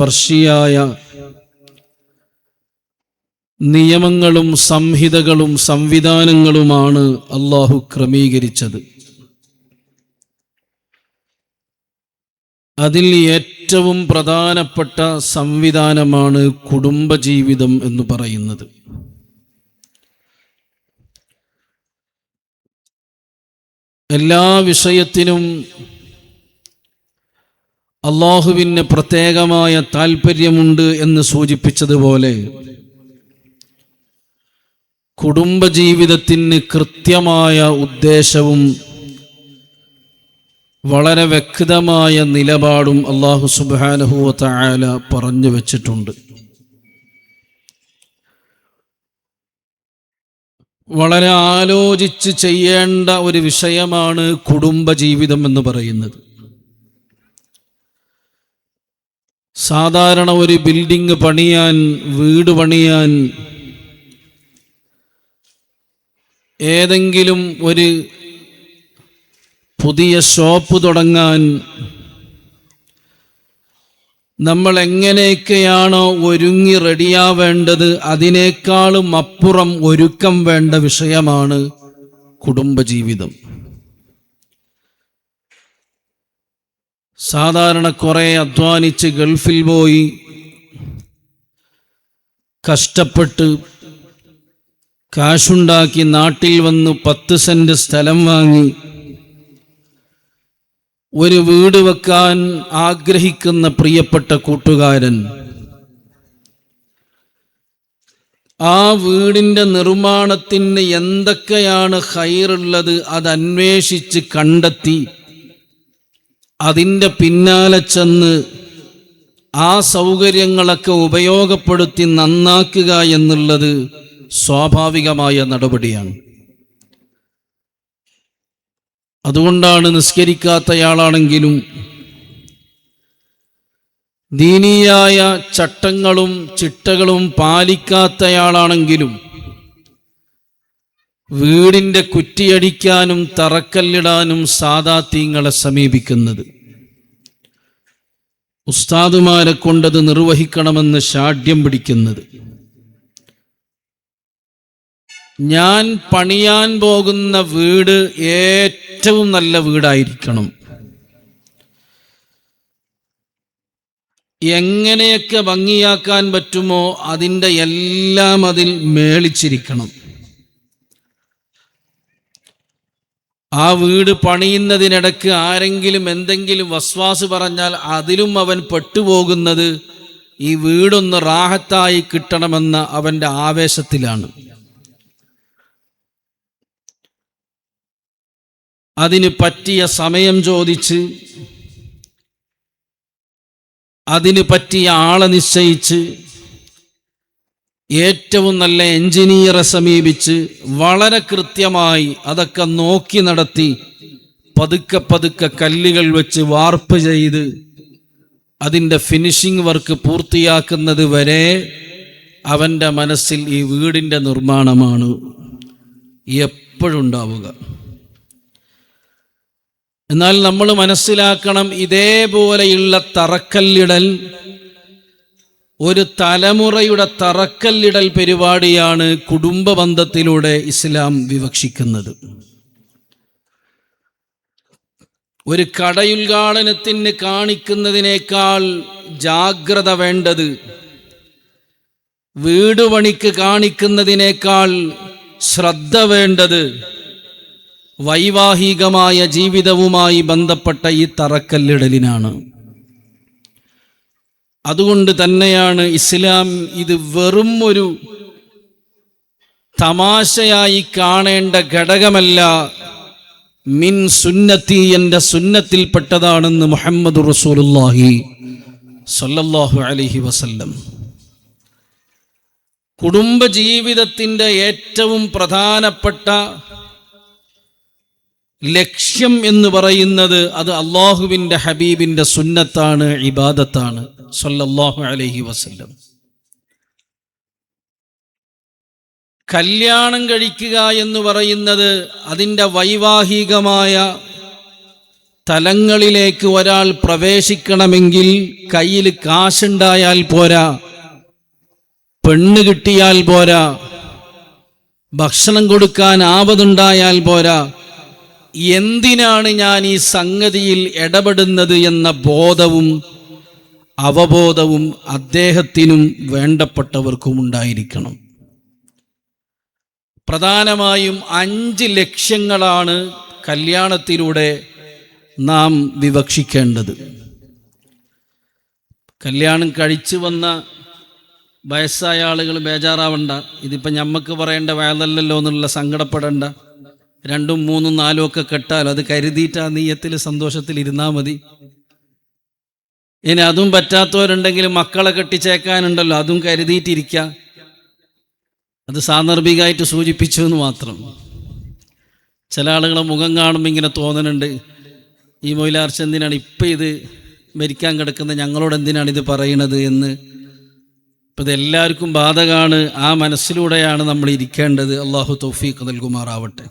സ്പർശിയായ നിയമങ്ങളും സംഹിതകളും സംവിധാനങ്ങളുമാണ് അല്ലാഹു ക്രമീകരിച്ചത്. അതിൽ ഏറ്റവും പ്രധാനപ്പെട്ട സംവിധാനമാണ് കുടുംബജീവിതം എന്ന് പറയുന്നത്. എല്ലാ വിഷയത്തിനും അല്ലാഹുവിന് പ്രത്യേകമായ താല്പര്യമുണ്ട് എന്ന് സൂചിപ്പിച്ചതുപോലെ കുടുംബജീവിതത്തിന് കൃത്യമായ ഉദ്ദേശവും വളരെ വ്യക്തമായ നിലപാടും അല്ലാഹു സുബ്ഹാനഹു വ തആല പറഞ്ഞു വച്ചിട്ടുണ്ട്. വളരെ ആലോചിച്ച് ചെയ്യേണ്ട ഒരു വിഷയമാണ് കുടുംബജീവിതം എന്ന് പറയുന്നത്. സാധാരണ ഒരു ബിൽഡിംഗ് പണിയാൻ, വീട് പണിയാൻ, ഏതെങ്കിലും ഒരു പുതിയ ഷോപ്പ് തുടങ്ങാൻ നമ്മൾ എങ്ങനെയൊക്കെയാണോ ഒരുങ്ങി റെഡിയാവേണ്ടത് അതിനേക്കാളും അപ്പുറം ഒരുക്കം വേണ്ട വിഷയമാണ് കുടുംബജീവിതം. സാധാരണ കുറെ അധ്വാനിച്ച് ഗൾഫിൽ പോയി കഷ്ടപ്പെട്ട് കാശുണ്ടാക്കി നാട്ടിൽ വന്ന് 10 സെന്റ് സ്ഥലം വാങ്ങി ഒരു വീട് വെക്കാൻ ആഗ്രഹിക്കുന്ന പ്രിയപ്പെട്ട കൂട്ടുകാരൻ ആ വീടിൻ്റെ നിർമ്മാണത്തിന് എന്തൊക്കെയാണ് ഖൈറുള്ളത് അത് അന്വേഷിച്ച് കണ്ടെത്തി അതിൻ്റെ പിന്നാലെ ചെന്ന് ആ സൗകര്യങ്ങളൊക്കെ ഉപയോഗപ്പെടുത്തി നന്നാക്കുക എന്നുള്ളത് സ്വാഭാവികമായ നടപടിയാണ്. അതുകൊണ്ടാണ് നിസ്കരിക്കാത്തയാളാണെങ്കിലും ദീനീയായ ചട്ടങ്ങളും ചിട്ടകളും പാലിക്കാത്തയാളാണെങ്കിലും വീടിൻ്റെ കുറ്റിയടിക്കാനും തറക്കല്ലിടാനും സാദാത്യങ്ങളെ സമീപിക്കുന്നത്. ഉസ്താദുമാരെ കൊണ്ടത് നിർവഹിക്കണമെന്ന് ശാഠ്യം പിടിക്കുന്നത്. ഞാൻ പണിയാൻ പോകുന്ന വീട് ഏറ്റവും നല്ല വീടായിരിക്കണം, എങ്ങനെയൊക്കെ ഭംഗിയാക്കാൻ പറ്റുമോ അതിൻ്റെ എല്ലാം അതിൽ മേളിച്ചിരിക്കണം. ആ വീട് പണിയുന്നതിനിടയ്ക്ക് ആരെങ്കിലും എന്തെങ്കിലും വസ്വാസ് പറഞ്ഞാൽ അതിലും അവൻ പെട്ടുപോകുന്നത് ഈ വീടൊന്ന് റാഹത്തായി കിട്ടണമെന്ന അവൻ്റെ ആവേശത്തിലാണ്. അതിന് പറ്റിയ സമയം ചോദിച്ച്, അതിന് പറ്റിയ ആളെ നിശ്ചയിച്ച്, ഏറ്റവും നല്ല എഞ്ചിനീയറെ സമീപിച്ച് വളരെ കൃത്യമായി അതൊക്കെ നോക്കി നടത്തി പതുക്കെ പതുക്കെ കല്ലുകൾ വെച്ച് വാർപ്പ് ചെയ്ത് അതിൻ്റെ ഫിനിഷിംഗ് വർക്ക് പൂർത്തിയാക്കുന്നത് വരെ അവൻ്റെ മനസ്സിൽ ഈ വീടിൻ്റെ നിർമ്മാണമാണ് എപ്പോഴുണ്ടാവുക. എന്നാൽ നമ്മൾ മനസ്സിലാക്കണം, ഇതേപോലെയുള്ള തറക്കല്ലിടൽ ഒരു തലമുറയുടെ തറക്കല്ലിടൽ പരിപാടിയാണ് കുടുംബ ബന്ധത്തിലൂടെ ഇസ്ലാം വിവക്ഷിക്കുന്നത്. ഒരു കടയുദ്ഘാടനത്തിന് കാണിക്കുന്നതിനേക്കാൾ ജാഗ്രത വേണ്ടത്, വീട് പണിക്ക് കാണിക്കുന്നതിനേക്കാൾ ശ്രദ്ധ വേണ്ടത് വൈവാഹികമായ ജീവിതവുമായി ബന്ധപ്പെട്ട ഈ തറക്കല്ലിടലിനാണ്. അതുകൊണ്ട് തന്നെയാണ് ഇസ്ലാം ഇത് വെറും ഒരു തമാശയായി കാണേണ്ട ഘടകമല്ല, മിൻ സുന്നത്തി, എൻ്റെ സുന്നത്തിൽപ്പെട്ടതാണെന്ന് മുഹമ്മദ് റസൂലുള്ളാഹി സ്വല്ലല്ലാഹു അലൈഹി വസല്ലം. കുടുംബജീവിതത്തിൻ്റെ ഏറ്റവും പ്രധാനപ്പെട്ട ലക്ഷ്യം എന്ന് പറയുന്നത് അത് അള്ളാഹുവിൻ്റെ ഹബീബിൻ്റെ സുന്നത്താണ്, ഇബാദത്താണ് സ്വല്ലല്ലാഹു അലൈഹി വസല്ലം. കല്യാണം കഴിക്കുക എന്ന് പറയുന്നത് അതിൻ്റെ വൈവാഹികമായ തലങ്ങളിലേക്ക് ഒരാൾ പ്രവേശിക്കണമെങ്കിൽ കയ്യിൽ കാശുണ്ടായാൽ പോരാ, പെണ്ണ് കിട്ടിയാൽ പോരാ, ഭക്ഷണം കൊടുക്കാൻ ആവതുണ്ടായാൽ പോരാ. എന്തിനാണ് ഞാൻ ഈ സംഗതിയിൽ ഇടപെടുന്നത് എന്ന ബോധവും അവബോധവും അദ്ദേഹത്തിനും വേണ്ടപ്പെട്ടവർക്കും ഉണ്ടായിരിക്കണം. പ്രധാനമായും 5 ലക്ഷ്യങ്ങളാണ് കല്യാണത്തിലൂടെ നാം വിവക്ഷിക്കേണ്ടത്. കല്യാണം കഴിച്ചു വന്ന വയസ്സായ ആളുകൾ ബേജാറാവണ്ട, ഇതിപ്പോൾ ഞമ്മക്ക് പറയേണ്ട വയലല്ലല്ലോ എന്നുള്ള സങ്കടപ്പെടേണ്ട. 2, 3, 4 ഒക്കെ കെട്ടാൽ അത് കരുതിയിട്ട് ആ നീയത്തിൽ സന്തോഷത്തിൽ ഇരുന്നാൽ മതി. ഇനി അതും പറ്റാത്തവരുണ്ടെങ്കിൽ മക്കളെ കെട്ടിച്ചേക്കാനുണ്ടല്ലോ, അതും കരുതിയിട്ടിരിക്കുക. അത് സാന്ദർഭികമായിട്ട് സൂചിപ്പിച്ചു എന്ന് മാത്രം. ചില ആളുകളെ മുഖം കാണുമ്പോൾ ഇങ്ങനെ തോന്നുന്നുണ്ട്, ഈ മൊയിലാർച്ച എന്തിനാണ് ഇപ്പം ഇത് മരിക്കാൻ കിടക്കുന്ന ഞങ്ങളോട് എന്തിനാണ് ഇത് പറയണത് എന്ന്. ഇപ്പം ഇതെല്ലാവർക്കും ബാധകമാണ്. ആ മനസ്സിലൂടെയാണ് നമ്മൾ ഇരിക്കേണ്ടത്. അള്ളാഹു തൗഫീഖ് നൽകുമാറാവട്ടെ.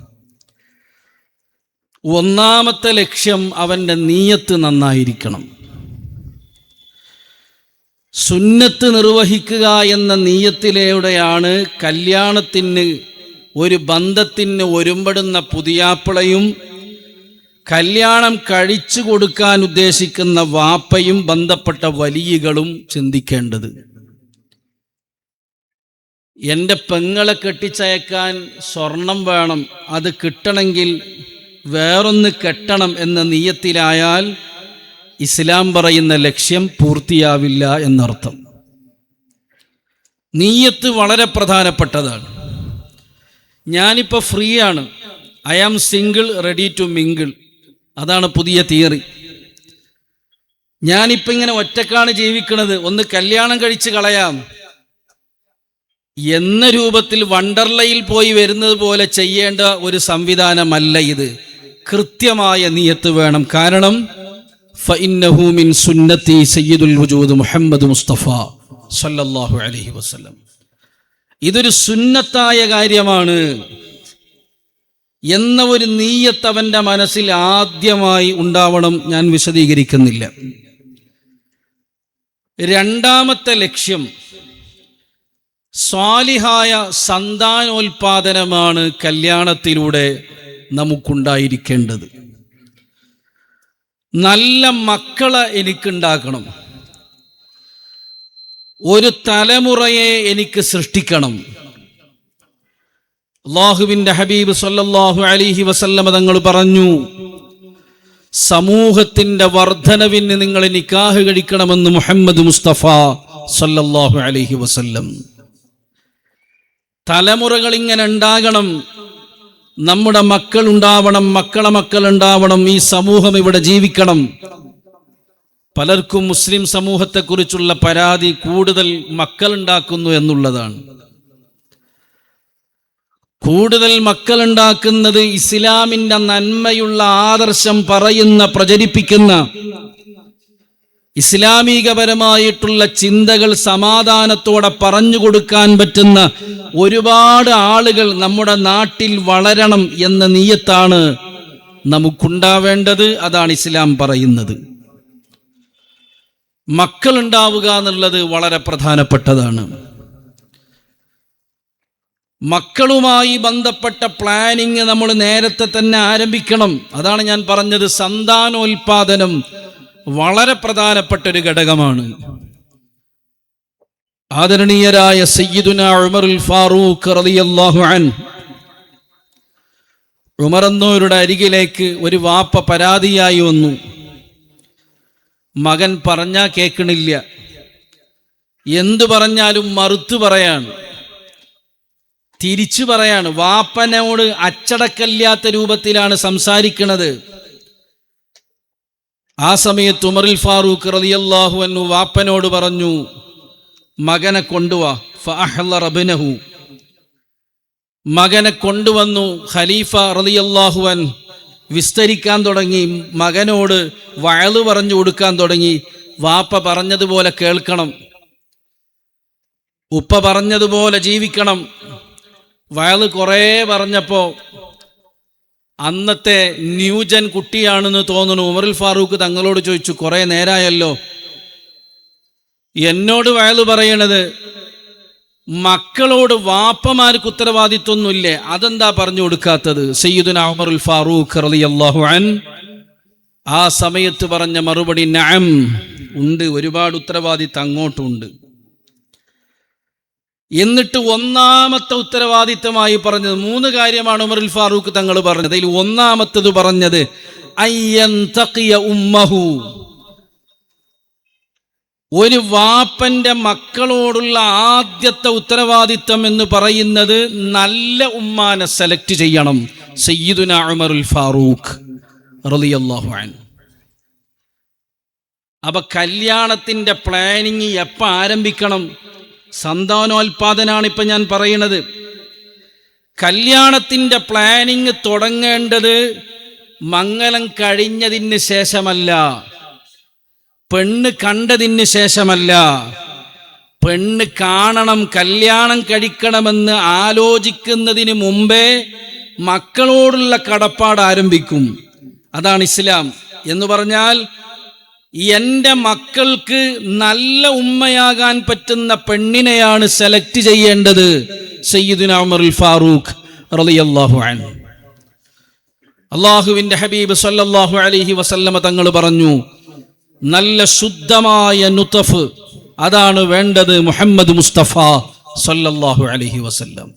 ഒന്നാമത്തെ ലക്ഷ്യം അവൻ്റെ നീയത്ത് നന്നായിരിക്കണം. സുന്നത്ത് നിർവഹിക്കുക എന്ന നീയത്തിലൂടെയാണ് കല്യാണത്തിന്, ഒരു ബന്ധത്തിന് ഒരുമ്പെടുന്ന പുതിയാപ്പിളയും കല്യാണം കഴിച്ചു കൊടുക്കാൻ ഉദ്ദേശിക്കുന്ന വാപ്പയും ബന്ധപ്പെട്ട വലിയകളും ചിന്തിക്കേണ്ടത്. എൻ്റെ പെങ്ങളെ കെട്ടിച്ചയക്കാൻ സ്വർണം വേണം, അത് കിട്ടണമെങ്കിൽ വേറൊന്ന് കെട്ടണം എന്ന നീയത്തിലായാൽ ഇസ്ലാം പറയുന്ന ലക്ഷ്യം പൂർത്തിയാവില്ല എന്നർത്ഥം. നീയത്ത് വളരെ പ്രധാനപ്പെട്ടതാണ്. ഞാനിപ്പോൾ ഫ്രീ ആണ്, I am single ready to mingle, അതാണ് പുതിയ തിയറി. ഞാനിപ്പോൾ ഇങ്ങനെ ഒറ്റക്കാണ് ജീവിക്കുന്നത്, ഒന്ന് കല്യാണം കഴിച്ച് കളയാം എന്ന രൂപത്തിൽ വണ്ടർലയിൽ പോയി വരുന്നത് പോലെ ചെയ്യേണ്ട ഒരു സംവിധാനമല്ല ഇത്. കൃത്യമായ നിയത്ത് വേണം. കാരണം ഫഇന്നഹു മിൻ സുന്നത്തി സയ്യിദുൽ വജൂദ് മുഹമ്മദ് മുസ്തഫ സല്ലല്ലാഹു അലൈഹി വസല്ലം. ഇതൊരു സുന്നത്തായ കാര്യമാണ് എന്ന ഒരു നീയത്ത് അവൻ്റെ മനസ്സിൽ ആദ്യമായി ഉണ്ടാവണം. ഞാൻ വിശദീകരിക്കുന്നില്ല. രണ്ടാമത്തെ ലക്ഷ്യം സ്വാലിഹായ സന്താനോൽപാദനമാണ് കല്യാണത്തിലൂടെ നമുക്കുണ്ടായിരിക്കേണ്ടത്. നല്ല മക്കളെ എനിക്കുണ്ടാക്കണം, ഒരു തലമുറയെ എനിക്ക് സൃഷ്ടിക്കണം. അല്ലാഹുവിൻ്റെ ഹബീബ് സല്ലല്ലാഹു അലൈഹി വസല്ലമ തങ്ങൾ പറഞ്ഞു, സമൂഹത്തിൻ്റെ വർധനവിന് നിങ്ങൾ നിക്കാഹ് കഴിക്കണമെന്ന് മുഹമ്മദ് മുസ്തഫ സല്ലല്ലാഹു അലൈഹി വസല്ലം. തലമുറകൾ ഇങ്ങനെ ഉണ്ടാകണം, നമ്മുടെ മക്കൾ ഉണ്ടാവണം, മക്കളെ മക്കൾ ഉണ്ടാവണം, ഈ സമൂഹം ഇവിടെ ജീവിക്കണം. പലർക്കും മുസ്ലിം സമൂഹത്തെക്കുറിച്ചുള്ള പരാതി കൂടുതൽ മക്കൾ ഉണ്ടാക്കുന്നു എന്നുള്ളതാണ്. കൂടുതൽ മക്കൾ ഉണ്ടാക്കുന്നത് ഇസ്ലാമിൻ്റെ നന്മയുള്ള ആദർശം പറയുന്ന, പ്രചരിപ്പിക്കുന്ന, ഇസ്ലാമികപരമായിട്ടുള്ള ചിന്തകൾ സമാധാനത്തോടെ പറഞ്ഞു കൊടുക്കാൻ പറ്റുന്ന ഒരുപാട് ആളുകൾ നമ്മുടെ നാട്ടിൽ വളരണം എന്ന നിയത്താണ് നമുക്കുണ്ടാവേണ്ടത്. അതാണ് ഇസ്ലാം പറയുന്നത്. മക്കളുണ്ടാവുക എന്നുള്ളത് വളരെ പ്രധാനപ്പെട്ടതാണ്. മക്കളുമായി ബന്ധപ്പെട്ട പ്ലാനിങ് നമ്മൾ നേരത്തെ തന്നെ ആരംഭിക്കണം. അതാണ് ഞാൻ പറഞ്ഞത്, സന്താനോൽപാദനം വളരെ പ്രധാനപ്പെട്ട ഒരു ഘടകമാണ്. ആദരണീയരായ സയ്യിദുന ഉമറുൽ ഫാറൂഖ് റളിയല്ലാഹു അൻഹു, ഉമർ എന്നവരുടെ അരികിലേക്ക് ഒരു വാപ്പ പരാതിയായി വന്നു. മകൻ പറഞ്ഞാ കേൾക്കണില്ല, എന്തു പറഞ്ഞാലും മറുത്തു പറയാണ്, തിരിച്ചു പറയാണ്. വാപ്പനോട് അച്ചടക്കമില്ലാത്ത രൂപത്തിലാണ് സംസാരിക്കുന്നത്. ആ സമയത്ത് ഉമറുൽ ഫാറൂഖ് റളിയല്ലാഹു അൻഹു വാപ്പനോട് പറഞ്ഞു, മകനെ കൊണ്ടുവാ. ഫഅഹ്ളറ ഇബ്നഹു, മകനെ കൊണ്ടുവന്നു. ഖലീഫ റളിയല്ലാഹു അൻഹു വിസ്തരിക്കാൻ തുടങ്ങി, മകനോട് വഅള് പറഞ്ഞു കൊടുക്കാൻ തുടങ്ങി. വാപ്പ പറഞ്ഞതുപോലെ കേൾക്കണം, ഉപ്പ പറഞ്ഞതുപോലെ ജീവിക്കണം. വഅള് കുറേ പറഞ്ഞപ്പോൾ അന്നത്തെ ന്യൂജൻ കുട്ടിയാണെന്ന് തോന്നുന്നു. ഉമറുൽ ഫാറൂഖ് തങ്ങളോട് ചോദിച്ചു, കുറേ നേരമായല്ലോ എന്നോട് വയല് പറയണത്, മക്കളോട് വാപ്പമാർക്ക് ഉത്തരവാദിത്വമൊന്നുമില്ലേ, അതെന്താ പറഞ്ഞു കൊടുക്കാത്തത്? സയ്യിദുനാ ഉമറുൽ ഫാറൂഖ് റളിയല്ലാഹു അൻഹു ആ സമയത്ത് പറഞ്ഞ മറുപടി, നഅം, ഉണ്ട്, ഒരുപാട് ഉത്തരവാദിത്വം അങ്ങോട്ടുണ്ട്. എന്നിട്ട് ഒന്നാമത്തെ ഉത്തരവാദിത്തമായി പറഞ്ഞത് 3 കാര്യമാണ് ഉമറുൽ ഫാറൂഖ് തങ്ങൾ പറഞ്ഞത്. അതിൽ ഒന്നാമത്തത് പറഞ്ഞത് അയ്യൻ തഖിയ ഉമ്മഹു, ഒരു വാപ്പന്റെ മക്കളോടുള്ള ആദ്യത്തെ ഉത്തരവാദിത്തം എന്ന് പറയുന്നത് നല്ല ഉമ്മാനെ സെലക്ട് ചെയ്യണം. സയ്യിദുനാ ഉമറുൽ ഫാറൂഖ് റളിയല്ലാഹു അൻഹു. അപ്പൊ കല്യാണത്തിന്റെ പ്ലാനിങ് എപ്പോൾ ആരംഭിക്കണം? സന്താനോൽപാദനാണ് ഇപ്പൊ ഞാൻ പറയുന്നത്. കല്യാണത്തിന്റെ പ്ലാനിങ് തുടങ്ങേണ്ടത് മംഗലം കഴിഞ്ഞതിന് ശേഷമല്ല, പെണ്ണ് കണ്ടതിന് ശേഷമല്ല. പെണ്ണ് കാണണം, കല്യാണം കഴിക്കണമെന്ന് ആലോചിക്കുന്നതിന് മുമ്പേ മക്കളോടുള്ള കടപ്പാട് ആരംഭിക്കും. അതാണ് ഇസ്ലാം എന്ന് പറഞ്ഞാൽ, എൻ്റെ മക്കൾക്ക് നല്ല ഉമ്മയാകാൻ പറ്റുന്ന പെണ്ണിനെയാണ് സെലക്ട് ചെയ്യേണ്ടത്. സയ്യിദുനാ ഉമറുൽ ഫാറൂഖ് റളിയല്ലാഹു അൻഹു. അല്ലാഹുവിൻ്റെ ഹബീബ് സല്ലല്ലാഹു അലൈഹി വസല്ലമ തങ്ങൾ പറഞ്ഞു, നല്ല ശുദ്ധമായ നുതഫ്, അതാണ് വേണ്ടത് മുഹമ്മദ് മുസ്തഫ സല്ലല്ലാഹു അലൈഹി വസല്ലം.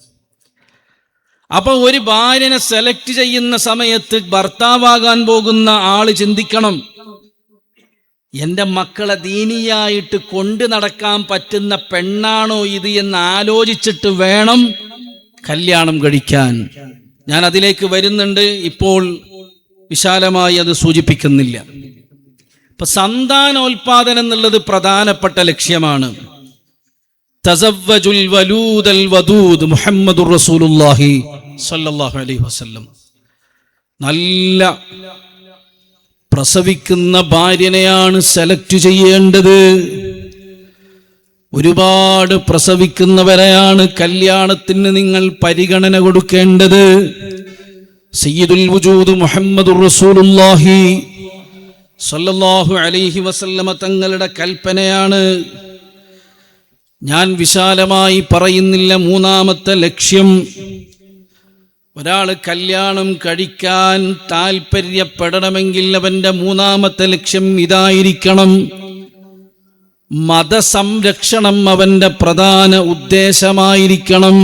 അപ്പൊ ഒരു ഭാര്യനെ സെലക്ട് ചെയ്യുന്ന സമയത്ത് ഭർത്താവാകാൻ പോകുന്ന ആള് ചിന്തിക്കണം, എൻ്റെ മക്കളെ ദീനിയായിട്ട് കൊണ്ടു നടക്കാൻ പറ്റുന്ന പെണ്ണാണോ ഇത് എന്ന് ആലോചിച്ചിട്ട് വേണം കല്യാണം കഴിക്കാൻ. ഞാൻ അതിലേക്ക് വരുന്നുണ്ട്, ഇപ്പോൾ വിശാലമായി അത് സൂചിപ്പിക്കുന്നില്ല. ഇപ്പൊ സന്താനോൽപാദനം എന്നുള്ളത് പ്രധാനപ്പെട്ട ലക്ഷ്യമാണ്. തസവ്വജുൽ വലൂദൽ വദൂദ് മുഹമ്മദുർ റസൂലുള്ളാഹി സ്വല്ലല്ലാഹു അലൈഹി വസല്ലം. നല്ല പ്രസവിക്കുന്ന ഭാര്യനെയാണ് സെലക്ട് ചെയ്യേണ്ടത്. ഒരുപാട് പ്രസവിക്കുന്നവരെയാണ് കല്യാണത്തിന് നിങ്ങൾ പരിഗണന കൊടുക്കേണ്ടത്. സയ്യിദുൽ വജൂദ് മുഹമ്മദുർ റസൂലുള്ളാഹി സ്വല്ലല്ലാഹു അലൈഹി വസല്ലമ തങ്ങളുടെ കൽപ്പനയാണ്. ഞാൻ വിശാലമായി പറയുന്നില്ല. മൂന്നാമത്തെ ലക്ഷ്യം, ഒരാൾ കല്യാണം കഴിക്കാൻ താല്പര്യപ്പെടണമെങ്കിൽ അവൻ്റെ മൂന്നാമത്തെ ലക്ഷ്യം ഇതായിരിക്കണം. മതസംരക്ഷണം അവൻ്റെ പ്രധാന ഉദ്ദേശമായിരിക്കണം.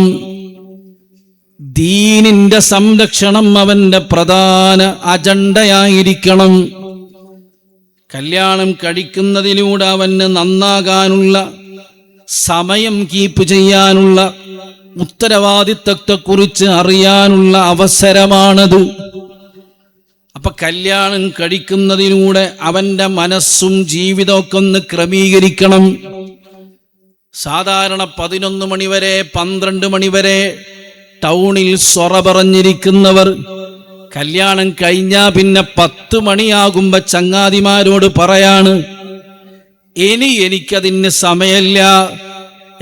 ദീനിന്റെ സംരക്ഷണം അവൻ്റെ പ്രധാന അജണ്ടയായിരിക്കണം. കല്യാണം കഴിക്കുന്നതിലൂടെ അവന് നന്നാകാനുള്ള, സമയം കീപ്പ് ചെയ്യാനുള്ള, ഉത്തരവാദിത്തത്തെക്കുറിച്ച് അറിയാനുള്ള അവസരമാണത്. അപ്പൊ കല്യാണം കഴിക്കുന്നതിലൂടെ അവന്റെ മനസ്സും ജീവിതമൊക്കെ ഒന്ന് ക്രമീകരിക്കണം. സാധാരണ 11 മണിവരെ 12 മണിവരെ ടൗണിൽ സൊറ പറഞ്ഞിരിക്കുന്നവർ കല്യാണം കഴിഞ്ഞാ പിന്നെ 10 മണിയാകുമ്പോ ചങ്ങാതിമാരോട് പറയാണ്, ഇനി എനിക്കതിന് സമയമില്ല,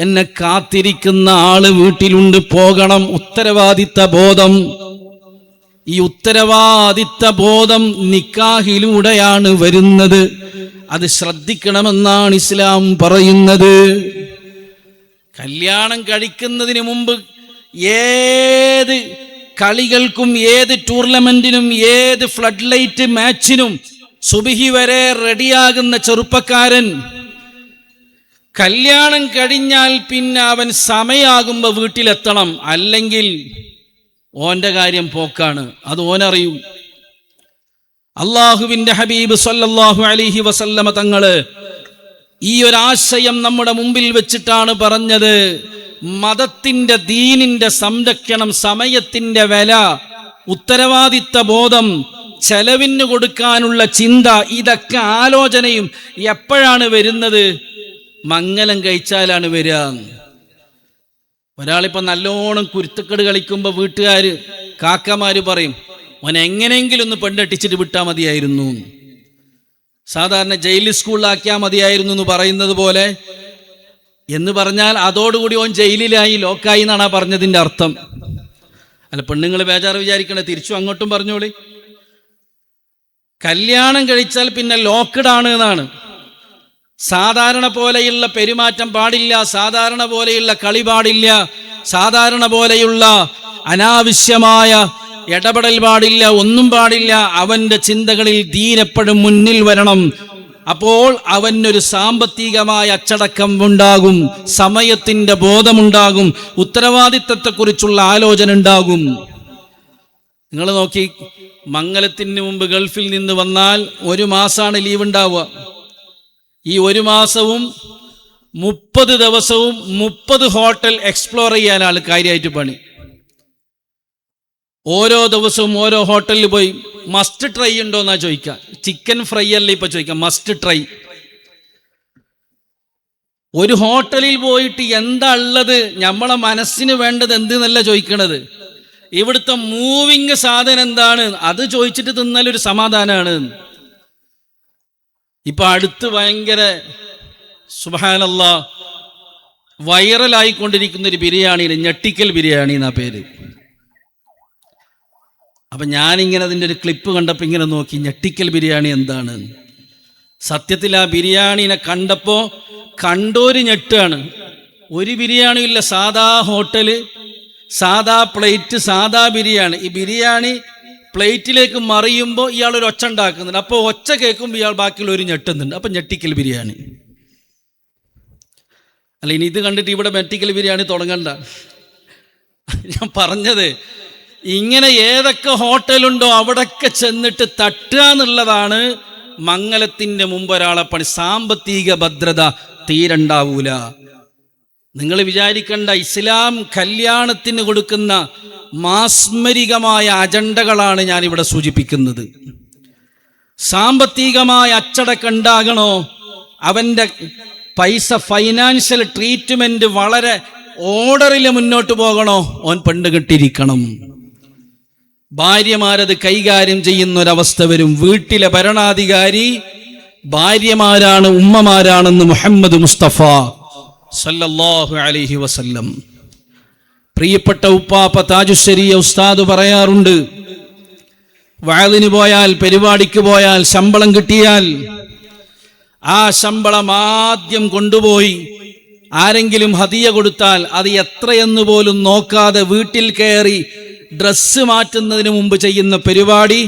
എന്നെ കാത്തിരിക്കുന്ന ആള് വീട്ടിലുണ്ട്, പോകണം. ഉത്തരവാദിത്ത ബോധം. ഈ ഉത്തരവാദിത്ത ബോധം നിക്കാഹിലൂടെയാണ് വരുന്നത്. അത് ശ്രദ്ധിക്കണമെന്നാണ് ഇസ്ലാം പറയുന്നത്. കല്യാണം കഴിക്കുന്നതിന് മുമ്പ് ഏത് കളികൾക്കും, ഏത് ടൂർണമെന്റിനും, ഏത് ഫ്ലഡ് ലൈറ്റ് മാച്ചിനും സുബഹി വരെ റെഡിയാകുന്ന ചെറുപ്പക്കാരൻ കല്യാണം കഴിഞ്ഞാൽ പിന്നെ അവൻ സമയാകുമ്പോൾ വീട്ടിലെത്തണം, അല്ലെങ്കിൽ ഓന്റെ കാര്യം പോക്കാണ്. അത് ഓനറിയും. അള്ളാഹുവിന്റെ ഹബീബ് സല്ലല്ലാഹു അലൈഹി വസല്ലമ തങ്ങള് ഈ ഒരാശയം നമ്മുടെ മുമ്പിൽ വെച്ചിട്ടാണ് പറഞ്ഞത്. മതത്തിന്റെ, ദീനിന്റെ സംരക്ഷണം, സമയത്തിന്റെ വില, ഉത്തരവാദിത്ത ബോധം, ചെലവിന് കൊടുക്കാനുള്ള ചിന്ത, ഇതൊക്കെ ആലോചനയും എപ്പോഴാണ് വരുന്നത്? മംഗലം കഴിച്ചാലാണ് വരിക. ഒരാളിപ്പോൾ നല്ലോണം കുരുത്തക്കേട് കളിക്കുമ്പോൾ വീട്ടുകാര്, കാക്കമാര് പറയും, ഓൻ എങ്ങനെയെങ്കിലും ഒന്ന് പെണ്ണെട്ടിച്ചിട്ട് വിട്ടാൽ മതിയായിരുന്നു. സാധാരണ ജയിൽ സ്കൂളിലാക്കിയാൽ മതിയായിരുന്നു എന്ന് പറയുന്നത് പോലെ. എന്ന് പറഞ്ഞാൽ അതോടുകൂടി ഓൻ ജയിലിലായി, ലോക്കായി എന്നാണ് പറഞ്ഞതിൻ്റെ അർത്ഥം. അല്ല, പെണ്ണുങ്ങൾ ബേജാറ് വിചാരിക്കണേ, തിരിച്ചു അങ്ങോട്ടും പറഞ്ഞോളി. കല്യാണം കഴിച്ചാൽ പിന്നെ ലോക്ക്ഡ് ആണ് എന്നാണ്. സാധാരണ പോലെയുള്ള പെരുമാറ്റം പാടില്ല, സാധാരണ പോലെയുള്ള കളി പാടില്ല, സാധാരണ പോലെയുള്ള അനാവശ്യമായ ഇടപെടൽ പാടില്ല, ഒന്നും പാടില്ല. അവന്റെ ചിന്തകളിൽ ദീൻ എപ്പോഴും മുന്നിൽ വരണം. അപ്പോൾ അവനൊരു സാമ്പത്തികമായ അച്ചടക്കം ഉണ്ടാകും, സമയത്തിന്റെ ബോധമുണ്ടാകും, ഉത്തരവാദിത്തത്തെക്കുറിച്ചുള്ള ആലോചന ഉണ്ടാകും. നിങ്ങൾ നോക്കി, മംഗലത്തിന് മുമ്പ് ഗൾഫിൽ നിന്ന് വന്നാൽ 1 മാസമാണ് ലീവ് ഉണ്ടാവുക. ഈ 1 മാസവും 30 ദിവസവും 30 ഹോട്ടൽ എക്സ്പ്ലോർ ചെയ്യാനാണ് കാര്യമായിട്ട് പണി. ഓരോ ദിവസവും ഓരോ ഹോട്ടലിൽ പോയി മസ്റ്റ് ട്രൈ ഉണ്ടോ എന്നാ ചോദിക്കുക. ചിക്കൻ ഫ്രൈ അല്ല ഇപ്പൊ ചോദിക്കാം, മസ്റ്റ് ട്രൈ. ഒരു ഹോട്ടലിൽ പോയിട്ട് എന്താ ഉള്ളത്, നമ്മളെ മനസ്സിന് വേണ്ടത് എന്തെന്നല്ല ചോദിക്കണത്, ഇവിടുത്തെ മൂവിങ് സാധനം എന്താണ്, അത് ചോദിച്ചിട്ട് തിന്നാലൊരു സമാധാനമാണ്. ഇപ്പൊ അടുത്ത് ഭയങ്കര സുബ്ഹാനല്ലാഹ് വൈറലായിക്കൊണ്ടിരിക്കുന്ന ഒരു ബിരിയാണി, ഞെട്ടിക്കൽ ബിരിയാണി എന്നാ പേര്. അപ്പൊ ഞാനിങ്ങനെ അതിൻ്റെ ഒരു ക്ലിപ്പ് കണ്ടപ്പോൾ ഇങ്ങനെ നോക്കി, ഞെട്ടിക്കൽ ബിരിയാണി എന്താണ്. സത്യത്തിൽ ആ ബിരിയാണിനെ കണ്ടപ്പോൾ കണ്ടോര് ഞെട്ടാണ്. ഒരു ബിരിയാണി ഇല്ല, സാധാ ഹോട്ടല്, സാധാ പ്ലേറ്റ്, സാധാ ബിരിയാണി. ഈ ബിരിയാണി പ്ലേറ്റിലേക്ക് മറിയുമ്പോൾ ഇയാൾ ഒരു ഒച്ച ഉണ്ടാക്കുന്നുണ്ട്. അപ്പോൾ ഒച്ച കേൾക്കുമ്പോൾ ഇയാൾ ബാക്കിയുള്ള ഒരു ഞെട്ടുന്നുണ്ട്. അപ്പം ഞെട്ടിക്കൽ ബിരിയാണി. അല്ല, ഇനി ഇത് കണ്ടിട്ട് ഇവിടെ ഞെട്ടിക്കൽ ബിരിയാണി തുടങ്ങണ്ട. ഞാൻ പറഞ്ഞത്, ഇങ്ങനെ ഏതൊക്കെ ഹോട്ടലുണ്ടോ അവിടൊക്കെ ചെന്നിട്ട് തട്ടുക എന്നുള്ളതാണ് മംഗലത്തിൻ്റെ മുമ്പ് ഒരാളെ പണി. സാമ്പത്തിക ഭദ്രത തീരണ്ടാവൂല. നിങ്ങൾ വിചാരിക്കേണ്ട, ഇസ്ലാം കല്യാണത്തിന് കൊടുക്കുന്ന മാസ്മരികമായ അജണ്ടകളാണ് ഞാനിവിടെ സൂചിപ്പിക്കുന്നത്. സാമ്പത്തികമായ അച്ചടക്കം ഉണ്ടാകണോ, അവൻ്റെ പൈസ ഫൈനാൻഷ്യൽ ട്രീറ്റ്മെന്റ് വളരെ ഓർഡറിൽ മുന്നോട്ട് പോകണോ, ഓൻ പെണ്ണ് കെട്ടിയിരിക്കണം. ഭാര്യമാരത് കൈകാര്യം ചെയ്യുന്ന ഒരവസ്ഥ വരും. വീട്ടിലെ ഭരണാധികാരി ഭാര്യമാരാണ്, ഉമ്മമാരാണെന്ന് മുഹമ്മദ് മുസ്തഫ സല്ലല്ലാഹു അലൈഹി വസല്ലം. പ്രിയപ്പെട്ട ഉപ്പാപ്പ താജുശ്ശേരി ഉസ്താദ് പറയാറുണ്ട്, വഅലിന് പോയാൽ, പരിപാടിക്ക് പോയാൽ, ശമ്പളം കിട്ടിയാൽ ആ ശമ്പളം ആദ്യം കൊണ്ടുപോയി ആരെങ്കിലും ഹദിയ കൊടുത്താൽ അത് എത്രയെന്ന് പോലും നോക്കാതെ വീട്ടിൽ കയറി ഡ്രസ്സ് മാറ്റുന്നതിന് മുമ്പ് ചെയ്യുന്ന പരിപാടി,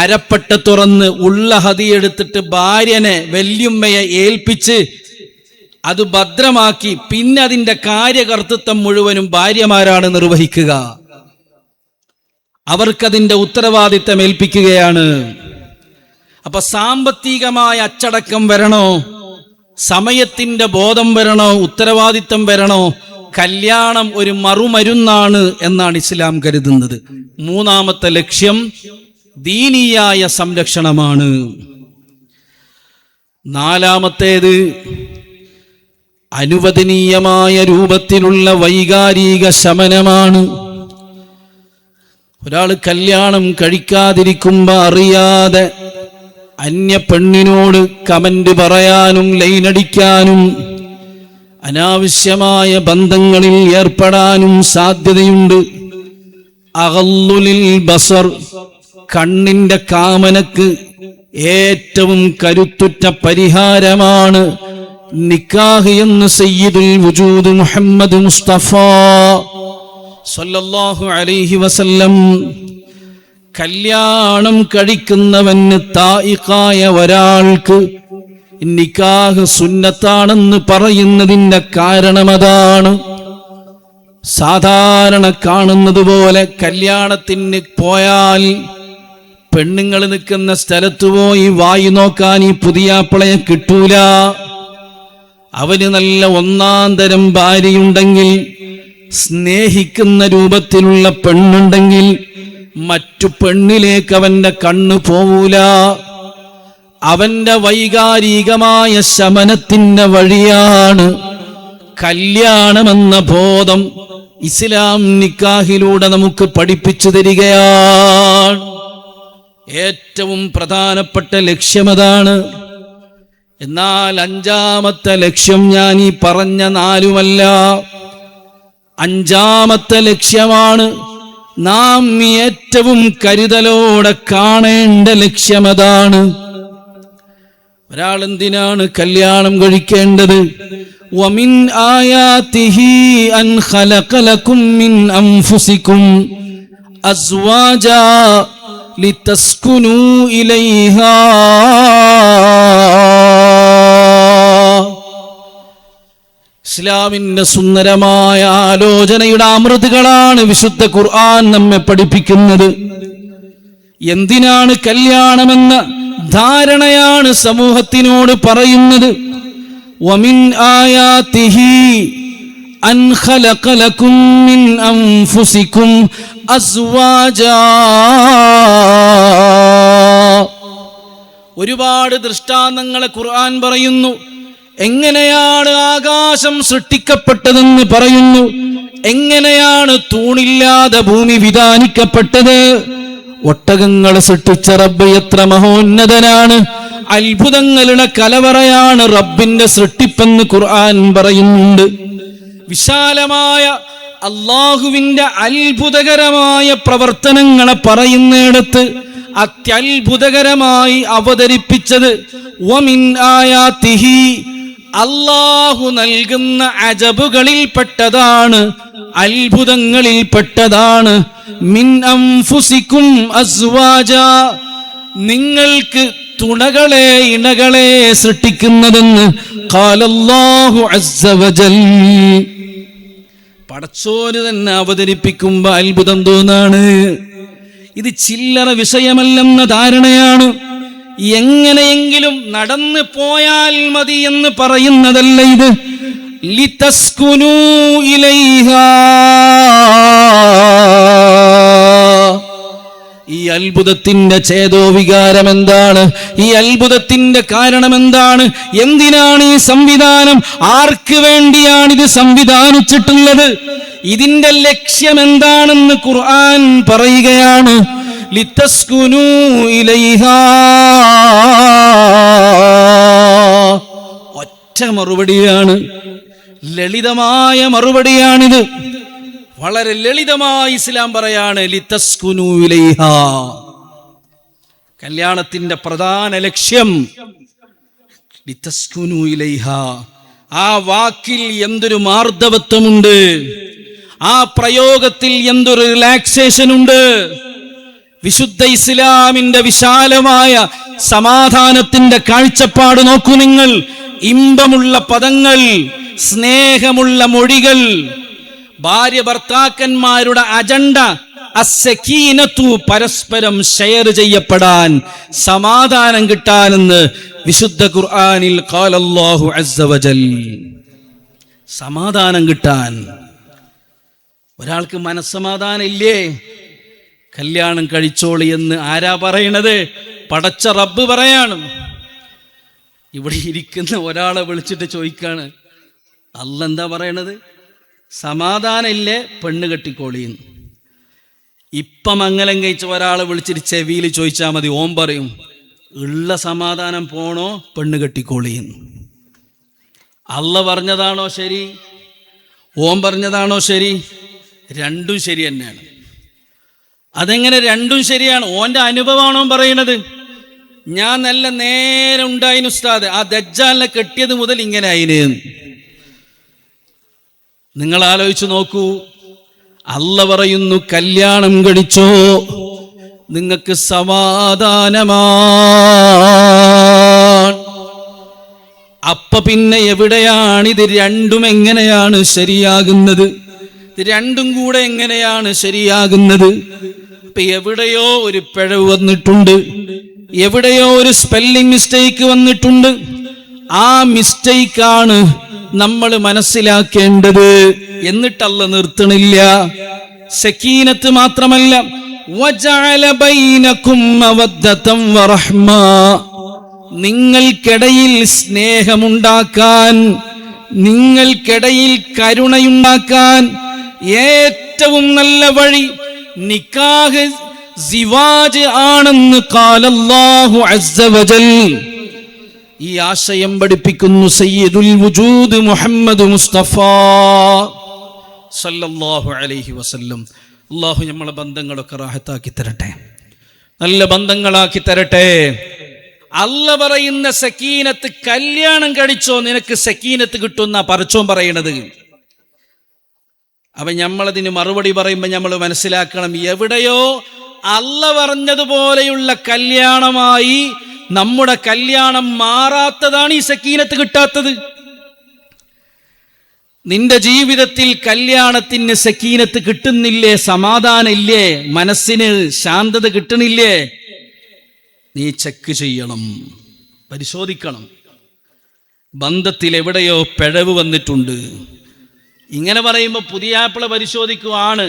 അരപ്പട്ട തുറന്ന് ഉള്ള ഹദിയ എടുത്തിട്ട് ഭാര്യനെ, വല്യുമ്മയെ ഏൽപ്പിച്ച് അത് ഭദ്രമാക്കി പിന്നെ അതിൻ്റെ കാര്യകർത്തൃത്വം മുഴുവനും ഭാര്യമാരാണ് നിർവഹിക്കുക. അവർക്കതിൻ്റെ ഉത്തരവാദിത്തം ഏൽപ്പിക്കുകയാണ്. അപ്പൊ സാമ്പത്തികമായ അച്ചടക്കം വരണോ, സമയത്തിന്റെ ബോധം വരണോ, ഉത്തരവാദിത്തം വരണോ, കല്യാണം ഒരു മറുമരുന്നാണ് എന്നാണ് ഇസ്ലാം കരുതുന്നത്. 3-ാമത്തെ ലക്ഷ്യം ദീനിയായ സംരക്ഷണമാണ്. 4-ാമത്തേത് അനുവദനീയമായ രൂപത്തിലുള്ള വൈകാരിക ശമനമാണ്. ഒരാൾ കല്യാണം കഴിക്കാതിരിക്കുമ്പോൾ അറിയാതെ അന്യ പെണ്ണിനോട് കമന്റ് പറയാനും ലൈനടിക്കാനും അനാവശ്യമായ ബന്ധങ്ങളിൽ ഏർപ്പെടാനും സാധ്യതയുണ്ട്. അഗള്ളുലിൽ ബസർ, കണ്ണിന്റെ കാമനക്ക് ഏറ്റവും കരുത്തുറ്റ പരിഹാരമാണ് നിക്കാഹ് എന്ന് സയ്യിദുൽ വുജൂദ് മുഹമ്മദ് മുസ്തഫ സല്ലല്ലാഹു അലൈഹി വസല്ലം. കല്യാണം കഴിക്കുന്നവന് തായിഖായ ഒരാൾക്ക് നിക്കാഹ് സുന്നത്താണെന്ന് പറയുന്നതിന്റെ കാരണം അതാണ്. സാധാരണ കാണുന്നത് പോലെ കല്യാണത്തിന് പോയാൽ പെണ്ണുങ്ങൾ നിൽക്കുന്ന സ്ഥലത്ത് പോയി വായി നോക്കാൻ ഈ പുതിയാപ്പിളയെ കിട്ടൂല. അവന് നല്ല 1-ാം തരം ഭാര്യയുണ്ടെങ്കിൽ, സ്നേഹിക്കുന്ന രൂപത്തിലുള്ള പെണ്ണുണ്ടെങ്കിൽ മറ്റു പെണ്ണിലേക്ക് അവന്റെ കണ്ണ് പോവൂല. അവന്റെ വൈകാരികമായ ശമനത്തിന്റെ വഴിയാണ് കല്യാണമെന്ന ബോധം ഇസ്ലാം നിക്കാഹിലൂടെ നമുക്ക് പഠിപ്പിച്ചു തരികയാണ്. ഏറ്റവും പ്രധാനപ്പെട്ട ലക്ഷ്യമതാണ്. എന്നാൽ 5-ാമത്തെ ലക്ഷ്യം ഞാൻ ഈ പറഞ്ഞ 4-മല്ല. 5-ാമത്തെ ലക്ഷ്യമാണ് നാം ഏറ്റവും കരുതലോടെ കാണേണ്ട ലക്ഷ്യമതാണ്. ഒരാൾ എന്തിനാണ് കല്യാണം കഴിക്കേണ്ടത്? വമിൻ ആയാതിഹി അൻ ഖലഖ ലക്കും മിൻ അൻഫുസികും അസ്വാജാ ലിതസ്കുനൂ ഇലൈഹാ. ഇസ്ലാമിന്റെ സുന്ദരമായ ആലോചനയുടെ അമൃതുകളാണ് വിശുദ്ധ ഖുർആൻ നമ്മെ പഠിപ്പിക്കുന്നത്. എന്തിനാണ് കല്യാണമെന്ന ധാരണയാണ് സമൂഹത്തിനോട് പറയുന്നത്. വമിൻ ആയാതിഹി അൻ ഖലഖ ലക്കും മിൻ അൻഫുസികും അസ്വാജാ. ഒരുപാട് ദൃഷ്ടാന്തങ്ങളെ ഖുർആൻ പറയുന്നു. എങ്ങനെയാണ് ആകാശം സൃഷ്ടിക്കപ്പെട്ടതെന്ന് പറയുന്നു. എങ്ങനെയാണ് തൂണില്ലാതെ ഭൂമി വിധാനിക്കപ്പെട്ടത്. ഒട്ടകങ്ങൾ സൃഷ്ടിച്ച റബ്ബ് എത്ര മഹോന്നതനാണ്. അത്ഭുതങ്ങളുടെ കലവറയാണ് റബ്ബിന്റെ സൃഷ്ടിപ്പെന്ന് ഖുർആൻ പറയുന്നുണ്ട്. വിശാലമായ അല്ലാഹുവിന്റെ അത്ഭുതകരമായ പ്രവർത്തനങ്ങളെ പറയുന്നിടത്ത് അത്യത്ഭുതകരമായി അവതരിപ്പിച്ചത് വമിൻ ആയാതിഹി, അല്ലാഹു നൽകുന്ന അജബുകളിൽപ്പെട്ടതാണ്, അത്ഭുതങ്ങളിൽപ്പെട്ടതാണ്. മിൻ അൻഫുസികും അസ്വാജാ, നിങ്ങൾക്ക് തുണകളെ ഇണകളെ സൃഷ്ടിക്കുന്നതെന്ന് ഖാലല്ലാഹു അസ്സ വജൽ. പടച്ചോന് തന്നെ അവതരിപ്പിക്കുമ്പോ അത്ഭുതം തോന്നാണ്. ഇത് ചില്ലറ വിഷയമല്ലെന്ന ധാരണയാണ്. എങ്ങനെയെങ്കിലും നടന്നു പോയാൽ മതി എന്ന് പറയുന്നതല്ല ഇത്. ലിതസ്കുനൂ ഇലൈഹാ. ഈ അത്ഭുതത്തിന്റെ ചേതോവികാരം എന്താണ്? ഈ അത്ഭുതത്തിന്റെ കാരണം എന്താണ്? എന്തിനാണ് ഈ സംവിധാനം? ആർക്ക് വേണ്ടിയാണിത് സംവിധാനിച്ചിട്ടുള്ളത്? ഇതിന്റെ ലക്ഷ്യം എന്താണെന്ന് ഖുർആൻ പറയുകയാണ്. ലിതസ്കുനൂ ഇലൈഹാ. ഒറ്റ മറുപടിയാണ്, ലളിതമായ മറുപടിയാണിത്. വളരെ ലളിതമായി ഇസ്ലാം പറയാണ് ലിതസ്കുനൂ ഇലൈഹാ. കല്യാണത്തിന്റെ പ്രധാന ലക്ഷ്യം ലിതസ്കുനൂ ഇലൈഹാ. ആ വാക്കിൽ എന്തൊരു മാർദ്ദവത്വമുണ്ട്, ആ പ്രയോഗത്തിൽ എന്തൊരു റിലാക്സേഷൻ ഉണ്ട്. വിശുദ്ധ ഇസ്ലാമിന്റെ വിശാലമായ സമാധാനത്തിന്റെ കാഴ്ചപ്പാട് നോക്കൂ നിങ്ങൾ. ഇമ്പമുള്ള പദങ്ങൾ, സ്നേഹമുള്ള മൊഴികൾ, ഭാര്യ ഭർത്താക്കന്മാരുടെ അജണ്ട അസ്സകീനത്തു, പരസ്പരം ഷെയർ ചെയ്യപ്പെടാൻ, സമാധാനം കിട്ടാനെന്ന് വിശുദ്ധ ഖുർആനിൽ ഖാലല്ലാഹു അസ്സ വജൽ. സമാധാനം കിട്ടാൻ. ഒരാൾക്ക് മനസ്സമാധാനം ഇല്ലേ? കല്യാണം കഴിച്ചോളി എന്ന് ആരാ പറയണത്? പടച്ച റബ്ബ് പറയാണ്. ഇവിടെ ഇരിക്കുന്ന ഒരാളെ വിളിച്ചിട്ട് ചോദിക്കാണ്, അല്ല എന്താ പറയണത്? സമാധാനം ഇല്ലേ, പെണ്ണ് കെട്ടിക്കോളിന്ന്. ഇപ്പം മംഗലം കഴിച്ച ഒരാളെ വിളിച്ചിട്ട് ചെവിയിൽ ചോദിച്ചാൽ മതി, ഓൻ പറയും ഉള്ള സമാധാനം പോണോ, പെണ്ണ് കെട്ടിക്കോളിന്ന്. അല്ല പറഞ്ഞതാണോ ശരി, ഓൻ പറഞ്ഞതാണോ ശരി? രണ്ടും ശരി തന്നെയാണ്. അതെങ്ങനെ രണ്ടും ശരിയാണ്? ഓന്റെ അനുഭവമാണോ പറയണത്? ഞാൻ നല്ല നേരെ ഉണ്ടായിന് ഉസ്താദ്, ആ ദജ്ജാലിനെ കെട്ടിയത് മുതൽ ഇങ്ങനെ ആയിന്. നിങ്ങൾ ആലോചിച്ച് നോക്കൂ. അല്ല പറയുന്നു കല്യാണം കഴിച്ചോ, നിങ്ങൾക്ക് സമാധാനമാണ്. അപ്പൊ പിന്നെ എവിടെയാണിത് രണ്ടും എങ്ങനെയാണ് ശരിയാകുന്നത്? ഇത് രണ്ടും കൂടെ എങ്ങനെയാണ് ശരിയാകുന്നത്? ഇപ്പൊ എവിടെയോ ഒരു പിഴവ് വന്നിട്ടുണ്ട്, എവിടെയോ ഒരു സ്പെല്ലിംഗ് മിസ്റ്റേക്ക് വന്നിട്ടുണ്ട്. ആ മിസ്റ്റേക്കാണ് നമ്മൾ മനസ്സിലാക്കേണ്ടത്. എന്നിട്ടല്ല നിർത്തണില്ല. സക്കീനത്ത് മാത്രമല്ല, വജഅല ബൈനകും മവദ്ദതൻ വറഹ്മ, നിങ്ങൾക്കിടയിൽ സ്നേഹമുണ്ടാക്കാൻ, നിങ്ങൾക്കിടയിൽ കരുണയുണ്ടാക്കാൻ ഏറ്റവും നല്ല വഴി നിക്കാഹ് സിവാജ് ആണെന്ന് ഖാലല്ലാഹു അസ്സ വജൽ. ഈ ആശയം പഠിപ്പിക്കുന്നു സയ്യിദുൽ വുജൂദ് മുഹമ്മദ് മുസ്തഫ സല്ലല്ലാഹു അലൈഹി വസല്ലം. അള്ളാഹു നമ്മളെ ബന്ധങ്ങളൊക്കെ റാഹത്താക്കി തരട്ടെ, നല്ല ബന്ധങ്ങളാക്കി തരട്ടെ. അല്ല പറയുന്ന സക്കീനത്ത്, കല്യാണം കഴിച്ചോ നിനക്ക് സക്കീനത്ത് കിട്ടുന്ന പറിച്ചോൻ പറയണത്. അപ്പൊ നമ്മളതിന് മറുപടി പറയുമ്പോൾ നമ്മൾ മനസ്സിലാക്കണം, എവിടെയോ അല്ല പറഞ്ഞതുപോലെയുള്ള കല്യാണമായി നമ്മുടെ കല്യാണം മാറാത്തതാണ് ഈ സക്കീനത്ത് കിട്ടാത്തത്. നിന്റെ ജീവിതത്തിൽ കല്യാണത്തിന് സക്കീനത്ത് കിട്ടുന്നില്ലേ, സമാധാനം ഇല്ലേ, മനസ്സിന് ശാന്തത കിട്ടണില്ലേ, നീ ചെക്ക് ചെയ്യണം, പരിശോധിക്കണം. ബന്ധത്തിൽ എവിടെയോ പിഴവ് വന്നിട്ടുണ്ട്. ഇങ്ങനെ പറയുമ്പോൾ പുതിയാപ്പിള പരിശോധിക്കുവാണ്,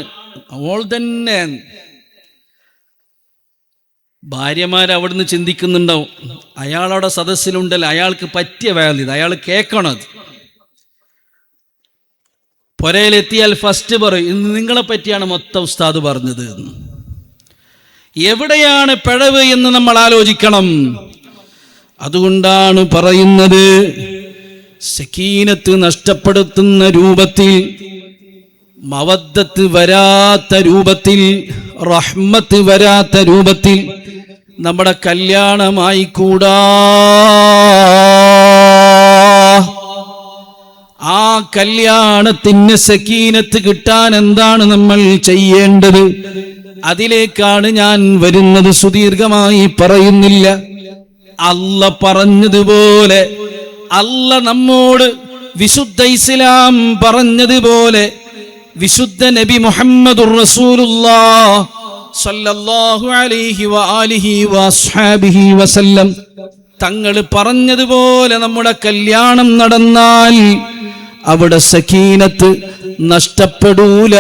അവൾ തന്നെ. ഭാര്യമാർ അവിടുന്ന് ചിന്തിക്കുന്നുണ്ടാവും, അയാളവിടെ സദസ്സിലുണ്ടല്ലോ, അയാൾക്ക് പറ്റിയ വേല, അയാൾ കേൾക്കണത്. പുരയിലെത്തിയാൽ ഫസ്റ്റ് പറയും, ഇന്ന് നിങ്ങളെ പറ്റിയാണ് മൊത്തം ഉസ്താദ് പറഞ്ഞത്. എവിടെയാണ് പിഴവ് എന്ന് നമ്മൾ ആലോചിക്കണം. അതുകൊണ്ടാണ് പറയുന്നത്, സക്കീനത്ത് നഷ്ടപ്പെടുത്തുന്ന രൂപത്തിൽ, മവദ്ദത്ത് വരാത്ത രൂപത്തിൽ, റഹ്മത്ത് വരാത്ത രൂപത്തിൽ നമ്മുടെ കല്യാണമായി കൂടാ. ആ കല്യാണത്തിന് സക്കീനത്ത് കിട്ടാൻ എന്താണ് നമ്മൾ ചെയ്യേണ്ടത്? അതിലേക്കാണ് ഞാൻ വരുന്നത്. സുദീർഘമായി പറയുന്നില്ല. അല്ല പറഞ്ഞതുപോലെ, അല്ല നമ്മോട് വിശുദ്ധ ഇസ്ലാം പറഞ്ഞതുപോലെ, വിശുദ്ധ നബി മുഹമ്മദുർ റസൂലുള്ളാഹി സ്വല്ലല്ലാഹു അലൈഹി വആലിഹി വഅസ്ഹാബിഹി വസല്ലം തങ്ങൾ പറഞ്ഞതുപോലെ നമ്മുടെ കല്യാണം നടന്നാൽ അവിടെ സക്കീനത്ത് നഷ്ടപ്പെടൂല,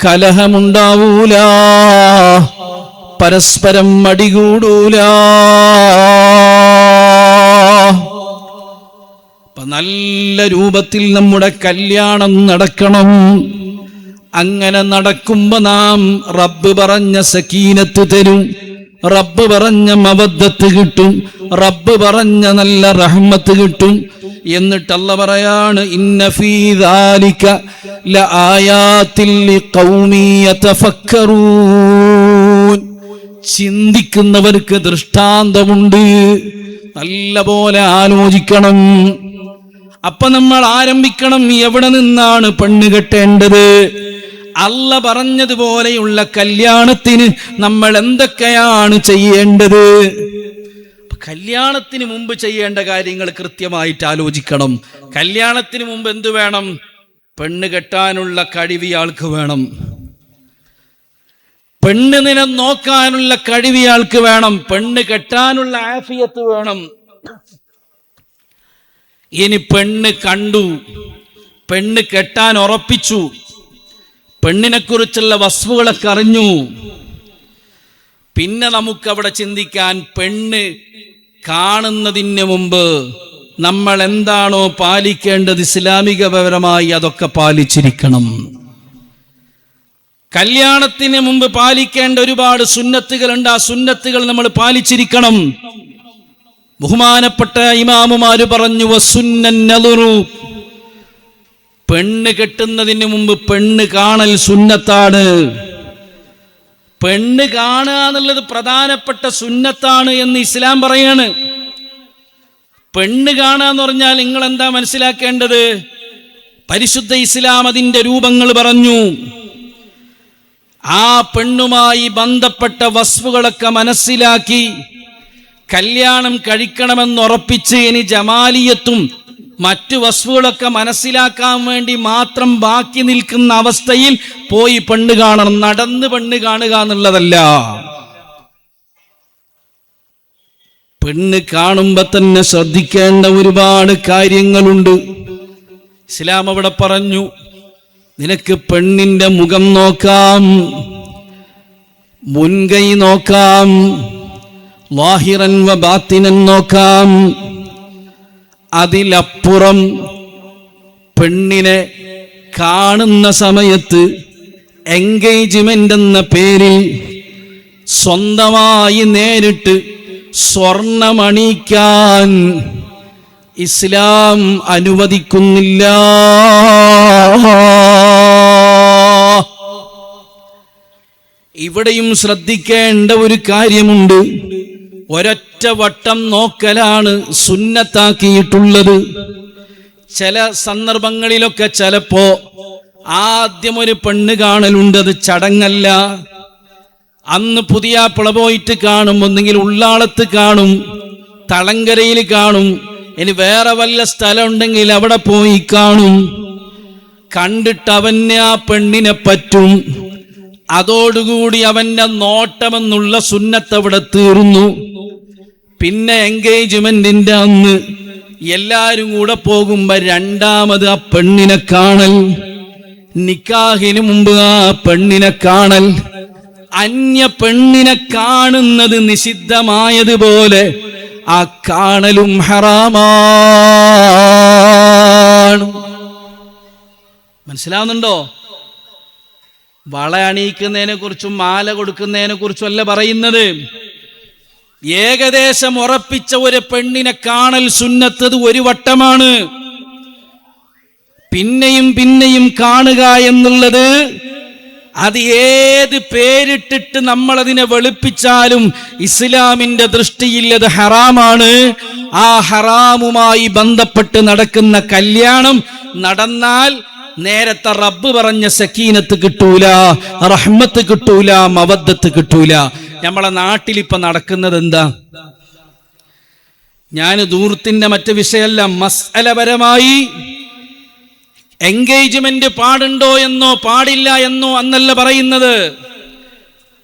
കലഹമുണ്ടാവൂല, പരസ്പരം മടികൂടൂല. നല്ല രൂപത്തിൽ നമ്മുടെ കല്യാണം നടക്കണം. അങ്ങനെ നടക്കുമ്പോ നാം റബ്ബ് പറഞ്ഞ സക്കീനത്ത് തരും, റബ്ബ് പറഞ്ഞ മവദ്ദത്ത് കിട്ടും, റബ്ബ് പറഞ്ഞ നല്ല റഹ്മത്ത് കിട്ടും. എന്നിട്ട് അല്ലാഹ് പറയാണ്, ഇന്ന ഫീ ദാലിക ലആയാതിൽ ലിഖൗമി യതഫക്കറൂൻ. ചിന്തിക്കുന്നവർക്ക് ദൃഷ്ടാന്തമുണ്ട്. നല്ല പോലെ ആലോചിക്കണം. അപ്പൊ നമ്മൾ ആരംഭിക്കണം, എവിടെ നിന്നാണ് പെണ്ണ് കെട്ടേണ്ടത്? അല്ല പറഞ്ഞതുപോലെയുള്ള കല്യാണത്തിന് നമ്മൾ എന്തൊക്കെയാണ് ചെയ്യേണ്ടത്? കല്യാണത്തിന് മുമ്പ് ചെയ്യേണ്ട കാര്യങ്ങൾ കൃത്യമായിട്ട് ആലോചിക്കണം. കല്യാണത്തിന് മുമ്പ് എന്ത് വേണം? പെണ്ണ് കെട്ടാനുള്ള കഴിവ് ഇയാൾക്ക് വേണം, പെണ്ണിനെ നോക്കാനുള്ള കഴിവ് ഇയാൾക്ക് വേണം, പെണ്ണ് കെട്ടാനുള്ള ആഫിയത്ത് വേണം. ഇനി പെണ്ണ് കണ്ടു, പെണ്ണ് കെട്ടാൻ ഉറപ്പിച്ചു, പെണ്ണിനെ കുറിച്ചുള്ള വസ്തുക്കളൊക്കെ അറിഞ്ഞു, പിന്നെ നമുക്കവിടെ ചിന്തിക്കാൻ, പെണ്ണ് കാണുന്നതിന് മുമ്പ് നമ്മൾ എന്താണോ പാലിക്കേണ്ടത് ഇസ്ലാമികപരമായി അതൊക്കെ പാലിച്ചിരിക്കണം. കല്യാണത്തിന് മുമ്പ് പാലിക്കേണ്ട ഒരുപാട് സുന്നത്തുകളുണ്ട്. ആ സുന്നത്തുകൾ നമ്മൾ പാലിച്ചിരിക്കണം. ബഹുമാനപ്പെട്ട ഇമാമുമാര് പറഞ്ഞു, വസുന്നൻ നദറു, പെണ്ണ് കെട്ടുന്നതിന് മുമ്പ് പെണ്ണ് കാണൽ സുന്നത്താണ്. പെണ്ണ് കാണുക എന്നുള്ളത് പ്രധാനപ്പെട്ട സുന്നത്താണ് എന്ന് ഇസ്ലാം പറയാണ്. പെണ്ണ് കാണുക എന്ന് പറഞ്ഞാൽ നിങ്ങൾ എന്താ മനസ്സിലാക്കേണ്ടത്? പരിശുദ്ധ ഇസ്ലാം അതിൻ്റെ രൂപങ്ങൾ പറഞ്ഞു. ആ പെണ്ണുമായി ബന്ധപ്പെട്ട വസ്തുക്കളൊക്കെ മനസ്സിലാക്കി കല്യാണം കഴിക്കണമെന്നുറപ്പിച്ച് ഇനി ജമാലിയത്തും മറ്റു വസ്തുക്കളൊക്കെ മനസ്സിലാക്കാൻ വേണ്ടി മാത്രം ബാക്കി നിൽക്കുന്ന അവസ്ഥയിൽ പോയി പെണ്ണ് കാണണം. നടന്ന് പെണ്ണ് കാണുക എന്നുള്ളതല്ല. പെണ്ണ് കാണുമ്പോ തന്നെ ശ്രദ്ധിക്കേണ്ട ഒരുപാട് കാര്യങ്ങളുണ്ട്. ഇസ്ലാം അവിടെ പറഞ്ഞു, നിനക്ക് പെണ്ണിന്റെ മുഖം നോക്കാം, മുൻകൈ നോക്കാം, ലാഹിറൻ വ ബാത്തിനൻ നോക്കാം. അതിലപ്പുറം പെണ്ണിനെ കാണുന്ന സമയത്ത് എൻഗേജ്മെന്റ് എന്ന പേരിൽ സ്വന്തമായി നേരിട്ട് സ്വർണമണിക്കാൻ ഇസ്ലാം അനുവദിക്കുന്നില്ല. ഇവിടെയും ശ്രദ്ധിക്കേണ്ട ഒരു കാര്യമുണ്ട്. ഒരൊറ്റ വട്ടം നോക്കലാണ് സുന്നത്താക്കിയിട്ടുള്ളത്. ചില സന്ദർഭങ്ങളിലൊക്കെ ചിലപ്പോ ആദ്യം ഒരു പെണ്ണ് കാണലുണ്ട്, അത് ചടങ്ങല്ല. അന്ന് പുതിയാപ്പിള പോയിട്ട് കാണും, ഒന്നെങ്കിൽ ഉള്ളാളത്ത് കാണും, തളങ്കരയിൽ കാണും, ഇനി വേറെ വല്ല സ്ഥലം ഉണ്ടെങ്കിൽ അവിടെ പോയി കാണും. കണ്ടിട്ട് അവന് ആ പെണ്ണിനെ പറ്റും. അതോടുകൂടി അവന്റെ നോട്ടമെന്നുള്ള സുന്നത്ത് അവിടെ തീർന്നു. പിന്നെ എൻഗേജ്മെന്റിന്റെ അന്ന് എല്ലാരും കൂടെ പോകുമ്പോ രണ്ടാമത് ആ പെണ്ണിനെ കാണൽ, നിക്കാഹിന് മുമ്പ് ആ പെണ്ണിനെ കാണൽ. അന്യ പെണ്ണിനെ കാണുന്നത് നിഷിദ്ധമായതുപോലെ ആ കാണലും ഹറാമാണ്. മനസ്സിലാവുന്നുണ്ടോ? വള അണിയിക്കുന്നതിനെ കുറിച്ചും മാല കൊടുക്കുന്നതിനെ കുറിച്ചും അല്ല പറയുന്നത്. ഏകദേശം ഉറപ്പിച്ച ഒരു പെണ്ണിനെ കാണൽ സുന്നത്തത് ഒരു വട്ടമാണ്. പിന്നെയും പിന്നെയും കാണുക എന്നുള്ളത് അത് ഏത് പേരിട്ടിട്ട് നമ്മളതിനെ വെളുപ്പിച്ചാലും ഇസ്ലാമിന്റെ ദൃഷ്ടിയിൽ അത് ഹറാമാണ്. ആ ഹറാമുമായി ബന്ധപ്പെട്ട് നടക്കുന്ന കല്യാണം നടന്നാൽ നേരത്തെ റബ്ബ് പറഞ്ഞ സക്കീനത്ത് കിട്ടൂല, റഹ്മത്ത് കിട്ടൂല, മവദ്ദത്ത് കിട്ടൂല. നമ്മളെ നാട്ടിലിപ്പൊ നടക്കുന്നത് എന്താ? ഞാൻ ദൂരത്തിന്റെ മറ്റു വിഷയമല്ല, മസ്അലപരമായി എൻഗേജ്മെന്റ് പാടുണ്ടോ എന്നോ പാടില്ല എന്നോ അന്നല്ല പറയുന്നത്.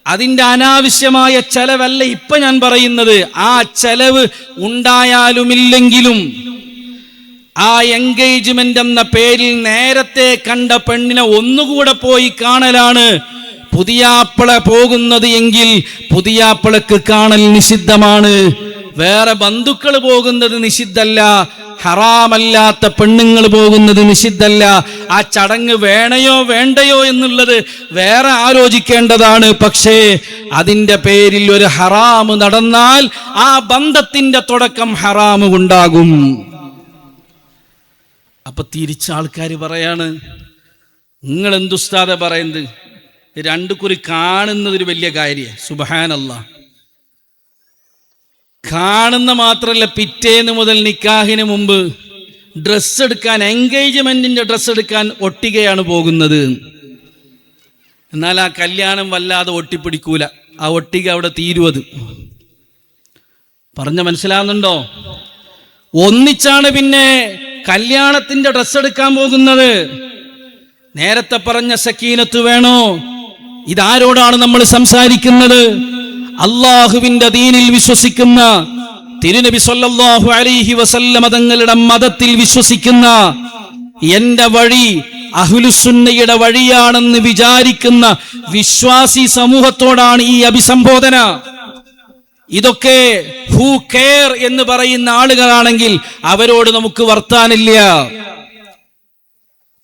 അതിന്റെ അനാവശ്യമായ ചെലവല്ല ഇപ്പൊ ഞാൻ പറയുന്നത്. ആ ചെലവ് ഉണ്ടായാലുമില്ലെങ്കിലും ആ എൻഗേജ്മെന്റ് എന്ന പേരിൽ നേരത്തെ കണ്ട പെണ്ണിനെ ഒന്നുകൂടെ പോയി കാണലാണ് പുതിയാപ്പിള പോകുന്നത് എങ്കിൽ പുതിയാപ്പിളക്ക് കാണൽ നിഷിദ്ധമാണ്. വേറെ ബന്ധുക്കൾ പോകുന്നത് നിഷിദ്ധല്ല, ഹറാമല്ലാത്ത പെണ്ണുങ്ങൾ പോകുന്നത് നിഷിദ്ധല്ല. ആ ചടങ്ങ് വേണയോ വേണ്ടയോ എന്നുള്ളത് വേറെ ആലോചിക്കേണ്ടതാണ്. പക്ഷേ അതിന്റെ പേരിൽ ഒരു ഹറാമ് നടന്നാൽ ആ ബന്ധത്തിന്റെ തുടക്കം ഹറാമ് ഉണ്ടാകും. അപ്പൊ തിരിച്ച ആൾക്കാർ പറയാണ്, നിങ്ങൾ എന്തുസ്താദ പറയുന്നത്? രണ്ടു കുറി കാണുന്നതൊരു വലിയ കാര്യം. സുബ്ഹാനല്ലാഹ്, കാണുന്ന മാത്രല്ല, പിറ്റേന്ന് മുതൽ നിക്കാഹിന് മുമ്പ് ഡ്രസ്സ് എടുക്കാൻ, എൻഗേജ്മെന്റിന്റെ ഡ്രസ്സ് എടുക്കാൻ ഒട്ടികയാണ് പോകുന്നത്. എന്നാൽ ആ കല്യാണം വല്ലാതെ ഒട്ടിപ്പിടിക്കൂല, ആ ഒട്ടിക അവിടെ തീരുവത്. പറഞ്ഞ മനസ്സിലാവുന്നുണ്ടോ? ഒന്നിച്ചാണ് പിന്നെ കല്യാണത്തിന്റെ ഡ്രസ്സ് എടുക്കാൻ പോകുന്നത്. നേരത്തെ പറഞ്ഞ സക്കീനത്ത് വേണോ? ഇതാരോടാണ് നമ്മൾ സംസാരിക്കുന്നത്? അള്ളാഹുവിന്റെ ദീനിൽ വിശ്വസിക്കുന്ന, തിരുനബി സല്ലല്ലാഹു അലൈഹി വസല്ലമ തങ്ങളുടെ മതത്തിൽ വിശ്വസിക്കുന്ന, എന്റെ വഴി അഹ്ലുസുന്നയുടെ വഴിയാണെന്ന് വിചാരിക്കുന്ന വിശ്വാസി സമൂഹത്തോടാണ് ഈ അഭിസംബോധന. ഇതൊക്കെ ഹൂ കെയർ എന്ന് പറയുന്ന ആളുകളാണെങ്കിൽ അവരോട് നമുക്ക് വർത്താനില്ല.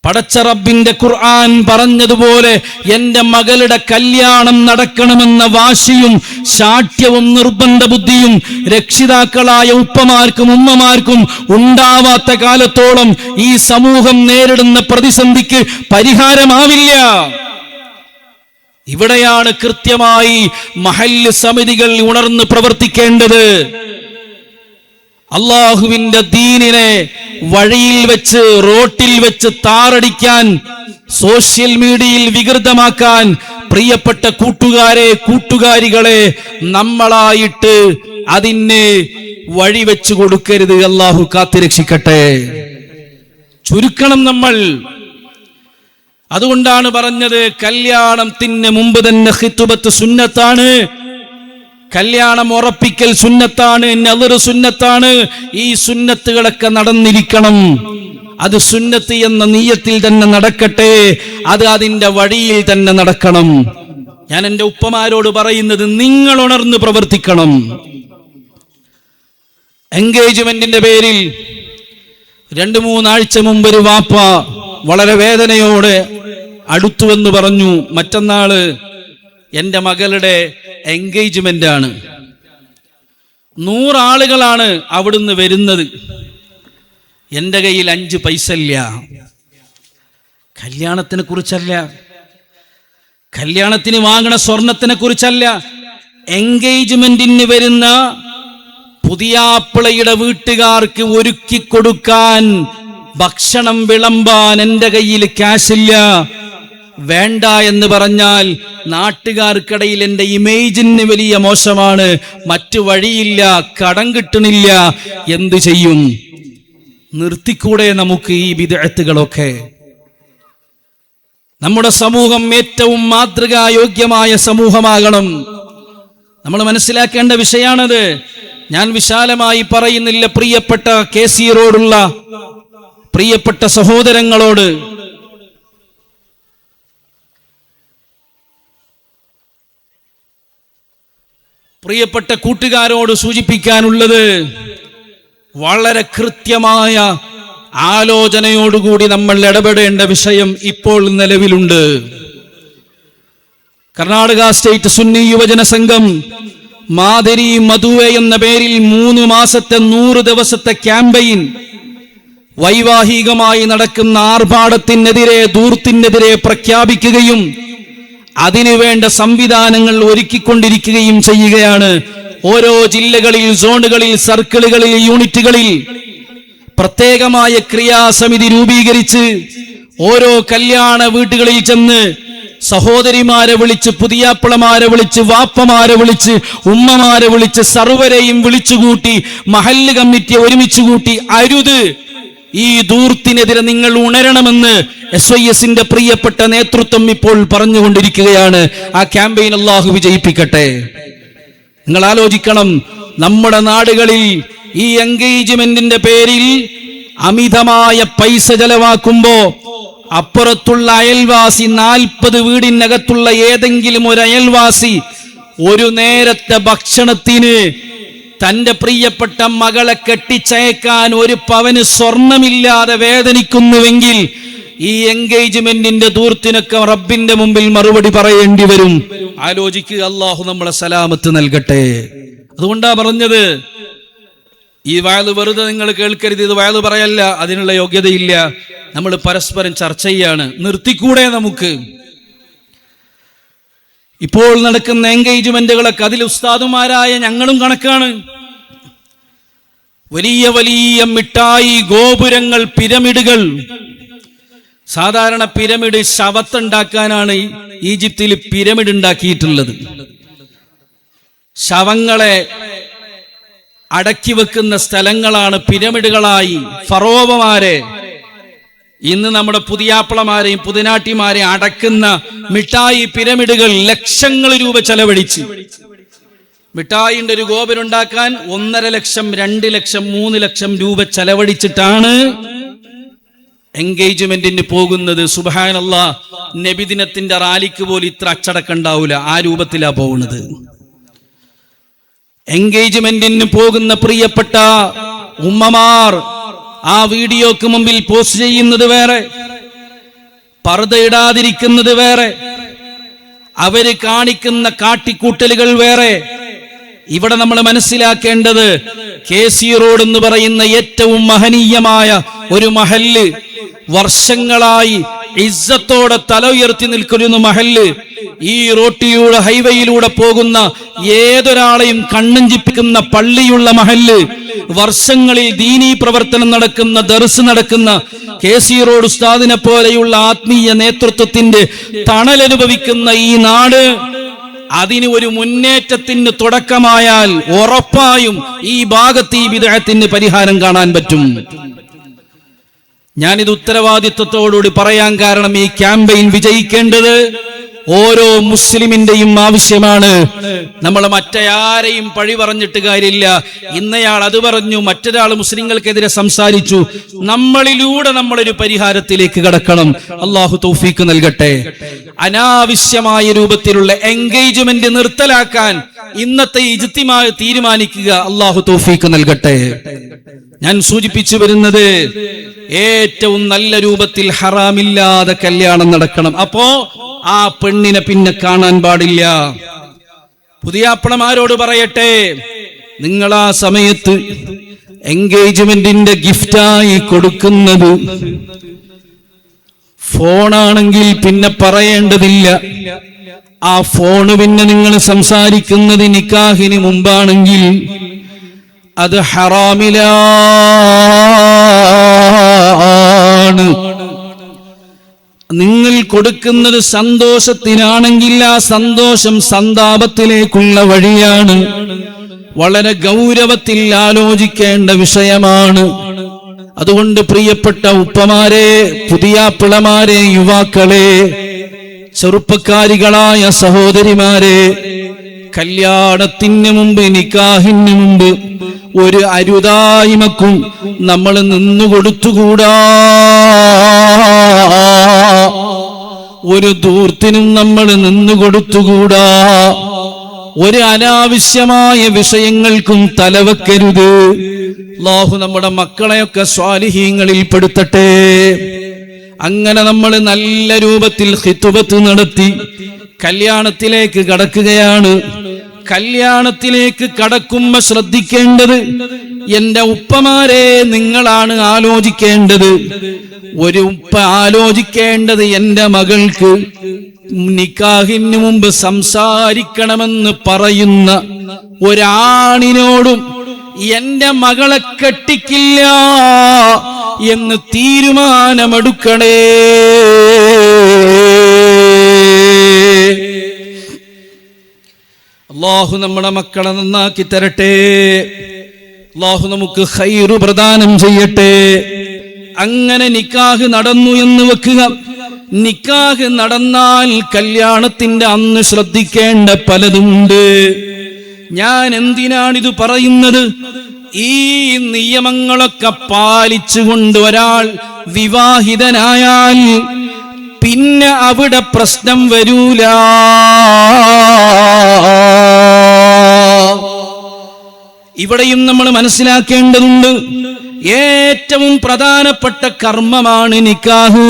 പടച്ച റബ്ബിന്റെ ഖുർആൻ പറഞ്ഞതുപോലെ എന്റെ മകളുടെ കല്യാണം നടക്കണമെന്ന വാശിയും ശാഠ്യവും നിർബന്ധ ബുദ്ധിയും രക്ഷിതാക്കളായ ഉപ്പമാർക്കും ഉമ്മമാർക്കും ഉണ്ടാവാത്ത കാലത്തോളം ഈ സമൂഹം നേരിടുന്ന പ്രതിസന്ധിക്ക് പരിഹാരമാവില്ല. ഇവിടെയാണ് കൃത്യമായി മഹല്ല് സമിതികൾ ഉണർന്ന് പ്രവർത്തിക്കേണ്ടത്. അള്ളാഹുവിന്റെ ദീനിനെ വഴിയിൽ വെച്ച്, റോട്ടിൽ വെച്ച് താറടിക്കാൻ, സോഷ്യൽ മീഡിയയിൽ വികൃതമാക്കാൻ പ്രിയപ്പെട്ട കൂട്ടുകാരെ, കൂട്ടുകാരികളെ നമ്മളായിട്ട് അതിന് വഴി വെച്ചു കൊടുക്കരുത്. അള്ളാഹു കാത്തിരക്ഷിക്കട്ടെ. ചുരുക്കണം നമ്മൾ. അതുകൊണ്ടാണ് പറഞ്ഞത്, കല്യാണത്തിന് മുമ്പ് തന്നെ ഖിത്ബത്ത് സുന്നത്താണ്, കല്യാണം ഉറപ്പിക്കൽ സുന്നത്താണ്, നദർ സുന്നത്താണ്. ഈ സുന്നത്തുകളൊക്കെ നടന്നിരിക്കണം. അത് സുന്നത്ത് എന്ന നിയ്യത്തിൽ തന്നെ നടക്കട്ടെ, അത് അതിന്റെ വഴിയിൽ തന്നെ നടക്കണം. ഞാൻ എൻ്റെ ഉപ്പമാരോട് പറയുന്നത്, നിങ്ങൾ ഉണർന്ന് പ്രവർത്തിക്കണം. എൻഗേജ്മെന്റിന്റെ പേരിൽ 2-3 ആഴ്ച മുമ്പ് ഒരു വാപ്പ വളരെ വേദനയോടെ അടുത്തുവെന്ന് പറഞ്ഞു, മറ്റന്നാള് എൻ്റെ മകളുടെ എൻഗേജ്മെന്റ് ആണ്. 100 ആളുകളാണ് അവിടുന്ന് വരുന്നത്. എൻ്റെ കയ്യിൽ 5 പൈസ ഇല്ല. കല്യാണത്തിനെ കുറിച്ചല്ല, കല്യാണത്തിന് വാങ്ങണ സ്വർണത്തിനെ കുറിച്ചല്ല, എൻഗേജ്മെന്റിന് വരുന്ന പുതിയാപ്പിളയുടെ വീട്ടുകാർക്ക് ഒരുക്കി കൊടുക്കാൻ ഭക്ഷണം വിളമ്പാൻ എൻ്റെ കയ്യിൽ ക്യാഷില്ല. വേണ്ട എന്ന് പറഞ്ഞാൽ നാട്ടുകാർക്കിടയിൽ എൻ്റെ ഇമേജിന് വലിയ മോശമാണ്, മറ്റു വഴിയില്ല, കടം കിട്ടണില്ല, എന്തു ചെയ്യും? നിർത്തിക്കൂടെ നമുക്ക് ഈ ബിദ്അത്തുകളൊക്കെ? നമ്മുടെ സമൂഹം ഏറ്റവും മാതൃകായോഗ്യമായ സമൂഹമാകണം. നമ്മൾ മനസ്സിലാക്കേണ്ട വിഷയമാണത്. ഞാൻ വിശാലമായി പറയുന്നില്ല. പ്രിയപ്പെട്ട KC റോഡുള്ള പ്രിയപ്പെട്ട സഹോദരങ്ങളോട്, പ്രിയപ്പെട്ട കൂട്ടുകാരോട് സൂചിപ്പിക്കാനുള്ളത്, വളരെ കൃത്യമായ ആലോചനയോടുകൂടി നമ്മൾ ഇടപെടേണ്ട വിഷയം ഇപ്പോൾ നിലവിലുണ്ട്. കർണാടക സ്റ്റേറ്റ് സുന്നി യുവജന സംഘം മാതിരി മധുവെ എന്ന പേരിൽ 3 മാസത്തെ 100 ദിവസത്തെ ക്യാമ്പയിൻ വൈവാഹികമായി നടക്കുന്ന ആർഭാടത്തിനെതിരെ, ധൂർത്തിനെതിരെ പ്രഖ്യാപിക്കുകയും അതിനുവേണ്ട സംവിധാനങ്ങൾ ഒരുക്കിക്കൊണ്ടിരിക്കുകയും ചെയ്യുകയാണ്. ഓരോ ജില്ലകളിൽ, സോണുകളിൽ, സർക്കിളുകളിൽ, യൂണിറ്റുകളിൽ പ്രത്യേകമായ ക്രിയാസമിതി രൂപീകരിച്ച് ഓരോ കല്യാണ വീടുകളിൽ ചെന്ന് സഹോദരിമാരെ വിളിച്ച്, പുതിയാപ്പിളമാരെ വിളിച്ച്, വാപ്പമാരെ വിളിച്ച്, ഉമ്മമാരെ വിളിച്ച്, സർവരെയും വിളിച്ചുകൂട്ടി മഹല്ല് കമ്മിറ്റിയെ ഒരുമിച്ച് കൂട്ടി, അരുത്, ഈ ധൂർത്തിനെതിരെ നിങ്ങൾ ഉണരണമെന്ന് SYSന്റെ പ്രിയപ്പെട്ട നേതൃത്വം ഇപ്പോൾ പറഞ്ഞുകൊണ്ടിരിക്കുകയാണ്. ആ ക്യാമ്പയിൻ അല്ലാഹു വിജയിപ്പിക്കട്ടെ. നിങ്ങൾ ആലോചിക്കണം, നമ്മുടെ നാടുകളിൽ ഈ എൻഗേജ്മെന്റിന്റെ പേരിൽ അമിതമായ പൈസ ചെലവാക്കുമ്പോ അപ്പുറത്തുള്ള അയൽവാസി, 40 വീടിനകത്തുള്ള ഏതെങ്കിലും ഒരു അയൽവാസി ഒരു നേരത്തെ ഭക്ഷണത്തിന് തന്റെ പ്രിയപ്പെട്ട മകളെ കെട്ടിച്ചയക്കാൻ 1 പവന് സ്വർണമില്ലാതെ വേദനിക്കുന്നുവെങ്കിൽ ഈ എൻഗേജ്മെന്റിന്റെ ധൂർത്തിനൊക്കെ റബ്ബിന്റെ മുമ്പിൽ മറുപടി പറയേണ്ടി വരും. ആലോചിക്കുക. അല്ലാഹു നമ്മളെ സലാമത്ത് നൽകട്ടെ. അതുകൊണ്ടാ പറഞ്ഞത്, ഈ വയല് വെറുതെ നിങ്ങൾ കേൾക്കരുത്, ഇത് വയല് പറയല്ല, അതിനുള്ള യോഗ്യതയില്ല. നമ്മൾ പരസ്പരം ചർച്ച ചെയ്യാണ്. നിർത്തിക്കൂടെ നമുക്ക്? ഇപ്പോൾ നടക്കുന്ന എൻഗേജ്മെന്റുകളൊക്കെ അതിൽ ഉസ്താദുമാരായ ഞങ്ങളും കണക്കാണ്. വലിയ വലിയ മിഠായി ഗോപുരങ്ങൾ, പിരമിഡുകൾ. സാധാരണ പിരമിഡ് ശവത്തുണ്ടാക്കാനാണ് ഈജിപ്തിൽ പിരമിഡ് ഉണ്ടാക്കിയിട്ടുള്ളത്. ശവങ്ങളെ അടക്കി വെക്കുന്ന സ്ഥലങ്ങളാണ് പിരമിഡുകളായി ഫറോവമാരെ. ഇന്ന് നമ്മുടെ പുതിയാപ്പിളമാരെയും പുതിനാട്ടിമാരെയും അടക്കുന്ന മിഠായി പിരമിഡുകൾ ലക്ഷങ്ങൾ രൂപ ചെലവഴിച്ച്, മിഠായിന്റെ ഒരു ഗോപുരം ഉണ്ടാക്കാൻ 1.5 ലക്ഷം, 2 ലക്ഷം, 3 ലക്ഷം രൂപ ചെലവഴിച്ചിട്ടാണ് എൻഗേജ്മെന്റിന് പോകുന്നത്. സുബ്ഹാനല്ലാഹ്, നബിദിനത്തിന്റെ റാലിക്ക് പോലും ഇത്ര അച്ചടക്കം ഉണ്ടാവില്ല. ആ രൂപത്തിലാ പോകുന്നത്. എൻഗേജ്മെന്റിന് പോകുന്ന പ്രിയപ്പെട്ട ഉമ്മമാർ ആ വീഡിയോക്ക് മുമ്പിൽ പോസ്റ്റ് ചെയ്യുന്നത് വേറെ, പർദ്ദയിടാതിരിക്കുന്നത് വേറെ, അവര് കാണിക്കുന്ന കാട്ടിക്കൂട്ടലുകൾ വേറെ. ഇവിടെ നമ്മൾ മനസ്സിലാക്കേണ്ടത്, KC റോഡ് എന്ന് പറയുന്ന ഏറ്റവും മഹനീയമായ ഒരു മഹല്ല്, വർഷങ്ങളായി ഇസ്സത്തോടെ തല ഉയർത്തി നിൽക്കുന്ന മഹല്ല്, ഈ റോട്ടിലൂടെ, ഹൈവേയിലൂടെ പോകുന്ന ഏതൊരാളെയും കണ്ണഞ്ചിപ്പിക്കുന്ന പള്ളിയുള്ള മഹല്ല്, വർഷങ്ങളിൽ ദീനീ പ്രവർത്തനം നടക്കുന്ന, ദർസ് നടക്കുന്ന KC റോഡ് ഉസ്താദിനെ പോലെയുള്ള ആത്മീയ നേതൃത്വത്തിന്റെ തണലനുഭവിക്കുന്ന ഈ നാട്, അതിന് ഒരു മുന്നേറ്റത്തിന് തുടക്കമായാൽ ഉറപ്പായും ഈ ഭാഗത്ത് ഈ ബിദ്അത്തിന് പരിഹാരം കാണാൻ പറ്റും. ഞാനിത് ഉത്തരവാദിത്വത്തോടുകൂടി പറയാൻ കാരണം, ഈ ക്യാമ്പയിൻ വിജയിക്കേണ്ടത് ഓരോ മുസ്ലിമിന്റെയും ആവശ്യമാണ്. നമ്മൾ മറ്റാരെയും പഴി പറഞ്ഞിട്ട് കാര്യമില്ല. ഇന്നയാൾ അത് പറഞ്ഞു, മറ്റൊരാൾ മുസ്ലിങ്ങൾക്കെതിരെ സംസാരിച്ചു. നമ്മളിലൂടെ നമ്മളൊരു പരിഹാരത്തിലേക്ക് കടക്കണം. അള്ളാഹു തൗഫീക്ക് നൽകട്ടെ. അനാവശ്യമായ രൂപത്തിലുള്ള എൻഗേജ്മെന്റ് നിർത്തലാക്കാൻ ഇന്നത്തെ ഇജ്തിമാ തീരുമാനിക്കുക. അള്ളാഹു തൗഫീക്ക് നൽകട്ടെ. ഞാൻ സൂചിപ്പിച്ചു വരുന്നത്, ഏറ്റവും നല്ല രൂപത്തിൽ ഹറാമില്ലാതെ കല്യാണം നടക്കണം. അപ്പോ ആ പെണ്ണിനെ പിന്നെ കാണാൻ പാടില്ല. പുതിയാപ്പളമാരോട് പറയട്ടെ, നിങ്ങൾ ആ സമയത്ത് എൻഗേജ്മെന്റിന്റെ ഗിഫ്റ്റായി കൊടുക്കുന്നത്. ഫോണാണെങ്കിൽ പിന്നെ പറയേണ്ടതില്ല. ആ ഫോണ് പിന്നെ നിങ്ങൾ സംസാരിക്കുന്നത് നിക്കാഹിന് മുമ്പാണെങ്കിൽ അത് ഹറാമിലാണ്. നിങ്ങൾ കൊടുക്കുന്നത് സന്തോഷത്തിനാണെങ്കിൽ ആ സന്തോഷം സന്താപത്തിലേക്കുള്ള വഴിയാണ്. വളരെ ഗൗരവത്തിൽ ആലോചിക്കേണ്ട വിഷയമാണ്. അതുകൊണ്ട് പ്രിയപ്പെട്ട ഉപ്പമാരെ, പുതിയാപ്പിളമാരെ, യുവാക്കളെ, ചെറുപ്പക്കാരികളായ സഹോദരിമാരെ, കല്യാണത്തിന് മുമ്പ്, നിക്കാഹിന് മുമ്പ് ഒരു അരുതായ്മക്കും നമ്മൾ നിന്നുകൊടുത്തുകൂടാ. ഒരു ധൂർത്തിനും നമ്മൾ നിന്നുകൊടുത്തുകൂടാ. ഒരു അനാവശ്യമായ വിഷയങ്ങൾക്കും തലവെക്കരുത്. അല്ലാഹു നമ്മുടെ മക്കളെയൊക്കെ സ്വാലിഹീങ്ങളിൽ പെടുത്തട്ടെ. അങ്ങനെ നമ്മൾ നല്ല രൂപത്തിൽ ഖിത്ബത്ത് നടത്തി കല്യാണത്തിലേക്ക് കടക്കുകയാണ്. കല്യാണത്തിലേക്ക് കടക്കുമ്പോ ശ്രദ്ധിക്കേണ്ടത്, എന്റെ ഉപ്പമാരെ, നിങ്ങളാണ് ആലോചിക്കേണ്ടത്. ഒരു ഉപ്പ ആലോചിക്കേണ്ടത്, എന്റെ മകൾക്ക് നിക്കാഹിന് മുമ്പ് സംസാരിക്കണമെന്ന് പറയുന്ന ഒരാണിനോടും എന്റെ മകളെ കെട്ടിക്കില്ല എന്ന് തീരുമാനമെടുക്കണേ. അല്ലാഹു നമ്മുടെ മക്കളെ നന്നാക്കി തരട്ടെ. അല്ലാഹു നമുക്ക് ഖൈറ് പ്രദാനം ചെയ്യട്ടെ. അങ്ങനെ നിക്കാഹ് നടന്നു എന്ന് വെക്കുക. നിക്കാഹ് നടന്നാൽ കല്യാണത്തിന്റെ അന്ന് ശ്രദ്ധിക്കേണ്ട പലതുമുണ്ട്. ഞാൻ എന്തിനാണിത് പറയുന്നത്? ഈ നിയമങ്ങളൊക്കെ പാലിച്ചുകൊണ്ട് ഒരാൾ വിവാഹിതനായാൽ പിന്നെ അവിടെ പ്രശ്നം വരൂല. ഇവിടെയും നമ്മൾ മനസ്സിലാക്കേണ്ടതുണ്ട്, ഏറ്റവും പ്രധാനപ്പെട്ട കർമ്മമാണ് നിക്കാഹ്.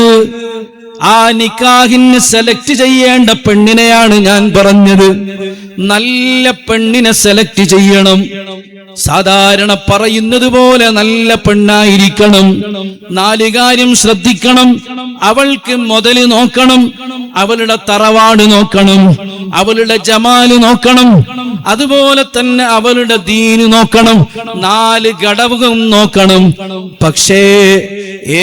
ആ നിക്കാഹിന് സെലക്ട് ചെയ്യേണ്ട പെണ്ണിനെയാണ് ഞാൻ പറഞ്ഞത്. നല്ല പെണ്ണിനെ സെലക്ട് ചെയ്യണം. സാധാരണ പറയുന്നത് പോലെ നല്ല പെണ്ണായിരിക്കണം. 4 കാര്യം ശ്രദ്ധിക്കണം. അവൾക്ക് മുതല് നോക്കണം, അവളുടെ തറവാട് നോക്കണം, അവളുടെ ജമാല് നോക്കണം, അതുപോലെ തന്നെ അവളുടെ ദീന് നോക്കണം. 4 ഘടകം നോക്കണം. പക്ഷേ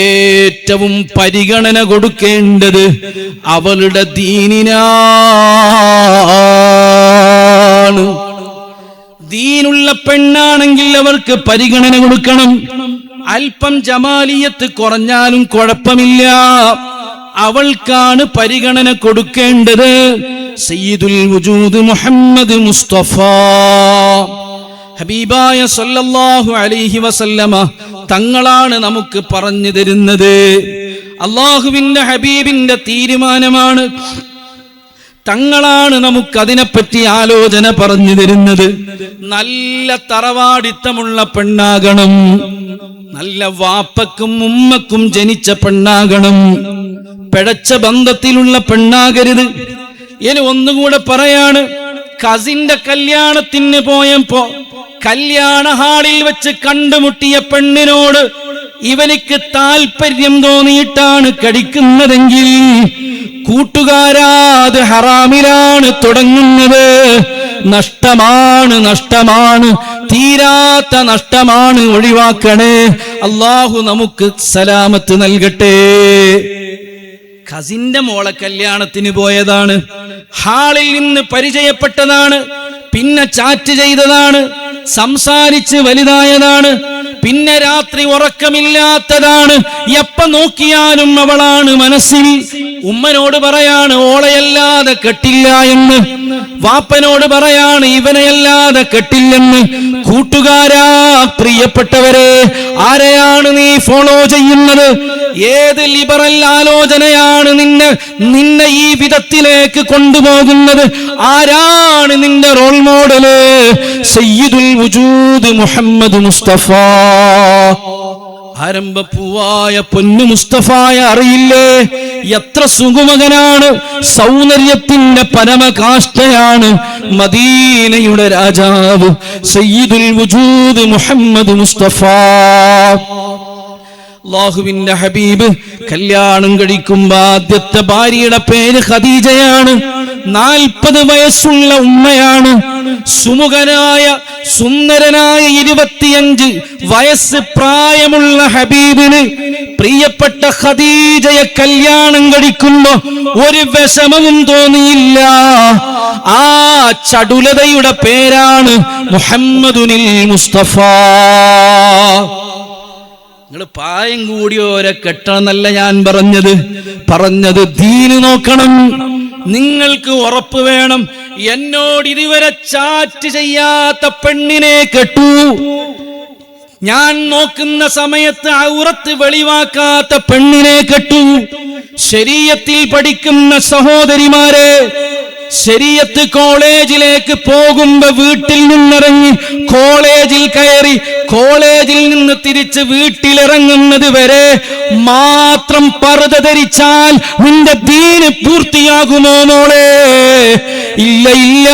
ഏറ്റവും പരിഗണന കൊടുക്കേണ്ടത് അവളുടെ ദീനിനാണ്. ദീനുള്ള പെണ്ണാണെങ്കിൽ അവർക്ക് പരിഗണന കൊടുക്കണം. അല്പം ജമാലിയത്ത് കുറഞ്ഞാലും കുഴപ്പമില്ല, അവൾക്കാണ് പരിഗണന കൊടുക്കേണ്ടത്. സയ്യിദുൽ വജൂദ് മുഹമ്മദ് മുസ്തഫ ഹബീബായ സല്ലല്ലാഹു അലൈഹി വസല്ലമ തങ്ങളാണ് നമുക്ക് പറഞ്ഞു തരുന്നത്. അല്ലാഹുവിന്റെ ഹബീബിന്റെ തീരുമാനമാണ്. തങ്ങളാണ് നമുക്കതിനെപ്പറ്റി ആലോചന പറഞ്ഞു തരുന്നത്. നല്ല തറവാടിത്തമുള്ള പെണ്ണാകണം, നല്ല വാപ്പക്കും ഉമ്മക്കും ജനിച്ച പെണ്ണാകണം, പിഴച്ച ബന്ധത്തിലുള്ള പെണ്ണാകരുത്. ഇനി ഒന്നുകൂടെ പറയാണ്, കസിന്റെ കല്യാണത്തിന് പോയപ്പോ കല്യാണ ഹാളിൽ വെച്ച് കണ്ടുമുട്ടിയ പെണ്ണിനോട് ഇവനിക്ക് താല്പര്യം തോന്നിയിട്ടാണ് കഴിക്കുന്നതെങ്കിൽ, കൂട്ടുകാരാ, അത് ഹറാമിലാണ് തുടങ്ങുന്നത്. നഷ്ടമാണ്, നഷ്ടമാണ്, തീരാത്ത നഷ്ടമാണ്. ഒഴിവാക്കണേ. അല്ലാഹു നമുക്ക് സലാമത്ത് നൽകട്ടെ. കസിന്റെ മോളെ കല്യാണത്തിന് പോയതാണ്, ഹാളിൽ നിന്ന് പരിചയപ്പെട്ടതാണ്, പിന്നെ ചാറ്റ് ചെയ്തതാണ്, സംസാരിച്ച് വലുതായതാണ്, പിന്നെ രാത്രി ഉറക്കമില്ലാത്തതാണ്. എപ്പ നോക്കിയാലും അവളാണ് മനസ്സിൽ. ഉമ്മനോട് പറയാണ് ഓളയല്ലാതെ കെട്ടില്ല എന്ന്, വാപ്പനോട് പറയാണ് ഇവനെയല്ലാതെ കെട്ടില്ലെന്ന്. കൂട്ടുകാരാ, പ്രിയപ്പെട്ടവരെ, ആരെയാണ് നീ ഫോളോ ചെയ്യുന്നത്? ഏത് ലിബറൽ ആലോചനയാണ് നിന്നെ ഈ വിധത്തിലേക്ക് കൊണ്ടുപോകുന്നത്? ആരാണ് നിന്റെ റോൾ മോഡല്? സയ്യിദുൽ വജൂദ് മുഹമ്മദ് മുസ്തഫ. ആരംഭപ്പൂവായ പൊന്നു മുസ്തഫായ അറിയില്ലേ? എത്ര സുഗമകനാണ്, സൗന്ദര്യത്തിന്റെ പരമകാഷ്ഠയാണ് മദീനയുടെ രാജാവ് സയ്യിദുൽ വജൂദ് മുഹമ്മദ് മുസ്തഫ. അല്ലാഹുവിന്റെ ഹബീബ് കല്യാണം കഴിക്കുമ്പോ ആദ്യത്തെ ഭാര്യയുടെ പേര് ഖദീജയാണ്. 40 വയസ്സുള്ള ഉമ്മയാണ്. സുമുഖനായ സുന്ദരനായ 25 വയസ്സ് പ്രായമുള്ള ഹബീബിന് പ്രിയപ്പെട്ട ഖദീജയെ കല്യാണം കഴിക്കുമ്പോ ഒരു വിഷമവും തോന്നിയില്ല. ആ ചടുലതയുടെ പേരാണ് മുഹമ്മദുനിൽ മുസ്തഫ. നിങ്ങൾ പായം കൂടിയോരെ കെട്ടണമെന്നല്ല ഞാൻ പറഞ്ഞത് ദീന് നോക്കണം. നിങ്ങൾക്ക് ഉറപ്പ് വേണം. എന്നോട് ഇതുവരെ ചാറ്റ് ചെയ്യാത്ത പെണ്ണിനെ കെട്ടു, ഞാൻ നോക്കുന്ന സമയത്ത് ഔറത്ത് വെളിവാക്കാത്ത പെണ്ണിനെ കെട്ടു. ശരീഅത്തിൽ പഠിക്കുന്ന സഹോദരിമാരെ, ശരീഅത്ത് കോളേജിലേക്ക് പോകുമ്പോ വീട്ടിൽ നിന്നിറങ്ങി കോളേജിൽ കയറി കോളേജിൽ നിന്ന് തിരിച്ച് വീട്ടിലിറങ്ങുന്നത് വരെ മാത്രം പർദ ധരിച്ചാൽ നിന്റെ ദീന് പൂർത്തിയാകുമോ മോളെ? ഇല്ല.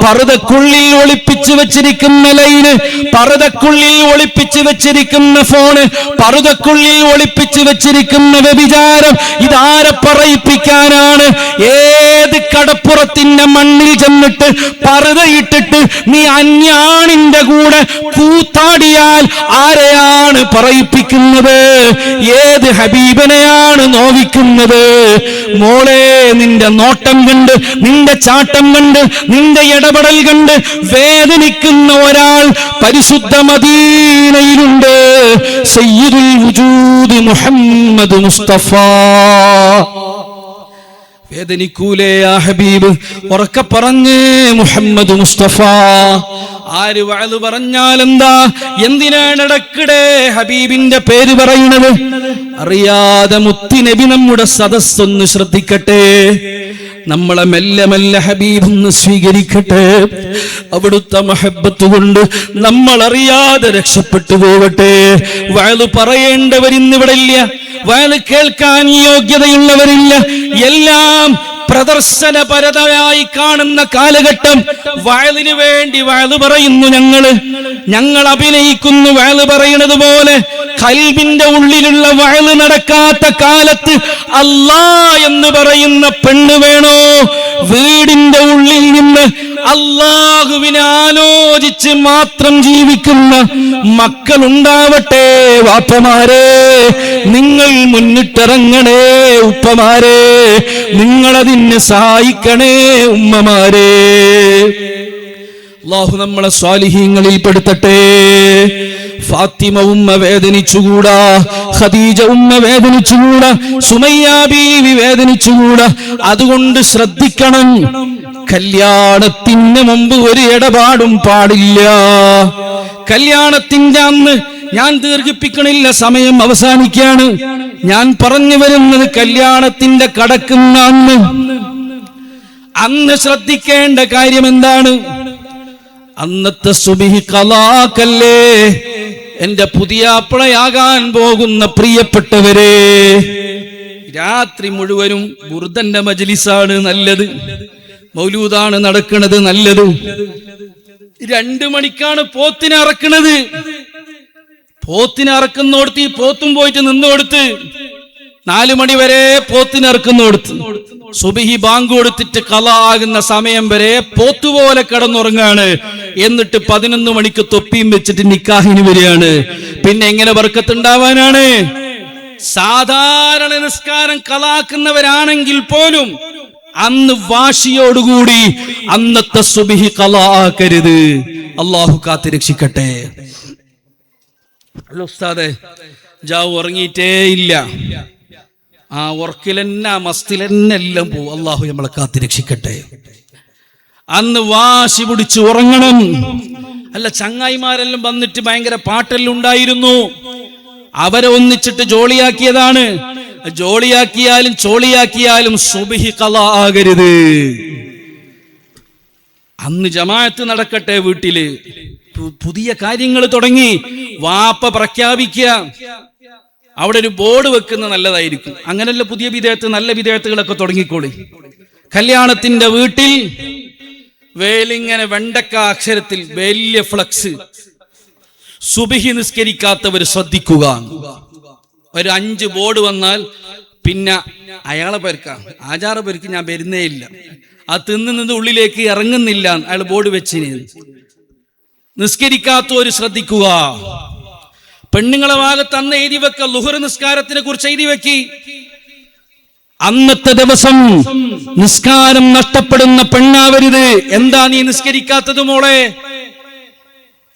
പർദക്കുള്ളിൽ ഒളിപ്പിച്ചു വെച്ചിരിക്കുന്ന ലൈന്, പർദക്കുള്ളിൽ ഒളിപ്പിച്ചു വെച്ചിരിക്കുന്ന ഫോണ്, പർദക്കുള്ളിൽ ഒളിപ്പിച്ചു വെച്ചിരിക്കുന്ന വ്യഭിചാരം, ഇതാരെ പറയിപ്പിക്കാനാണ്? ഏത് കടപ്പുറത്തിന്റെ മണ്ണിൽ ചെന്നിട്ട് പർദയിട്ടിട്ട് നീ അന്യാണിന്റെ കൂടെ കൂത്താടിയാൽ ആരെയാണ് പറയിപ്പിക്കുന്നത്? ഏത് ഹബീബനെയാണ് നോവിക്കുന്നത്? മോളെ, നിന്റെ നോട്ടം കണ്ട്, നിന്റെ ചാട്ടം കണ്ട്, നിന്റെ ഇടപെടൽ കണ്ട് വേദനിക്കുന്ന ഒരാൾ പരിശുദ്ധ മദീനയിലുണ്ട്. സയ്യിദുൽ വജൂദ് മുഹമ്മദ് മുസ്തഫ. വേദനിക്കൂലേ ആ ഹബീബ്? ഉറക്കെ പറഞ്ഞേ മുഹമ്മദ് മുസ്തഫ. ആര് വഅദ് പറഞ്ഞാലെന്താ? എന്തിനാണ് ഇടക്കിടെ ഹബീബിന്റെ പേര് പറയുന്നത്? അറിയാതെ മുത്തുനബി നമ്മുടെ സദസ്സൊന്ന് ശ്രദ്ധിക്കട്ടെ. നമ്മളെ മെല്ലെ മെല്ലെ ഹബീബൊന്ന് സ്വീകരിക്കട്ടെ. അവിടുത്തെ മഹബത്ത് കൊണ്ട് നമ്മൾ അറിയാതെ രക്ഷപ്പെട്ടു പോകട്ടെ. വഅദ് പറയേണ്ടവരിന്നിവിടെ ഇല്ല, വഅദ് കേൾക്കാൻ യോഗ്യതയുള്ളവരില്ല. എല്ലാം പ്രദർശനപരതയായി കാണുന്ന കാലഘട്ടം. വഅദിന് വേണ്ടി വഅദ് പറയുന്നു ഞങ്ങൾ അഭിനയിക്കുന്നു. വഅദ് പറയുന്നത് പോലെ ഖൽബിന്റെ ഉള്ളിലുള്ള വഅദ് നടക്കാത്ത കാലത്ത് അല്ലാഹ് എന്ന് പറയുന്ന പെണ്ണ് വേണോ? വീടിന്റെ ഉള്ളിൽ നിന്ന് അല്ലാഹുവിനെ ആലോചിച്ച് മാത്രം ജീവിക്കുന്ന മക്കളുണ്ടാവട്ടെ. വാപ്പമാരെ, നിങ്ങൾ മുന്നിട്ടിറങ്ങണേ. ഉപ്പമാരെ, നിങ്ങളതിന് സഹായിക്കണേ. ഉമ്മമാരെ, അല്ലാഹു നമ്മളെ സ്വാലിഹീങ്ങളിൽ പെടുത്തട്ടെ. ഫാത്തിമ ഉമ്മ വേദനിച്ചുകൂടാ, ഖദീജ ഉമ്മ വേദനിച്ചുകൂടാ, സുമയ്യ ബീവി വേദനിച്ചുകൂടാ. അതുകൊണ്ട് ശ്രദ്ധിക്കണം. കല്യാണത്തിന് മുമ്പ് ഒരു ഇടപാടും പാടില്ല. കല്യാണത്തിന്റെ അന്ന്, ഞാൻ ദീർഘിപ്പിക്കണില്ല, സമയം അവസാനിക്കുകയാണ്. ഞാൻ പറഞ്ഞു വരുന്നത് കല്യാണത്തിന്റെ കടക്കുന്ന അന്ന് ശ്രദ്ധിക്കേണ്ട കാര്യം എന്താണ്? അന്നത്തെ സുബ്ഹി ഖലാക്കല്ലേ. എന്റെ പുതിയാപ്പിളയാകാൻ പോകുന്ന പ്രിയപ്പെട്ടവരെ, രാത്രി മുഴുവനും ബുർദന്റെ മജ്ലിസാണ് നല്ലത്, മൗലൂദാണ് നടക്കുന്നത് നല്ലത്. 2 മണിക്കാണ് പോത്തിനെ അറക്കുന്നത്. പോത്തിനെ അറക്കുന്നോടത്ത് ഈ പോത്തും പോയിട്ട് നിന്നോടുത്ത് 4 മണി വരെ പോത്തിനെ അറക്കുന്നോടത്ത് സുബ്ഹി ബാങ്ക് കൊടുത്തിട്ട് ഖളാ ആകുന്ന സമയം വരെ പോത്തുപോലെ കിടന്നുറങ്ങാണ്. എന്നിട്ട് 11 മണിക്ക് തൊപ്പിയും വെച്ചിട്ട് നിക്കാഹിന് വരികയാണ്. പിന്നെ എങ്ങനെ ബർക്കത്തുണ്ടാവാനാണ്? സാധാരണ നിസ്കാരം ഖളാക്കുന്നവരാണെങ്കിൽ പോലും അന്ന് വാശിയോടുകൂടി അന്നത്തെ സുബ്ഹി ഖളാ ആക്കരുത്. അല്ലാഹു കാത്ത് രക്ഷിക്കട്ടെ. ഉസ്താദേ, ജാവ് ഉറങ്ങിയിട്ടേ ഇല്ല, ആ ഉറക്കിലെന്നെ മസ്തിലെന്നെ എല്ലാം പോവും. അല്ലാഹു നമ്മളെ കാത്ത് രക്ഷിക്കട്ടെ. അന്ന് വാശി പിടിച്ച് ഉറങ്ങണം. അല്ല, ചങ്ങായിമാരെല്ലാം വന്നിട്ട് ഭയങ്കര പാട്ടെല്ലാം ഉണ്ടായിരുന്നു. അവരെ ഒന്നിച്ചിട്ട് ജോളിയാക്കിയതാണ്. ജോളിയാക്കിയാലും ചോളിയാക്കിയാലും സുബ്ഹി ഖളാ ആകരുത്. അന്ന് ജമാഅത്ത് നടക്കട്ടെ. വീട്ടില് പുതിയ കാര്യങ്ങൾ തുടങ്ങി. വാപ്പ പ്രഖ്യാപിക്കുക, അവിടെ ഒരു ബോർഡ് വെക്കുന്നത് നല്ലതായിരിക്കും. അങ്ങനെയുള്ള പുതിയ വിദേഹത്ത്, നല്ല വിദേഹത്തുകളൊക്കെ തുടങ്ങിക്കോളി. കല്യാണത്തിന്റെ വീട്ടിൽ വേലിങ്ങനെ വെണ്ടക്ക അക്ഷരത്തിൽ വലിയ ഫ്ലക്സ്, സുബഹി നിസ്കരിക്കാത്തവർ ശ്രദ്ധിക്കുക. ഒരു 5 ബോർഡ് വന്നാൽ പിന്നെ അയാളെ പെരുക്ക, ആചാര പെരുക്ക് ഞാൻ വരുന്നേ ഇല്ല, ആ തിന്നുന്നത് ഉള്ളിലേക്ക് ഇറങ്ങുന്നില്ല, അയാൾ ബോർഡ് വെച്ചിന്. നിസ്കരിക്കാത്തവർ ശ്രദ്ധിക്കുക. പെണ്ണുങ്ങളെ ഭാഗത്ത് അന്ന് എഴുതി വെക്ക, ളുഹർ നിസ്കാരത്തിനെ കുറിച്ച് എഴുതി വെക്കി. അന്നത്തെ ദിവസം നിസ്കാരം നഷ്ടപ്പെടുന്ന പെണ്ണാവരുത്. എന്താ നീ നിസ്കരിക്കാത്തത് മോളെ?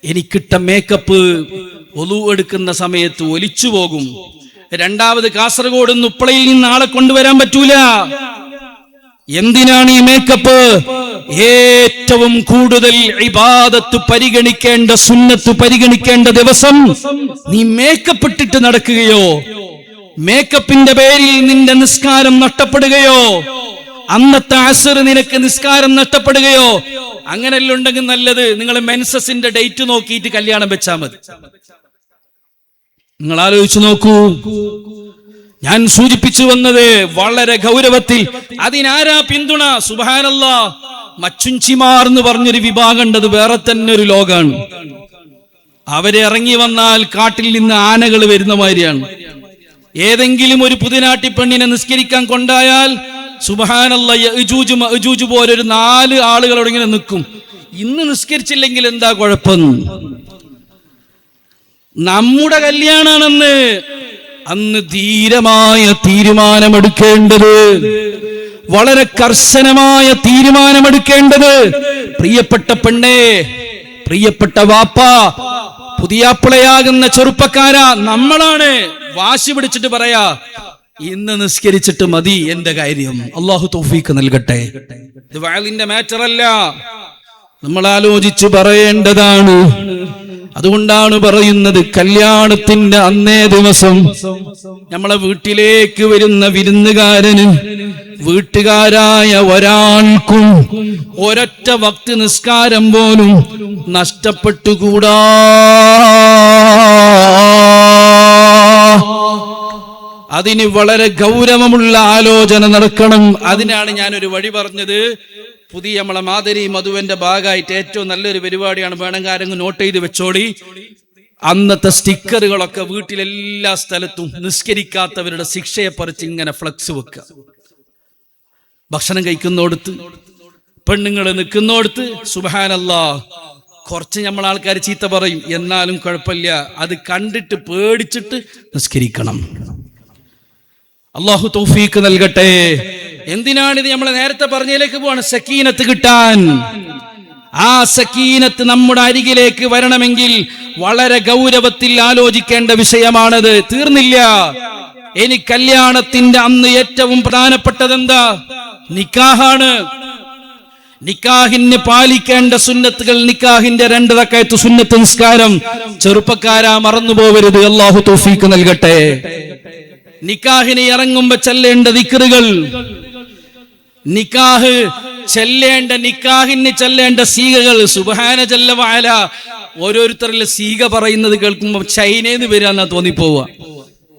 എനിക്കിട്ട മേക്കപ്പ് ഒളു എടുക്കുന്ന സമയത്ത് ഒലിച്ചു പോകും. രണ്ടാമത് കാസർഗോഡ് ഉപ്പളയിൽ നിന്ന് ആളെ കൊണ്ടുവരാൻ പറ്റൂല. എന്തിനാണ് ഈ മേക്കപ്പ്? ഏറ്റവും കൂടുതൽ ഇബാദത്ത് പരിഗണിക്കേണ്ട, സുന്നത്ത് പരിഗണിക്കേണ്ട ദിവസം നീ മേക്കപ്പ് ഇട്ടിട്ട് നടക്കുകയോ, മേക്കപ്പിന്റെ പേരിൽ നിന്റെ നിസ്കാരം നഷ്ടപ്പെടുകയോ, അന്നത്തെ അസ്ർ നിനക്ക് നിസ്കാരം നഷ്ടപ്പെടുകയോ, അങ്ങനെല്ലാം ഉണ്ടെങ്കിൽ നല്ലത് നിങ്ങൾ മെൻസസിന്റെ ഡേറ്റ് നോക്കിയിട്ട് കല്യാണം വെച്ചാൽ മതി. നിങ്ങൾ ആലോചിച്ചു നോക്കൂ. ഞാൻ സൂചിപ്പിച്ചു വന്നത് വളരെ ഗൗരവത്തിൽ. അതിനാരാ പിന്തുണ? സുബ്ഹാനല്ലാഹ്, മച്ചുഞ്ചിമാർ എന്ന് പറഞ്ഞൊരു വിഭാഗം ഉണ്ട്. അത് വേറെ തന്നെ ഒരു ലോകാണ്. അവരെ ഇറങ്ങി വന്നാൽ കാട്ടിൽ നിന്ന് ആനകൾ വരുന്ന മാതിരിയാണ്. ഏതെങ്കിലും ഒരു പുതിനാട്ടി പെണ്ണിനെ നിസ്കരിക്കാൻ കൊണ്ടായാൽ സുബ്ഹാനല്ലാഹ്, യഅ്ജൂജ് മഅ്ജൂജ് പോലെ ഒരു 4 ആളുകളോട് ഇങ്ങനെ നിൽക്കും. ഇന്ന് നിസ്കരിച്ചില്ലെങ്കിൽ എന്താ കുഴപ്പം? നമ്മുടെ കല്യാണാണെന്ന് അന്ന് ധീരമായ തീരുമാനമെടുക്കേണ്ടത്, വളരെ കർശനമായ തീരുമാനമെടുക്കേണ്ടത്. പ്രിയപ്പെട്ട പെണ്ണേ, പ്രിയപ്പെട്ട വാപ്പ, പുതിയാപ്പിളയാകുന്ന ചെറുപ്പക്കാരാ, നമ്മളാണ് വാശി പിടിച്ചിട്ട് പറയാ, ഇന്ന് നിസ്കരിച്ചിട്ട് മതി എന്റെ കാര്യം. അള്ളാഹു തൗഫീഖ് നൽകട്ടെ. ഇത് വഅലിന്റെ മാറ്റർ അല്ല, നമ്മൾ ആലോചിച്ച് പറയേണ്ടതാണ്. അതുകൊണ്ടാണ് പറയുന്നത്, കല്യാണത്തിന്റെ അന്നേ ദിവസം നമ്മളെ വീട്ടിലേക്ക് വരുന്ന വിരുന്നുകാരന് വീട്ടുകാരായ ഒരാൾക്കും ഒരൊറ്റ വക്ത് നിസ്കാരം പോലും നഷ്ടപ്പെട്ടുകൂടാ. അതിന് വളരെ ഗൗരവമുള്ള ആലോചന നടക്കണം. അതിനാണ് ഞാനൊരു വഴി പറഞ്ഞത്. പുതിയ നമ്മളെ മാതിരി മധുവിന്റെ ഭാഗമായിട്ട് ഏറ്റവും നല്ലൊരു പരിപാടിയാണ്. വേണമെങ്കിൽ ആരെങ്കിലും നോട്ട് ചെയ്ത് വെച്ചോടി. അന്നത്തെ സ്റ്റിക്കറുകളൊക്കെ വീട്ടിലെല്ലാ സ്ഥലത്തും നിസ്കരിക്കാത്തവരുടെ ശിക്ഷയെ പറിച്ച് ഇങ്ങനെ ഫ്ലക്സ് വെക്കുക. ഭക്ഷണം കഴിക്കുന്നോടത്ത്, പെണ്ണുങ്ങൾ നിൽക്കുന്നോടത്ത്, സുബ്ഹാനല്ലാഹ്, കുറച്ച് നമ്മൾ ആൾക്കാർ ചീത്ത പറയും, എന്നാലും കുഴപ്പമില്ല. അത് കണ്ടിട്ട് പേടിച്ചിട്ട് നിസ്കരിക്കണം. അള്ളാഹു തൗഫീഖ് നൽകട്ടെ. എന്തിനാണിത്? നമ്മൾ നേരത്തെ പറഞ്ഞതിലേക്ക് പോവാണ്, സക്കീനത്ത് കിട്ടാൻ. ആ സക്കീനത്ത് നമ്മുടെ അരികിലേക്ക് വരണമെങ്കിൽ വളരെ ഗൗരവത്തിൽ ആലോചിക്കേണ്ട വിഷയമാണത്. തീർന്നില്ല. ഇനി കല്യാണത്തിന്റെ അന്ന് ഏറ്റവും പ്രധാനപ്പെട്ടത് എന്താ? നിക്കാഹാണ്. നിക്കാഹിന് പാലിക്കേണ്ട സുന്നത്തുകൾ. നിക്കാഹിന്റെ 2 റക്അത്ത് സുന്നത്ത് നിസ്കാരം. ചെറുപ്പക്കാരാ, മറന്നുപോകരുത്. അല്ലാഹു തൗഫീഖ് നൽകട്ടെ. നിക്കാഹിന് ഇറങ്ങുമ്പോ ചെല്ലേണ്ട ദിക്റുകൾ, നിക്കാഹ് ചെല്ലേണ്ട, നിക്കാഹിന് ചെല്ലേണ്ട സീഗകൾ. സുബ്ഹാന ജല്ല വഅല. ഓരോരുത്തരിലെ സീഗ പറയുന്നത് കേൾക്കുമ്പോൾ ചൈനന്ന് വരാന്നാ തോന്നിപ്പോവുക.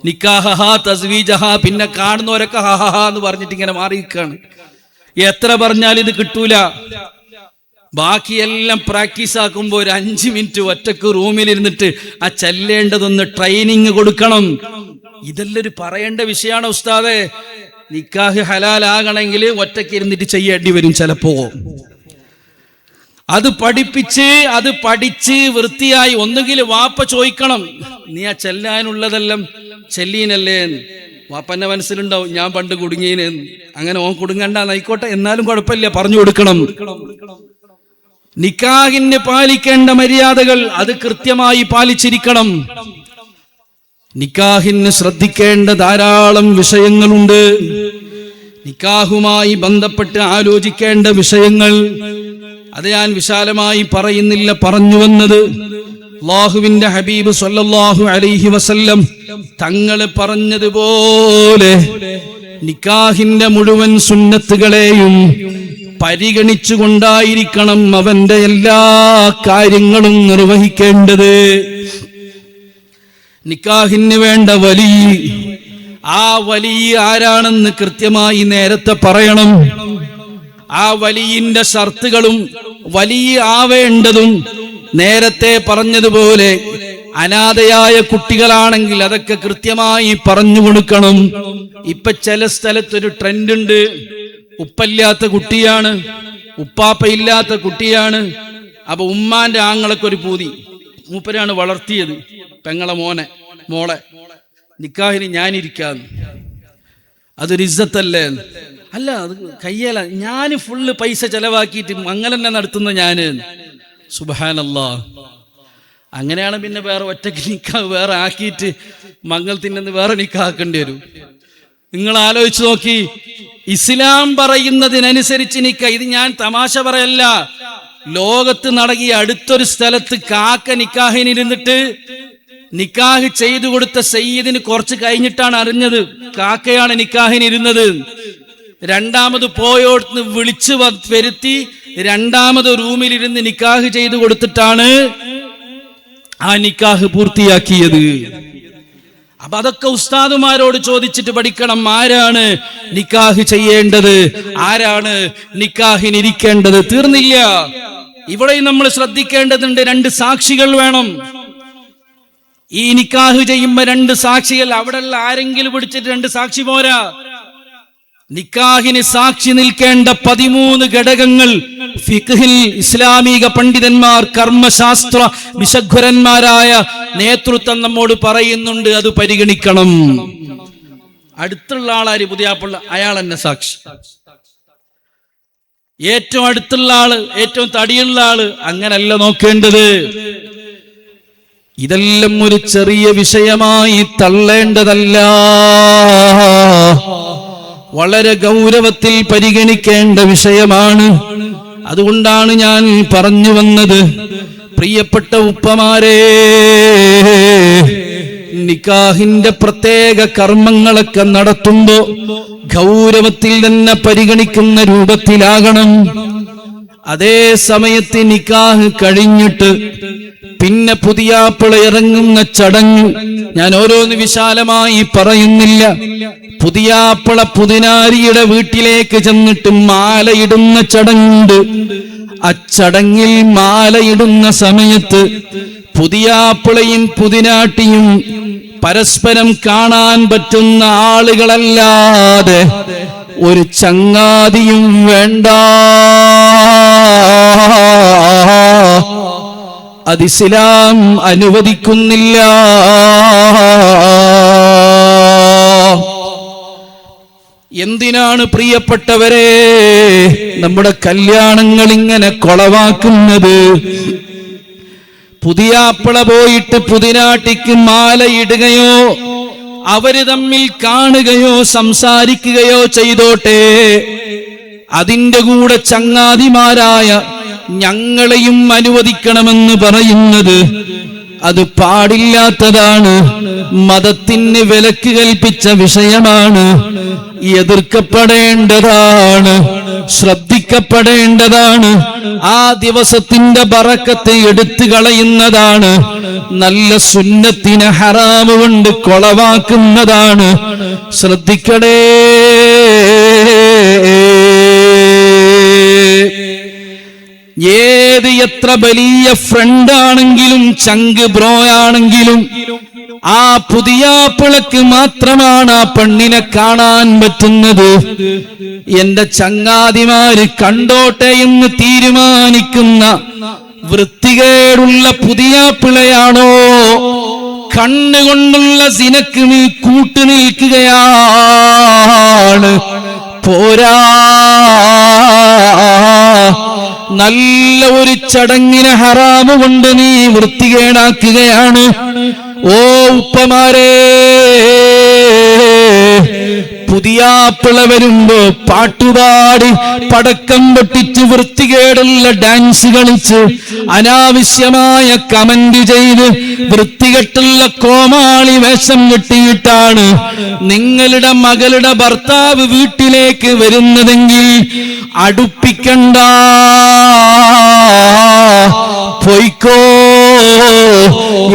നിക്കാഹ തസ്വീജഹ. പിന്നെ കാണുന്നവരൊക്കെ ഹഹ എന്ന് പറഞ്ഞിട്ട് ഇങ്ങനെ മാറിയിരിക്കാണ്. എത്ര പറഞ്ഞാൽ ഇത് കിട്ടൂല. ബാക്കിയെല്ലാം പ്രാക്ടീസ് ആക്കുമ്പോൾ ഒരു 5 മിനിറ്റ് ഒറ്റക്ക് റൂമിലിരുന്നിട്ട് ആ ചെല്ലേണ്ടതൊന്ന് ട്രെയിനിങ് കൊടുക്കണം. ഇതെല്ലാം ഒരു പറയേണ്ട വിഷയമാണ് ഉസ്താദെ. നിക്കാഹ് ഹലാലാകണമെങ്കിൽ ഒറ്റയ്ക്ക് ഇരുന്നിട്ട് ചെയ്യേണ്ടി വരും ചിലപ്പോ. അത് പഠിച്ച് വൃത്തിയായി ഒന്നുകിൽ വാപ്പ ചോദിക്കണം, നീ ആ ചെല്ലാനുള്ളതെല്ലാം ചെല്ലീനല്ലേ? വാപ്പന്റെ മനസ്സിലുണ്ടാവും, ഞാൻ പണ്ട് കുടുങ്ങീന്. അങ്ങനെ ഓൻ കുടുങ്ങണ്ടാന്നായിക്കോട്ടെ, എന്നാലും കുഴപ്പമില്ല, പറഞ്ഞു കൊടുക്കണം. നിക്കാഹിന് പാലിക്കേണ്ട മര്യാദകൾ അത് കൃത്യമായി പാലിച്ചിരിക്കണം. നിക്കാഹിന് ശ്രദ്ധിക്കേണ്ട ധാരാളം വിഷയങ്ങളുണ്ട്. നിക്കാഹുമായി ബന്ധപ്പെട്ട് ആലോചിക്കേണ്ട വിഷയങ്ങൾ അത് ഞാൻ വിശാലമായി പറയുന്നില്ല. പറഞ്ഞു വന്നത് അല്ലാഹുവിന്റെ ഹബീബ് സ്വല്ലല്ലാഹു അലൈഹി വസല്ലം തങ്ങൾ പറഞ്ഞതുപോലെ നിക്കാഹിന്റെ മുഴുവൻ സുന്നത്തുകളെയും പരിഗണിച്ചുകൊണ്ടായിരിക്കണം അവന്റെ എല്ലാ കാര്യങ്ങളും നിർവഹിക്കേണ്ടത്. നിക്കാഹിന് വേണ്ട വലി, ആ വലി ആരാണെന്ന് കൃത്യമായി നേരത്തെ പറയണം. ആ വലിയിന്റെ ഷർത്തുകളും വലിയ ആവേണ്ടതും നേരത്തെ പറഞ്ഞതുപോലെ അനാഥയായ കുട്ടികളാണെങ്കിൽ അതൊക്കെ കൃത്യമായി പറഞ്ഞു കൊടുക്കണം. ഇപ്പൊ ചില സ്ഥലത്തൊരു ട്രെൻഡ് ഉണ്ട്. ഉപ്പല്ലാത്ത കുട്ടിയാണ്, ഉപ്പാപ്പയില്ലാത്ത കുട്ടിയാണ്. അപ്പൊ ഉമ്മാന്റെ ആങ്ങളൊക്കെ ഒരു പൂതി, മൂപ്പരാണ് വളർത്തിയത് പെങ്ങളെ മോളെ നിക്കാഹിന് ഞാനിരിക്കാന്ന്. അതൊരു ഇസ്സത്തല്ലേ? അല്ല, അത് കയ്യല. ഞാൻ ഫുള്ള് പൈസ ചെലവാക്കിയിട്ട് മംഗലന്നെ നടത്തുന്ന ഞാന്. സുബ്ഹാനല്ലാഹ്. അങ്ങനെയാണ് പിന്നെ വേറെ ഒറ്റയ്ക്ക് നിക്കാഹ് വേറെ ആക്കിയിട്ട് മംഗലത്തിൻ്റെ വേറെ നിക്കാക്കേണ്ടി വരും. നിങ്ങൾ ആലോചിച്ച് നോക്കി, ഇസ്ലാം പറയുന്നതിനനുസരിച്ച് നിക്കാഹ്. ഇത് ഞാൻ തമാശ പറയല്ല. ലോകത്ത് നടങ്ങിയ അടുത്തൊരു സ്ഥലത്ത് കാക്ക നിക്കാഹിനിരുന്നിട്ട് നിക്കാഹ് ചെയ്തു കൊടുത്ത സയ്യിദിന് കുറച്ച് കഴിഞ്ഞിട്ടാണ് അറിഞ്ഞത് കാക്കയാണ് നിക്കാഹിനിരുന്നത്. രണ്ടാമത് പോയോടത്ത് വിളിച്ചു വരുത്തി രണ്ടാമത് റൂമിലിരുന്ന് നിക്കാഹ് ചെയ്തു കൊടുത്തിട്ടാണ് ആ നിക്കാഹ് പൂർത്തിയാക്കിയത്. അപ്പൊ അതൊക്കെ ഉസ്താദുമാരോട് ചോദിച്ചിട്ട് പഠിക്കണം. ആരാണ് നിക്കാഹ് ചെയ്യേണ്ടത്, ആരാണ് നിക്കാഹിനിരിക്കേണ്ടത്. തീർന്നില്ല, ഇവിടെയും നമ്മൾ ശ്രദ്ധിക്കേണ്ടതുണ്ട്. 2 സാക്ഷികൾ വേണം. ഈ നിക്കാഹ് ചെയ്യുമ്പോ 2 സാക്ഷികൾ. അവിടെയുള്ള ആരെങ്കിലും പിടിച്ചിട്ട് 2 സാക്ഷി പോരാ. നിക്കാഹിന് സാക്ഷി നിൽക്കേണ്ട 13 ഘടകങ്ങൾ ഫിഖ്ഹിൽ ഇസ്ലാമിക പണ്ഡിതന്മാർ, കർമ്മശാസ്ത്ര വിശഗ്വരന്മാരായ നേതൃത്വം നമ്മോട് പറയുന്നുണ്ട്. അത് പരിഗണിക്കണം. അടുത്തുള്ള ആളാര്? പുതിയാപ്പിള്ള, അയാൾ തന്നെ സാക്ഷി. ഏറ്റവും അടുത്തുള്ള ആള്, ഏറ്റവും തടിയുള്ള ആള്, അങ്ങനല്ല നോക്കേണ്ടത്. ഇതെല്ലാം ഒരു ചെറിയ വിഷയമായി തള്ളേണ്ടതല്ല. വളരെ ഗൗരവത്തിൽ പരിഗണിക്കേണ്ട വിഷയമാണ്. അതുകൊണ്ടാണ് ഞാൻ പറഞ്ഞു വന്നത്, പ്രിയപ്പെട്ട ഉപ്പമാരെ, നിക്കാഹിന്റെ പ്രത്യേക കർമ്മങ്ങളൊക്കെ നടത്തുമ്പോ ഗൗരവത്തിൽ തന്നെ പരിഗണിക്കുന്ന രൂപത്തിലാകണം. അതേ സമയത്ത് നിക്കാഹ് കഴിഞ്ഞിട്ട് പിന്നെ പുതിയാപ്പിള ഇറങ്ങുന്ന ചടങ്ങ് ഞാൻ ഓരോന്ന് വിശാലമായി പറയുന്നില്ല. പുതിയാപ്പിള പുതിനാരിയുടെ വീട്ടിലേക്ക് ചെന്നിട്ട് മാലയിടുന്ന ചടങ്ങുണ്ട്. അച്ചടങ്ങിൽ മാലയിടുന്ന സമയത്ത് പുതിയാപ്പിളയും പുതിനാട്ടിയും പരസ്പരം കാണാൻ പറ്റുന്ന ആളുകളല്ലാതെ ഒരു ചങ്ങാതിയും വേണ്ട. അത് ഇസ്ലാം അനുവദിക്കുന്നില്ല. എന്തിനാണ് പ്രിയപ്പെട്ടവരെ നമ്മുടെ കല്യാണങ്ങൾ ഇങ്ങനെ കൊളവാക്കുന്നത്? പുതിയാപ്പിള പോയിട്ട് പുതിനാട്ടിക്ക് മാലയിടുകയോ അവര് തമ്മിൽ കാണുകയോ സംസാരിക്കുകയോ ചെയ്തോട്ടെ, അതിന്റെ കൂടെ ചങ്ങാതിമാരായ ഞങ്ങളെയും അനുവദിക്കണമെന്ന് പറയുന്നത് അത് പാടില്ലാത്തതാണ്. മതത്തിന് വിലക്ക് കൽപ്പിച്ച വിഷയമാണ്. എതിർക്കപ്പെടേണ്ടതാണ്, ശ്രദ്ധിക്കപ്പെടേണ്ടതാണ്. ആ ദിവസത്തിന്റെ ബറക്കത്ത് എടുത്തു കളയുന്നതാണ്. നല്ല സുന്നത്തിനെ ഹറാമ് കൊണ്ട് കൊളവാക്കുന്നതാണ്. ശ്രദ്ധിക്കണേ. ഏത് എത്ര വലിയ ഫ്രണ്ട് ആണെങ്കിലും ചങ്ക് ബ്രോ ആണെങ്കിലും ആ പുതിയാപ്പിളക്ക് മാത്രമാണ് ആ പെണ്ണിനെ കാണാൻ പറ്റുന്നത്. എന്റെ ചങ്ങാതിമാര് കണ്ടോട്ടെ എന്ന് തീരുമാനിക്കുന്ന വൃത്തികേടുള്ള പുതിയാപ്പിളയാണോ? കണ്ണുകൊണ്ടുള്ള സിനക്ക് നീ കൂട്ടുനിൽക്കുകയാണ്. പോരാ, നല്ല ഒരു ചടങ്ങിനെ ഹറാമ് കൊണ്ട് നീ വൃത്തികേടാക്കുകയാണ്. ഓ ഉപ്പമാരെ, പുതിയാപ്പിള വരുമ്പോ പാട്ടുപാടി പടക്കം പൊട്ടിച്ച് വൃത്തികേടുള്ള ഡാൻസ് കളിച്ച് അനാവശ്യമായ കമന്റ് ചെയ്ത് വൃത്തികെട്ടുള്ള കോമാളി വേഷം കെട്ടിയിട്ടാണ് നിങ്ങളുടെ മകളുടെ ഭർത്താവ് വീട്ടിലേക്ക് വരുന്നതെങ്കിൽ അടുപ്പിക്കണ്ട, പൊയ്ക്കോ.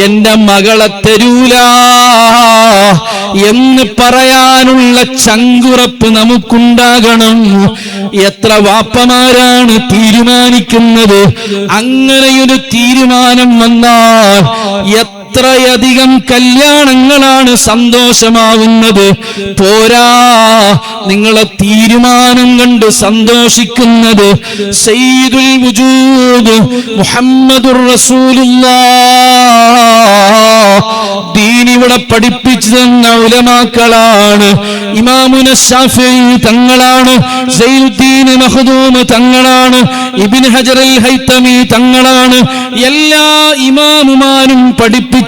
എന്റെ മകളെ തരൂല എന്ന് പറയാനുള്ള ചങ്കുറപ്പ് നമുക്കുണ്ടാകണം. എത്ര വാപ്പമാരാണ് തീരുമാനിക്കുന്നത്? അങ്ങനെയൊരു തീരുമാനം വന്നാൽ എത്രയധികം കല്യാണങ്ങളാണ് സന്തോഷമാവുന്നത്. പോരാ, നിങ്ങളെ തീരുമാനം കണ്ട് സന്തോഷിക്കുന്നത് സയ്യിദുൽ വുജൂദ് മുഹമ്മദുർ റസൂലുള്ളാഹ് ദീൻ ഇവിടെ പഠിപ്പിച്ചു തന്ന ഉലമാക്കളാണ്. ഇമാമുന ശാഫിഈ തങ്ങളാണ്, സൈനുദ്ദീൻ മഖ്ദൂം തങ്ങളാണ്, ഇബ്നു ഹജർ അൽ ഹൈതമി തങ്ങളാണ്. എല്ലാ ഇമാമുമാരും പഠിപ്പിച്ച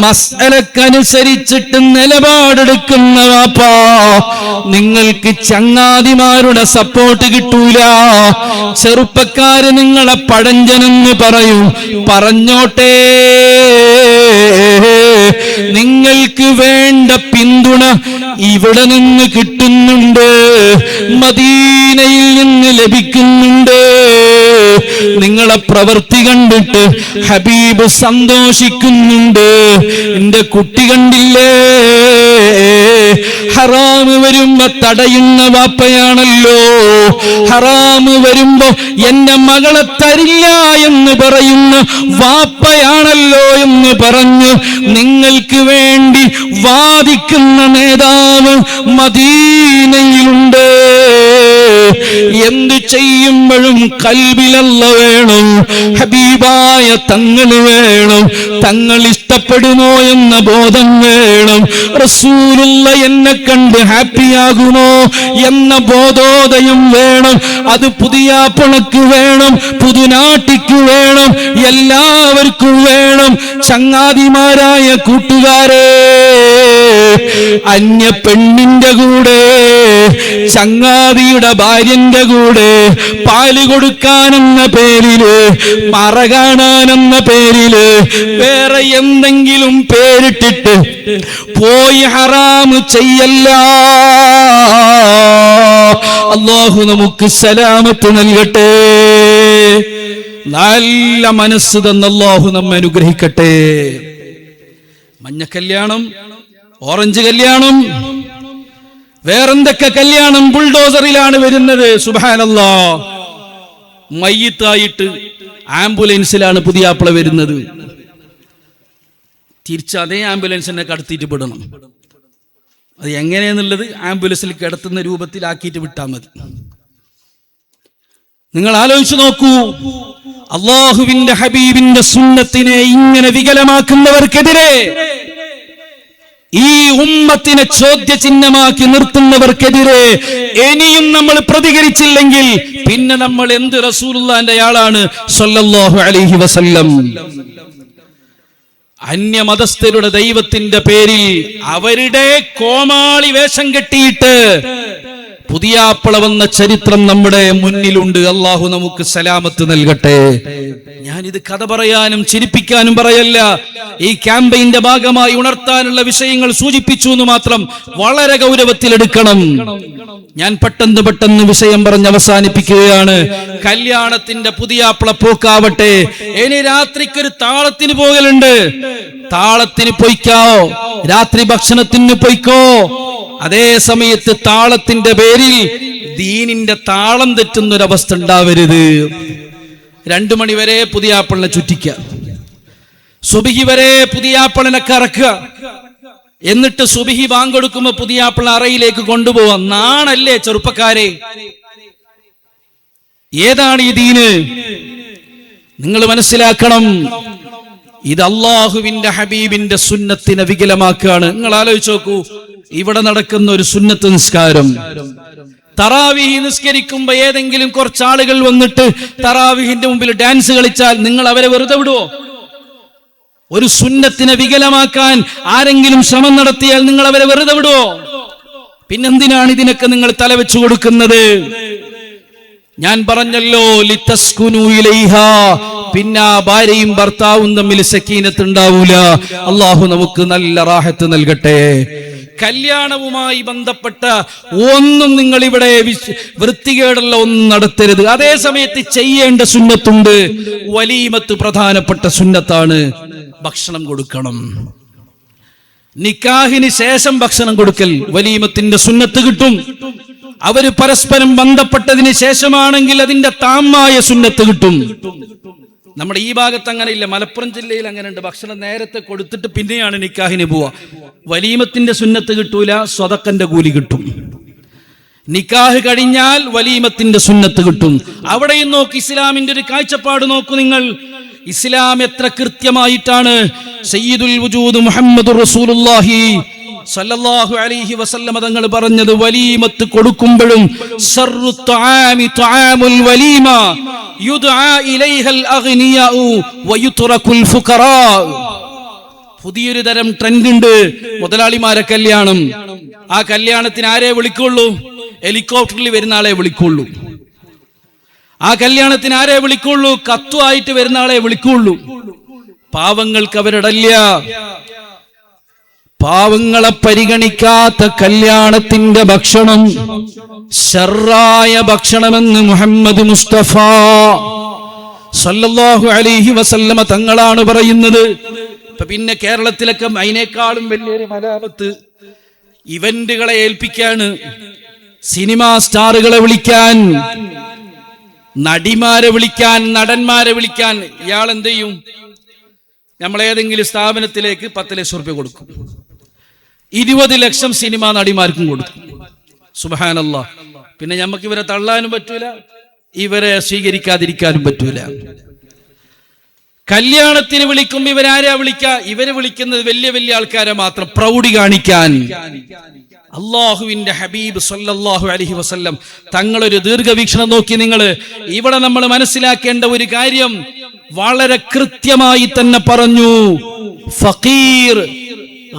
മസ്അലക്കനുസരിച്ചിട്ട് നിലപാടെടുക്കുന്ന വാപ്പാ, നിങ്ങൾക്ക് ചങ്ങാതിമാരുടെ സപ്പോർട്ട് കിട്ടൂല. ചെറുപ്പക്കാര് നിങ്ങളെ പഴഞ്ചനെന്ന് പറയും, പറഞ്ഞോട്ടെ. നിങ്ങൾക്ക് വേണ്ട പിന്തുണ ഇവിടെ നിന്ന് കിട്ടുന്നുണ്ട്, മദീനയിൽ നിന്ന് ലഭിക്കുന്നുണ്ട്. നിങ്ങളെ പ്രവൃത്തി കണ്ടിട്ട് ഹബീബ് സന്തോഷിക്കുന്നുണ്ട്. എന്റെ കുട്ടി കണ്ടില്ലേ, ഹറാമ് വരുമ്പോ തടയുന്ന വാപ്പയാണല്ലോ, ഹറാമ് വരുമ്പോ എന്റെ മകളെ തരില്ല എന്ന് പറയുന്ന വാപ്പയാണല്ലോ എന്ന് പറഞ്ഞ് നിങ്ങൾക്ക് വേണ്ടി വാദിക്കുന്ന നേതാവ് മദീനയിലുണ്ട്. എന്തു ചെയ്യുമ്പോഴും കൽബിലല്ല വേണം, ഹബീബായ തങ്ങൾ വേണം, തങ്ങൾ ഇഷ്ടപ്പെടുമോ എന്ന ബോധം വേണം. റസൂലുള്ള എന്നെ കണ്ട് ഹാപ്പിയാകുമോ എന്ന ബോധോദയം വേണം. അത് പുതിയാപ്പണക്ക് വേണം, പുതുനാട്ടിക്ക് വേണം, എല്ലാവർക്കും വേണം. ചങ്ങാതിമാരായ കൂട്ടുകാരെ, അന്യ പെണ്ണിന്റെ കൂടെ, ചങ്ങാതിയുടെ ഭാര്യന്റെ കൂടെ പാല് കൊടുക്കാനെന്ന പേരില്, മറ കാണാനെന്ന പേരില്, വേറെ എന്തെങ്കിലും പേരിട്ടിട്ട് പോയി ഹറാമ് ചെയ്യല്ല. അല്ലാഹു നമുക്ക് സലാമത്ത് നൽകട്ടെ. നല്ല മനസ്സ് തന്ന അല്ലാഹു നമ്മെ അനുഗ്രഹിക്കട്ടെ. മഞ്ഞ കല്യാണം, ഓറഞ്ച് കല്യാണം, വേറെന്തൊക്കെ കല്യാണം ബുൾഡോസറിലാണ് വരുന്നത്. സുബ്ഹാനല്ലാഹ്. മയ്യിത്തായിട്ട് ആംബുലൻസിലാണ് പുതിയാപ്പിള വരുന്നത്. തിരിച്ച് അതേ ആംബുലൻസിനെ കടത്തിയിട്ട് വിടണം. അത് എങ്ങനെയെന്നുള്ളത് ആംബുലൻസിൽ കിടത്തുന്ന രൂപത്തിലാക്കിയിട്ട് വിട്ടാൽ മതി. നിങ്ങൾ ആലോചിച്ചു നോക്കൂ, അല്ലാഹുവിന്റെ ഹബീബിന്റെ സുന്നത്തിനെ ഇങ്ങനെ വികലമാക്കുന്നവർക്കെതിരെ, ഈ ഉമ്മത്തിനെ ചോദ്യചിഹ്നമാക്കി നിർത്തുന്നവർക്കെതിരെ ഇനിയും നമ്മൾ പ്രതികരിച്ചില്ലെങ്കിൽ പിന്നെ നമ്മൾ എന്ത് റസൂലുള്ളാഹിന്റെ ആളാണ് സ്വല്ലല്ലാഹു അലൈഹി വസല്ലം. അന്യമതസ്ഥരുടെ ദൈവത്തിന്റെ പേരിൽ അവരുടെ കോമാളി വേഷം കെട്ടിയിട്ട് പുതിയാപ്പള വന്ന ചരിത്രം നമ്മുടെ മുന്നിലുണ്ട്. അള്ളാഹു നമുക്ക് സലാമത്ത് നൽകട്ടെ. ഞാനിത് കഥ പറയാനും ചിരിപ്പിക്കാനും പറയല്ല. ഈ ക്യാമ്പയിന്റെ ഭാഗമായി ഉണർത്താനുള്ള വിഷയങ്ങൾ സൂചിപ്പിച്ചു എന്ന് മാത്രം. വളരെ ഗൗരവത്തിലെടുക്കണം. ഞാൻ പെട്ടെന്ന് വിഷയം പറഞ്ഞ് അവസാനിപ്പിക്കുകയാണ്. കല്യാണത്തിന്റെ പുതിയാപ്പള പോക്കാവട്ടെ. ഇനി രാത്രിക്കൊരു താളത്തിന് പോകലുണ്ട്. താളത്തിന് പൊയ്ക്കോ, രാത്രി ഭക്ഷണത്തിന് പൊയ്ക്കോ. അതേ സമയത്ത് താളത്തിന്റെ പേരിൽ ദീനിന്റെ താളം തെറ്റുന്നൊരവസ്ഥ ഉണ്ടാവരുത്. 2 മണി വരെ പുതിയാപ്പളിനെ ചുറ്റിക്കുക, സുബഹി വരെ പുതിയാപ്പളിനെ കറക്കുക, എന്നിട്ട് സുബഹി ബാങ്ക് കൊടുക്കുമ്പോ പുതിയാപ്പള അറയിലേക്ക് കൊണ്ടുപോവാം. നാണല്ലേ ചെറുപ്പക്കാരെ? ഏതാണ് ഈ ദീന്? നിങ്ങൾ മനസ്സിലാക്കണം. ഇത് അള്ളാഹുവിന്റെ ഹബീബിന്റെ സുന്നത്തിനെ വികലമാക്കുകയാണ്. നിങ്ങൾ ആലോചിച്ച് നോക്കൂ, ഇവിടെ നടക്കുന്ന ഒരു സുന്നത്ത് നിസ്കാരം, തറാവീഹ് നിസ്കരിക്കുമ്പോ ഏതെങ്കിലും കുറച്ചാളുകൾ വന്നിട്ട് തറാവീഹിന്റെ മുമ്പിൽ ഡാൻസ് കളിച്ചാൽ നിങ്ങൾ അവരെ വെറുതെ വിടുവോ? ഒരു സുന്നത്തിനെ വികലമാക്കാൻ ആരെങ്കിലും ശ്രമം നടത്തിയാൽ നിങ്ങൾ അവരെ വെറുതെ വിടുവോ? പിന്നെന്തിനാണ് ഇതിനൊക്കെ നിങ്ങൾ തലവെച്ചു കൊടുക്കുന്നത്? ഞാൻ പറഞ്ഞല്ലോ, ലിതസ്കുനു ഇലൈഹാ. പിന്നെ ഭാര്യയും ഭർത്താവും തമ്മിൽ സക്കീനത്ത് ഉണ്ടാവൂല. അള്ളാഹു നമുക്ക് നല്ല റാഹത്ത് നൽകട്ടെ. കല്യാണവുമായി ബന്ധപ്പെട്ട ഒന്നും നിങ്ങൾ ഇവിടെ വൃത്തികേടുള്ള ഒന്നും നടത്തരുത്. അതേ സമയത്ത് ചെയ്യേണ്ട സുന്നത്തുണ്ട്. വലീമത്ത് പ്രധാനപ്പെട്ട സുന്നത്താണ്. ഭക്ഷണം കൊടുക്കണം. നിക്കാഹിന് ശേഷം ഭക്ഷണം കൊടുക്കൽ വലീമത്തിന്റെ സുന്നത്ത് കിട്ടും. അവര് പരസ്പരം ബന്ധപ്പെട്ടതിന് ശേഷമാണെങ്കിൽ അതിന്റെ താമായ സുന്നത്ത് കിട്ടും. നമ്മുടെ ഈ ഭാഗത്ത് അങ്ങനെ ഇല്ല. മലപ്പുറം ജില്ലയിൽ അങ്ങനെ ഉണ്ട്. ഭക്ഷണം നേരത്തെ കൊടുത്തിട്ട് പിന്നെയാണ് നിക്കാഹിന് പോവുക. വലീമത്തിന്റെ സുന്നത്ത് കിട്ടൂല, സ്വതക്കന്റെ കൂലി കിട്ടും. നിക്കാഹ് കഴിഞ്ഞാൽ വലീമത്തിന്റെ സുന്നത്ത് കിട്ടും. അവിടെയും നോക്ക്, ഇസ്ലാമിന്റെ ഒരു കാഴ്ചപ്പാട് നോക്കൂ നിങ്ങൾ. ഇസ്ലാം എത്ര കൃത്യമായിട്ടാണ് സയ്യിദുൽ വജൂദ് മുഹമ്മദുർ റസൂലുള്ളാഹി സല്ലല്ലാഹു അലൈഹി വസല്ലം തങ്ങൾ പറഞ്ഞത്. വലീമത്ത് കൊടുക്കുമ്പോഴും ശർറു തുആമി തുആമുൽ വലീമ യുദ്ആ ഇലൈഹൽ അഗ്നിയാഉ വയുത്റകുൽ ഫുഖറാ. പുതിയൊരു തരം ട്രെൻഡ് ഉണ്ട്, മുതലാളിമാരെ കല്യാണം. ആ കല്യാണത്തിന് ആരെ വിളിക്കുള്ളൂ? ഹെലികോപ്റ്ററിൽ വരുന്ന ആളെ വിളിക്കുള്ളൂ. ആ കല്യാണത്തിന് ആരെ വിളിക്കുള്ളൂ? കത്തുമായിട്ട് വരുന്ന ആളെ വിളിക്കുള്ളൂ. പാവങ്ങൾക്ക് അവരിടല്ല. പാവങ്ങളെ പരിഗണിക്കാത്ത കല്യാണത്തിന്റെ ഭക്ഷണം ശർറായ ഭക്ഷണമെന്ന് മുഹമ്മദ് മുസ്തഫ സല്ലല്ലാഹു അലൈഹി വസല്ലമ തങ്ങളാണ് പറയുന്നത്. പിന്നെ കേരളത്തിലൊക്കെ അതിനേക്കാളും വലിയൊരു മലാമത്ത് ഇവന്റുകളെ ഏൽപ്പിക്കാണ്. സിനിമാ സ്റ്റാറുകളെ വിളിക്കാൻ, നടിമാരെ വിളിക്കാൻ, നടന്മാരെ വിളിക്കാൻ. ഇയാൾ എന്ത് ചെയ്യും? നമ്മളേതെങ്കിലും സ്ഥാപനത്തിലേക്ക് 10 ലക്ഷം റുപ്യ കൊടുക്കും. 20 ലക്ഷം സിനിമാ നടിമാർക്കും കൊടുക്കും. സുബ്ഹാനല്ലാഹ്. പിന്നെ നമുക്ക് ഇവരെ തള്ളാനും പറ്റൂല, ഇവരെ സ്വീകരിക്കാതിരിക്കാനും പറ്റൂല. കല്യാണത്തിന് വിളിക്കും. ഇവരാരാ വിളിക്ക? ഇവര് വിളിക്കുന്നത് വലിയ വലിയ ആൾക്കാരെ മാത്രം, പ്രൗഢി കാണിക്കാൻ. അള്ളാഹുവിന്റെ ഹബീബ് സല്ലല്ലാഹു അലൈഹി വസല്ലം തങ്ങളൊരു ദീർഘവീക്ഷണം നോക്കി. നിങ്ങൾ ഇവിടെ നമ്മൾ മനസ്സിലാക്കേണ്ട ഒരു കാര്യം വളരെ കൃത്യമായി തന്നെ പറഞ്ഞു. ഫഖീർ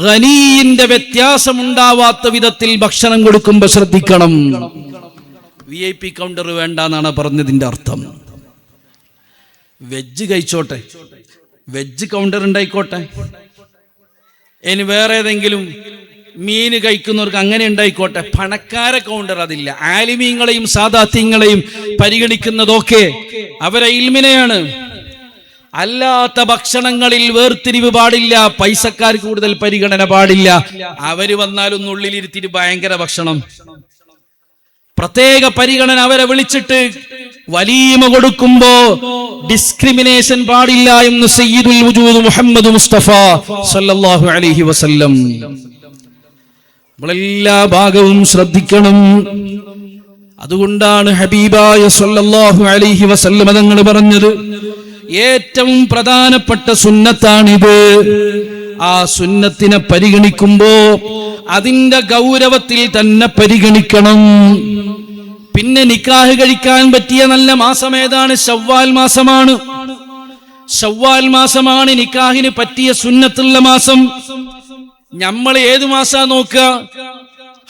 ഗനീന്റെ വ്യത്യാസം ഉണ്ടാവാത്ത വിധത്തിൽ ഭക്ഷണം കൊടുക്കുമ്പോൾ ശ്രദ്ധിക്കണം. VIP കൗണ്ടർ വേണ്ട എന്നാണ് പറഞ്ഞതിന്റെ അർത്ഥം. വെജ് കഴിച്ചോട്ടെ, വെജ് കൗണ്ടർ ഉണ്ടായിക്കോട്ടെ. ഇനി വേറെ ഏതെങ്കിലും മീന് കഴിക്കുന്നവർക്ക് അങ്ങനെ ഉണ്ടായിക്കോട്ടെ. പണക്കാര കൗണ്ടർ അതില്ല. ആലിമീങ്ങളെയും സാദാത്യങ്ങളെയും പരിഗണിക്കുന്നതൊക്കെ അവരെ ഇൽമിനെയാണ്. അല്ലാത്ത ഭക്ഷണങ്ങളിൽ വേർതിരിവ് പാടില്ല. പൈസക്കാർക്ക് കൂടുതൽ പരിഗണന പാടില്ല. അവര് വന്നാലൊന്നും ഉള്ളിലിരുത്തിട്ട് ഭയങ്കര ഭക്ഷണം, പ്രത്യേക പരിഗണന. അവരെ വിളിച്ചിട്ട് വലീമ കൊടുക്കുമ്പോ ഡിസ്ക്രിമിനേഷൻ പാടില്ല എന്ന് സയ്യിദുൽ വജൂദ് മുഹമ്മദ് മുസ്തഫ സല്ലല്ലാഹു അലൈഹി വസല്ലം. നമ്മളെല്ലാ ഭാഗവും ശ്രദ്ധിക്കണം. അതുകൊണ്ടാണ് ഹബീബായ സല്ലല്ലാഹു അലൈഹി വസല്ലം തങ്ങൾ പറഞ്ഞത്, ഏറ്റവും പ്രധാനപ്പെട്ട സുന്നത്താണിത്. ആ സുന്നത്തിനെ പരിഗണിക്കുമ്പോ അതിന്റെ ഗൗരവത്തിൽ തന്നെ പരിഗണിക്കണം. പിന്നെ നിക്കാഹ് കഴിക്കാൻ പറ്റിയ നല്ല മാസം ഏതാണ്? ശവ്വാൽ മാസമാണ്. ശവ്വാൽ മാസമാണ് നിക്കാഹിന് പറ്റിയ സുന്നത്തുള്ള മാസം. നമ്മൾ ഏത് മാസാ നോക്കുക?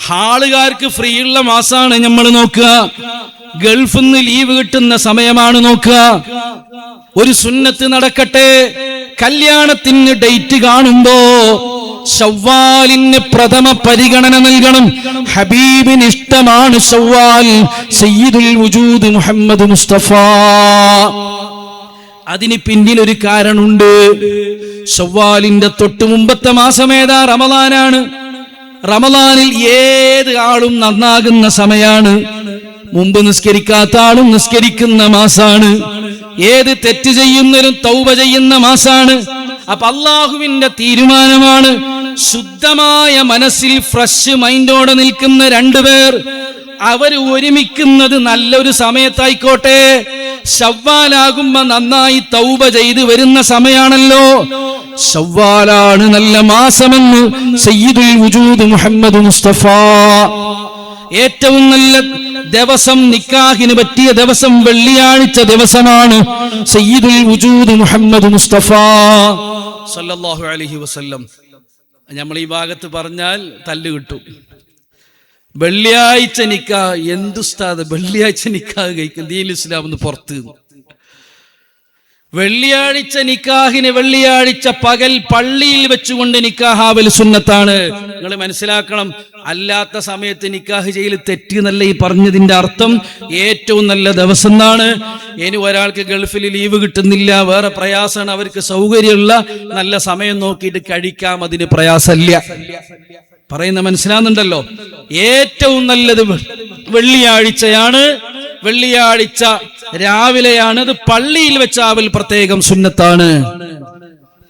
ഹാളുകാർക്ക് ഫ്രീ ഉള്ള മാസാണ് നമ്മൾ നോക്കുക. ഗൾഫിൽ നിന്ന് ലീവ് കിട്ടുന്ന സമയമാണ് നോക്കുക. ഒരു സുന്നത്ത് നടക്കട്ടെ, കല്യാണത്തിന് ഡേറ്റ് കാണുമ്പോ ശവ്വാലിന് പ്രഥമ പരിഗണന നൽകണം. ഹബീബിന് ഇഷ്ടമാണ് ശവ്വാൽ. സയ്യിദുൽ വജൂദ് മുഹമ്മദ് മുസ്തഫ. അതിന് പിന്നിൽ ഒരു കാരണമുണ്ട്. ശവ്വാലിന്റെ തൊട്ട് മുമ്പത്തെ മാസം ഏതാ? റമളാനാണ്. റമളാനിൽ ഏത് ആളും നന്നാകുന്ന സമയാണ്. മുമ്പ് നിസ്കരിക്കാത്ത ആളും നിസ്കരിക്കുന്ന മാസാണ്. ഏത് തെറ്റ് ചെയ്യുന്നവരും തൗബ ചെയ്യുന്ന മാസാണ്. അപ്പൊ അള്ളാഹുവിന്റെ തീരുമാനമാണ്. ശുദ്ധമായ മനസ്സിൽ ഫ്രഷ് മൈൻഡോടെ നിൽക്കുന്ന രണ്ടുപേർ അവർ ഒരുമിക്കുന്നത് നല്ലൊരു സമയത്തായിക്കോട്ടെ. ശവ്വാലാകുമ്പോ നന്നായി തൗബ ചെയ്ത് വരുന്ന സമയാണല്ലോ. ശവ്വാലാണ് നല്ല മാസമെന്ന് സയ്യിദുൽ വജൂദ് മുഹമ്മദ് മുസ്തഫ. ഏറ്റവും നല്ല ദിവസം, നിക്കാഹിന് പറ്റിയ ദിവസം വെള്ളിയാഴ്ച ദിവസമാണ് സയ്യിദുൽ വജൂദ് മുഹമ്മദ് മുസ്തഫ സല്ലല്ലാഹു അലൈഹി വസല്ലം. നമ്മൾ ഈ ഭാഗത്ത് പറഞ്ഞാൽ തല്ല് കിട്ടും. വെള്ളിയാഴ്ച നിക്കാഹ്, എന്തുസ്താദ് വെള്ളിയാഴ്ച നിക്കാഹ് കഴിക്കും? ദീനുൽ ഇസ്ലാം എന്ന് പുറത്ത്. വെള്ളിയാഴ്ച നിക്കാഹിന് വെള്ളിയാഴ്ച പകൽ പള്ളിയിൽ വെച്ചുകൊണ്ട് നിക്കാഹാവൽ സുന്നത്താണ്. നിങ്ങൾ മനസ്സിലാക്കണം, അല്ലാത്ത സമയത്ത് നിക്കാഹ് ചെയ്യൽ തെറ്റ് എന്നല്ല ഈ പറഞ്ഞതിന്റെ അർത്ഥം. ഏറ്റവും നല്ല ദിവസം എന്നാണ്. ഇനി ഒരാൾക്ക് ഗൾഫിൽ ലീവ് കിട്ടുന്നില്ല, വേറെ പ്രയാസമാണ്, അവർക്ക് സൗകര്യമുള്ള നല്ല സമയം നോക്കിയിട്ട് കഴിക്കാം, അതിന് പ്രയാസമില്ല. പറയുന്ന മനസ്സിലാകുന്നുണ്ടല്ലോ. ഏറ്റവും നല്ലത് വെള്ളിയാഴ്ചയാണ്. വെള്ളിയാഴ്ച രാവിലെയാണ്. അത് പള്ളിയിൽ വെച്ചാവൽ പ്രത്യേകം സുന്നത്താണ്.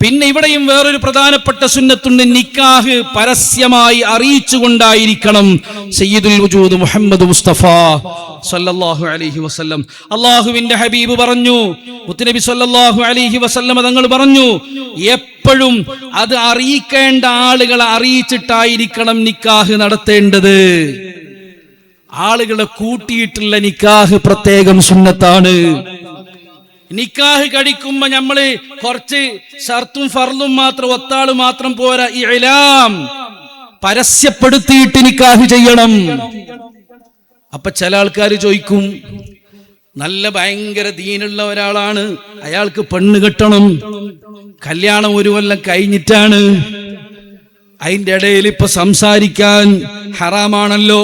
പിന്നെ ഇവിടെയും വേറൊരു പ്രധാനപ്പെട്ട സുന്നത്തുണ്ട്. നിക്കാഹ് പരസ്യമായി അറിയിച്ചുകൊണ്ടായിരിക്കണം. സയ്യിദുൽ വജൂദ് മുഹമ്മദ് മുസ്തഫ സല്ലല്ലാഹു അലൈഹി വസല്ലം, അല്ലാഹുവിന്റെ ഹബീബ് പറഞ്ഞു, മുത്തുനബി സല്ലല്ലാഹു അലൈഹി വസല്ലം തങ്ങൾ പറഞ്ഞു, എപ്പോഴും അത് അറിയിക്കേണ്ട ആളുകളെ അറിയിച്ചിട്ടായിരിക്കണം നിക്കാഹ് നടത്തേണ്ടത്. ആളുകളെ കൂട്ടിയിട്ടുള്ള നിക്കാഹ് പ്രത്യേകം സുന്നത്താണ്. നിക്കാഹ് കഴിക്കുമ്പോ നമ്മള് കുറച്ച് ഷർത്തും ഫർളും മാത്രം ഒത്താള് മാത്രം പോരാ, ഇഅ്ലാം പരസ്യപ്പെടുത്തിയിട്ട് നിക്കാഹ് ചെയ്യണം. അപ്പൊ ചില ആൾക്കാർ ചോദിക്കും, നല്ല ഭയങ്കര ദീനുള്ള ഒരാളാണ്, അയാൾക്ക് പെണ്ണ് കെട്ടണം, കല്യാണം ഒരു കൊല്ലം കഴിഞ്ഞിട്ടാണ്, അതിന്റെ ഇടയിൽ ഇപ്പൊ സംസാരിക്കാൻ ഹറാമാണല്ലോ,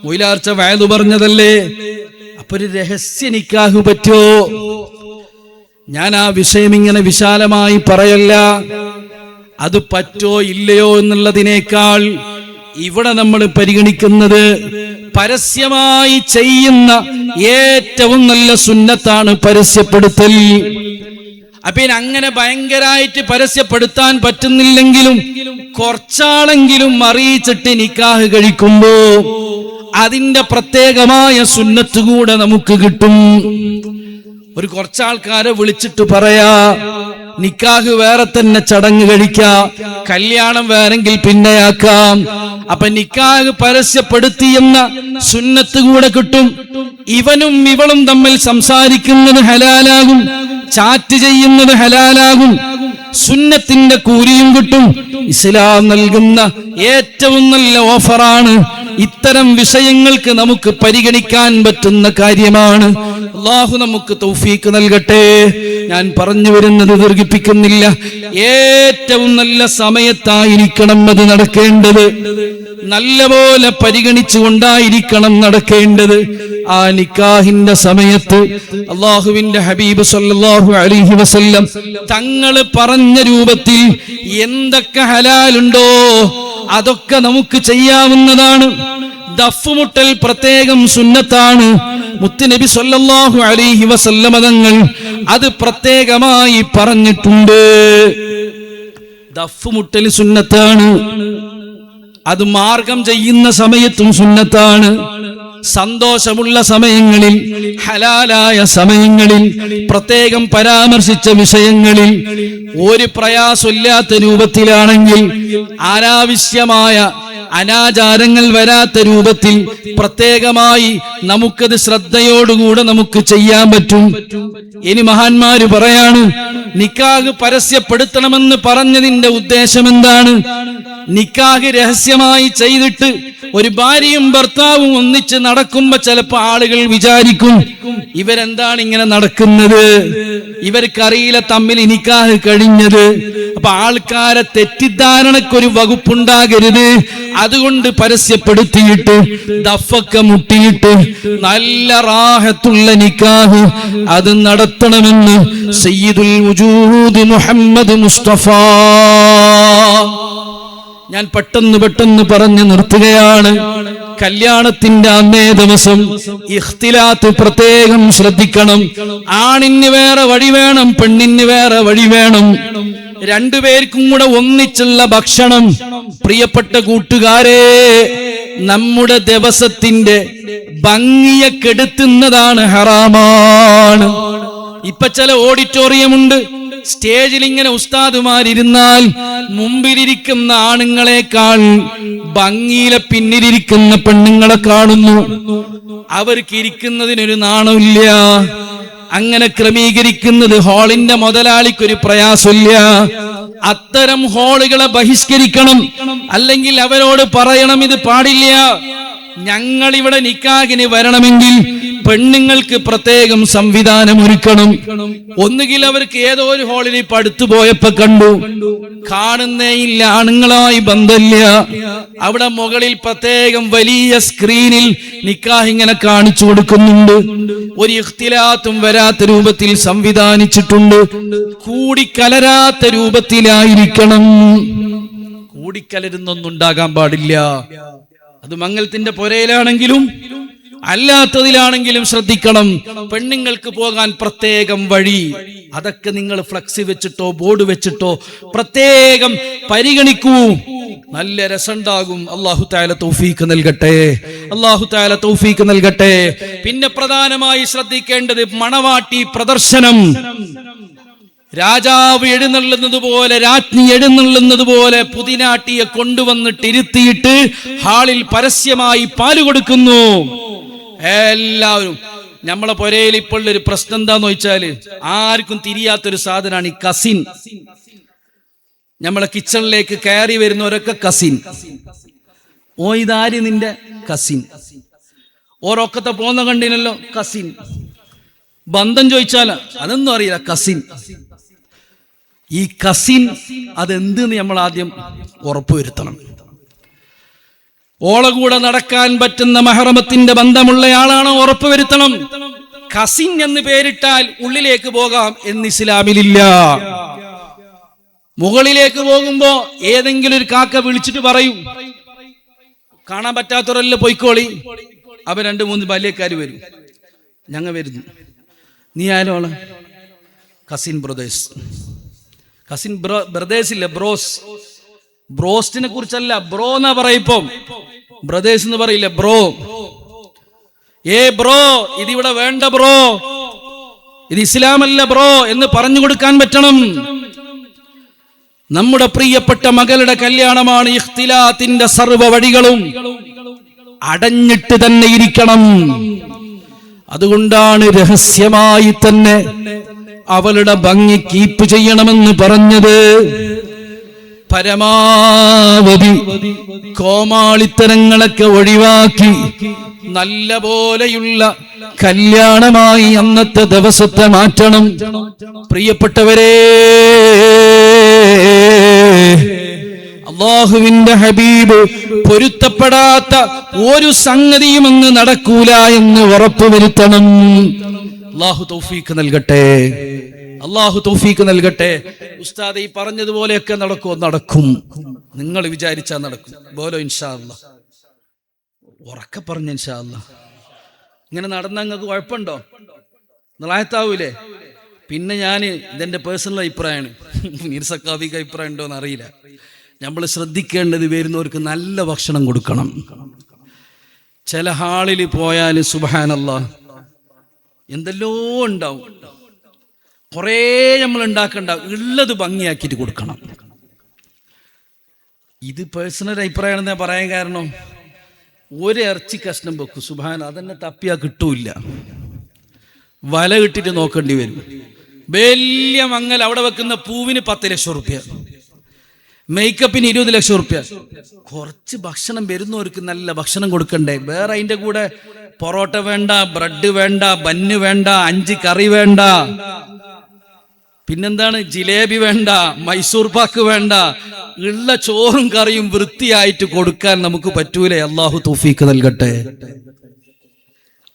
മൊയിലാർച്ച വയലു പറഞ്ഞതല്ലേ, അപ്പൊ ഒരു രഹസ്യ നിക്കാഹ് പറ്റോ? ഞാൻ ആ വിഷയം ഇങ്ങനെ വിശാലമായി പറയല്ല. അത് പറ്റോ ഇല്ലയോ എന്നുള്ളതിനേക്കാൾ ഇവിടെ നമ്മൾ പരിഗണിക്കുന്നത് പരസ്യമായി ചെയ്യുന്ന ഏറ്റവും നല്ല സുന്നത്താണ് പരസ്യപ്പെടുത്തൽ. അപ്പൊ അങ്ങനെ ഭയങ്കരമായിട്ട് പരസ്യപ്പെടുത്താൻ പറ്റുന്നില്ലെങ്കിലും കുറച്ചാളെങ്കിലും അറിയിച്ചിട്ട് നിക്കാഹ് കഴിക്കുമ്പോ അതിന്റെ പ്രത്യേകമായ സുന്നത്ത് കൂടെ നമുക്ക് കിട്ടും. ഒരു കുറച്ചാൾക്കാരെ വിളിച്ചിട്ട് പറയാ, നിക്കാഹ് വേറെ തന്നെ ചടങ്ങ് കഴിക്കാം, കല്യാണം വേറെങ്കിൽ പിന്നെയാക്കാം. അപ്പൊ നിക്കാഹ് പരസ്യപ്പെടുത്തിയെന്ന സുന്നത്ത് കൂടെ കിട്ടും. ഇവനും ഇവളും തമ്മിൽ സംസാരിക്കുന്നത് ഹലാലാകും, ചാറ്റ് ചെയ്യുന്നത് ഹലാലാകും, സുന്നത്തിന്റെ കൂലിയും കിട്ടും. ഇസ്ലാം നൽകുന്ന ഏറ്റവും നല്ല ഓഫറാണ്. ഇത്തരം വിഷയങ്ങൾക്ക് നമുക്ക് പരിഗണിക്കാൻ പറ്റുന്ന കാര്യമാണ്. അല്ലാഹു നമുക്ക് തൗഫീക്ക് നൽകട്ടെ. ഞാൻ പറഞ്ഞു വരുന്നത് ദീർഘിപ്പിക്കുന്നില്ല. ഏറ്റവും നല്ല സമയത്തായിരിക്കണം അത് നടക്കേണ്ടത്, നല്ലപോലെ പരിഗണിച്ചുകൊണ്ടായിരിക്കണം നടക്കേണ്ടത്. ആ നിക്കാഹിന്റെ സമയത്ത് അല്ലാഹുവിന്റെ ഹബീബ് സല്ലല്ലാഹു അലൈഹി വസല്ലം തങ്ങൾ പറഞ്ഞ രൂപത്തിൽ എന്തൊക്കെ ഹലാലുണ്ടോ അതൊക്കെ നമുക്ക് ചെയ്യാവുന്നതാണ്. ദഫ്മുട്ടൽ പ്രത്യേകം സുന്നത്താണ്. മുത്തുനബി സല്ലല്ലാഹു അലൈഹി വസല്ലം തങ്ങൾ അത് പ്രത്യേകമായി പറഞ്ഞിട്ടുണ്ട്. ദഫ്മുട്ടൽ സുന്നത്താണ്. അത് മാർഗം ചെയ്യുന്ന സമയത്തും സുന്നത്താണ്. സന്തോഷമുള്ള സമയങ്ങളിൽ, ഹലാലായ സമയങ്ങളിൽ, പ്രത്യേകം പരാമർശിച്ച വിഷയങ്ങളിൽ, ഒരു പ്രയാസമില്ലാത്ത രൂപത്തിലാണെങ്കിൽ, അനാവശ്യമായ അനാചാരങ്ങൾ വരാത്ത രൂപത്തിൽ പ്രത്യേകമായി നമുക്കത് ശ്രദ്ധയോടുകൂടെ നമുക്ക് ചെയ്യാൻ പറ്റും. ഇനി മഹാന്മാര് പറയാണ്, നിക്കാഹ് പരസ്യപ്പെടുത്തണമെന്ന് പറഞ്ഞതിന്റെ ഉദ്ദേശം എന്താണ്? നിക്കാഹ് രഹസ്യമായി ചെയ്തിട്ട് ഒരു ഭാര്യയും ഭർത്താവും ഒന്നിച്ച് നടക്കുമ്പോ ചിലപ്പോ ആളുകൾ വിചാരിക്കും, ഇവരെന്താണ് ഇങ്ങനെ നടക്കുന്നത്, ഇവർക്കറിയില്ല തമ്മിൽ നിക്കാഹ് കഴിഞ്ഞത്. അപ്പൊ ആൾക്കാരെ തെറ്റിദ്ധാരണക്കൊരു വകുപ്പുണ്ടാകരുത്. അതുകൊണ്ട് പരസ്യപ്പെടുത്തിയിട്ട് ദഫക്ക മുട്ടിയിട്ട് നല്ല റാഹത്തുള്ള നിക്കാഹ് അത് നടത്തണമെന്ന് സയ്യിദുൽ വജൂദ് മുഹമ്മദ് മുസ്തഫ. ഞാൻ പെട്ടെന്ന് പറഞ്ഞു നിർത്തുകയാണ്. കല്യാണത്തിന്റെ അന്നേ ദിവസം ഇഖ്തിലാത്ത് പ്രത്യേകം ശ്രദ്ധിക്കണം. ആണിന് വേറെ വഴി വേണം, പെണ്ണിന് വേറെ വഴി വേണം. രണ്ടുപേർക്കും കൂടെ ഒന്നിച്ചുള്ള ഭക്ഷണം. പ്രിയപ്പെട്ട കൂട്ടുകാരെ, നമ്മുടെ ദിവസത്തിന്റെ ഭംഗിയെ കെടുത്തുന്നതാണ്, ഹറാമാണ്. ഇപ്പൊ ചില ഓഡിറ്റോറിയമുണ്ട്, സ്റ്റേജിൽ ഇങ്ങനെ ഉസ്താദുമാരിരുന്നാൽ മുമ്പിലിരിക്കുന്ന ആണുങ്ങളെക്കാൾ ഭംഗിയിലെ പിന്നിലിരിക്കുന്ന പെണ്ണുങ്ങളെ കാണുന്നു. അവർക്ക് ഇരിക്കുന്നതിനൊരു നാണമില്ല. അങ്ങനെ ക്രമീകരിക്കുന്നത് ഹാളിന്റെ മുതലാളിക്കൊരു പ്രയാസമില്ല. അത്തരം ഹാളുകളെ ബഹിഷ്കരിക്കണം. അല്ലെങ്കിൽ അവരോട് പറയണം, ഇത് പാടില്ല. ഞങ്ങൾ ഇവിടെ നിക്കാഹിന് വരണമെങ്കിൽ പെണ്ണുങ്ങൾക്ക് പ്രത്യേകം സംവിധാനം ഒരുക്കണം. ഒന്നുകിൽ അവർക്ക് ഏതോ ഒരു ഹാളിൽ പടുത്തു പോയപ്പോ കണ്ടു, കാണുന്നേ ഇല്ല, ആണുങ്ങളായി ബന്ധമില്ല, അവിടെ മുകളിൽ പ്രത്യേകം വലിയ സ്ക്രീനിൽ നിക്കാഹ് ഇങ്ങനെ കാണിച്ചു കൊടുക്കുന്നുണ്ട്. ഒരു ഇഖ്തിലാത്തും വരാത്ത രൂപത്തിൽ സംവിധാനിച്ചിട്ടുണ്ട്. കൂടിക്കലരാത്ത രൂപത്തിലായിരിക്കണം. കൂടിക്കലരുന്നൊന്നും ഉണ്ടാകാൻ പാടില്ല. അത് മംഗലത്തിന്റെ പുരയിലാണെങ്കിലും അല്ലാത്തതിലാണെങ്കിലും ശ്രദ്ധിക്കണം. പെണ്ണുങ്ങൾക്ക് പോകാൻ പ്രത്യേകം വഴി, അതൊക്കെ നിങ്ങൾ ഫ്ലക്സ് വെച്ചിട്ടോ ബോർഡ് വെച്ചിട്ടോ പ്രത്യേകം പരിഗണിക്കൂ. നല്ല രസമുണ്ടാകും. അല്ലാഹു തആല തൗഫീഖ് നൽകട്ടെ, അല്ലാഹു തആല തൗഫീഖ് നൽകട്ടെ. പിന്നെ പ്രധാനമായി ശ്രദ്ധിക്കേണ്ടത് മണവാട്ടി പ്രദർശനം. രാജാവ് എഴുന്നള്ളുന്നത് പോലെ, രാജ്ഞി എഴുന്നള്ളുന്നത് പോലെ പുതിനാട്ടിയെ കൊണ്ടുവന്നിട്ട് ഇരുത്തിയിട്ട് ഹാളിൽ പരസ്യമായി പാല് കൊടുക്കുന്നു. എല്ലാവരും നമ്മളെ പുരയിൽ ഇപ്പോൾ ഒരു പ്രശ്നം എന്താന്ന് വെച്ചാല്, ആർക്കും തിരിയാത്തൊരു സാധനമാണ് ഈ കസിൻ. നമ്മളെ കിച്ചണിലേക്ക് കയറി വരുന്നവരൊക്കെ കസിൻ. ഓ ഇതാര് നിന്റെ കസിൻ, ഓരൊക്കത്തെ പോന്ന കണ്ടിനല്ലോ കസിൻ. ബന്ധം ചോദിച്ചാല അതൊന്നും അറിയില്ല, കസിൻ. ഈ കസിൻ അതെന്തെന്ന് നമ്മൾ ആദ്യം ഉറപ്പുവരുത്തണം. ഓള കൂടെ നടക്കാൻ പറ്റുന്ന മഹറമത്തിന്റെ ബന്ധമുള്ളയാളാണോ ഉറപ്പുവരുത്തണം. കസിൻ എന്ന് പേരിട്ടാൽ ഉള്ളിലേക്ക് പോകാം എന്ന് ഇസ്ലാമിലില്ല. മുകളിലേക്ക് പോകുമ്പോ ഏതെങ്കിലും ഒരു കാക്ക വിളിച്ചിട്ട് പറയും, കാണാൻ പറ്റാത്തവരല്ല പൊയ്ക്കോളി. അവ 2-3 ബാല്യക്കാര് വരും, ഞങ്ങ വരുന്നു. നീ ആരോള? Cousin brothers. കസിൻ ബ്രദേഴ്സ് ഇല്ല, ബ്രോസ്. ബ്രോസ്റ്റിനെ കുറിച്ചല്ല, ബ്രോ എന്നാ പറയിപ്പോ, ബ്രദേഴ്സ് എന്ന് പറയില്ല, ബ്രോ. ബ്രോ ഇതിവിടെ വേണ്ട ബ്രോ, ഇത് ഇസ്ലാമല്ല ബ്രോ എന്ന് പറഞ്ഞു കൊടുക്കാൻ പറ്റണം. നമ്മുടെ പ്രിയപ്പെട്ട മകളുടെ കല്യാണമാണ്. ഇഖ്തിലാത്തിന്റെ സർവ്വ വഴികളും അടഞ്ഞിട്ട് തന്നെ ഇരിക്കണം. അതുകൊണ്ടാണ് രഹസ്യമായി തന്നെ അവളുടെ ഭംഗി കീപ്പ് ചെയ്യണമെന്ന് പറഞ്ഞത്. പരമാവധി കോമാളിത്തരങ്ങളൊക്കെ ഒഴിവാക്കി നല്ല പോലെയുള്ള കല്യാണമായി അന്നത്തെ ദിവസത്തെ മാറ്റണം. പ്രിയപ്പെട്ടവരെ, അല്ലാഹുവിന്റെ ഹബീബ് പൊരുത്തപ്പെടാത്ത ഒരു സംഗതിയും അങ്ങ് നടക്കൂല എന്ന് ഉറപ്പുവരുത്തണം. അല്ലാഹു തൗഫീഖ് നൽകട്ടെ, അല്ലാഹു തൗഫീഖ് നൽകട്ടെ. ഉസ്താദ് ഈ പറഞ്ഞതുപോലെയൊക്കെ നടക്കുമോ? നടക്കും. നിങ്ങൾ വിചാരിച്ചാൽ നടക്കും. ബോലോ ഇൻഷാ അല്ലാഹ്. ഉറക്കെ പറഞ്ഞ ഇൻഷാ അല്ലാഹ്. ഇങ്ങനെ നടന്ന നിങ്ങൾക്ക് കുഴപ്പമുണ്ടോ? നിളായത്താവൂലേ? പിന്നെ ഞാൻ ഇതെന്റെ പേഴ്സണൽ അഭിപ്രായമാണ്, മീർസക്കാവിക്ക് അഭിപ്രായം ഉണ്ടോ എന്ന് അറിയില്ല. നമ്മൾ ശ്രദ്ധിക്കേണ്ടത് വരുന്നവർക്ക് നല്ല ഭക്ഷണം കൊടുക്കണം. ചില ഹാളിൽ പോയാൽ സുബ്ഹാനല്ലാഹ് എന്തെല്ലോ ഉണ്ടാവും, കുറേ നമ്മൾ ഉണ്ടാക്കണ്ട, ഉള്ളത് ഭംഗിയാക്കിയിട്ട് കൊടുക്കണം. ഇത് പേഴ്സണൽ അഭിപ്രായമാണെന്ന് ഞാൻ പറയാൻ കാരണം, ഒരു ഇറച്ചി കഷ്ണം വെക്കും, സുബ്ഹാന, അതെന്നെ തപ്പിയാ കിട്ടൂല, വല കിട്ടിട്ട് നോക്കേണ്ടി വരും. വലിയ മങ്ങൽ അവിടെ വെക്കുന്ന പൂവിന് 10 ലക്ഷം റുപ്യ, മേക്കപ്പിന് 20 ലക്ഷം റുപ്യ. കുറച്ച് ഭക്ഷണം വരുന്നവർക്ക് നല്ല ഭക്ഷണം കൊടുക്കണ്ടേ? വേറെ അതിന്റെ കൂടെ പൊറോട്ട വേണ്ട, ബ്രെഡ് വേണ്ട, ബന്ന് വേണ്ട, 5 കറി വേണ്ട, പിന്നെന്താണ്, ജിലേബി വേണ്ട, മൈസൂർ പാക്ക് വേണ്ട. ഉള്ള ചോറും കറിയും വൃത്തിയായിട്ട് കൊടുക്കാൻ നമുക്ക് പറ്റൂലേ? അല്ലാഹു തൗഫീഖ് നൽകട്ടെ.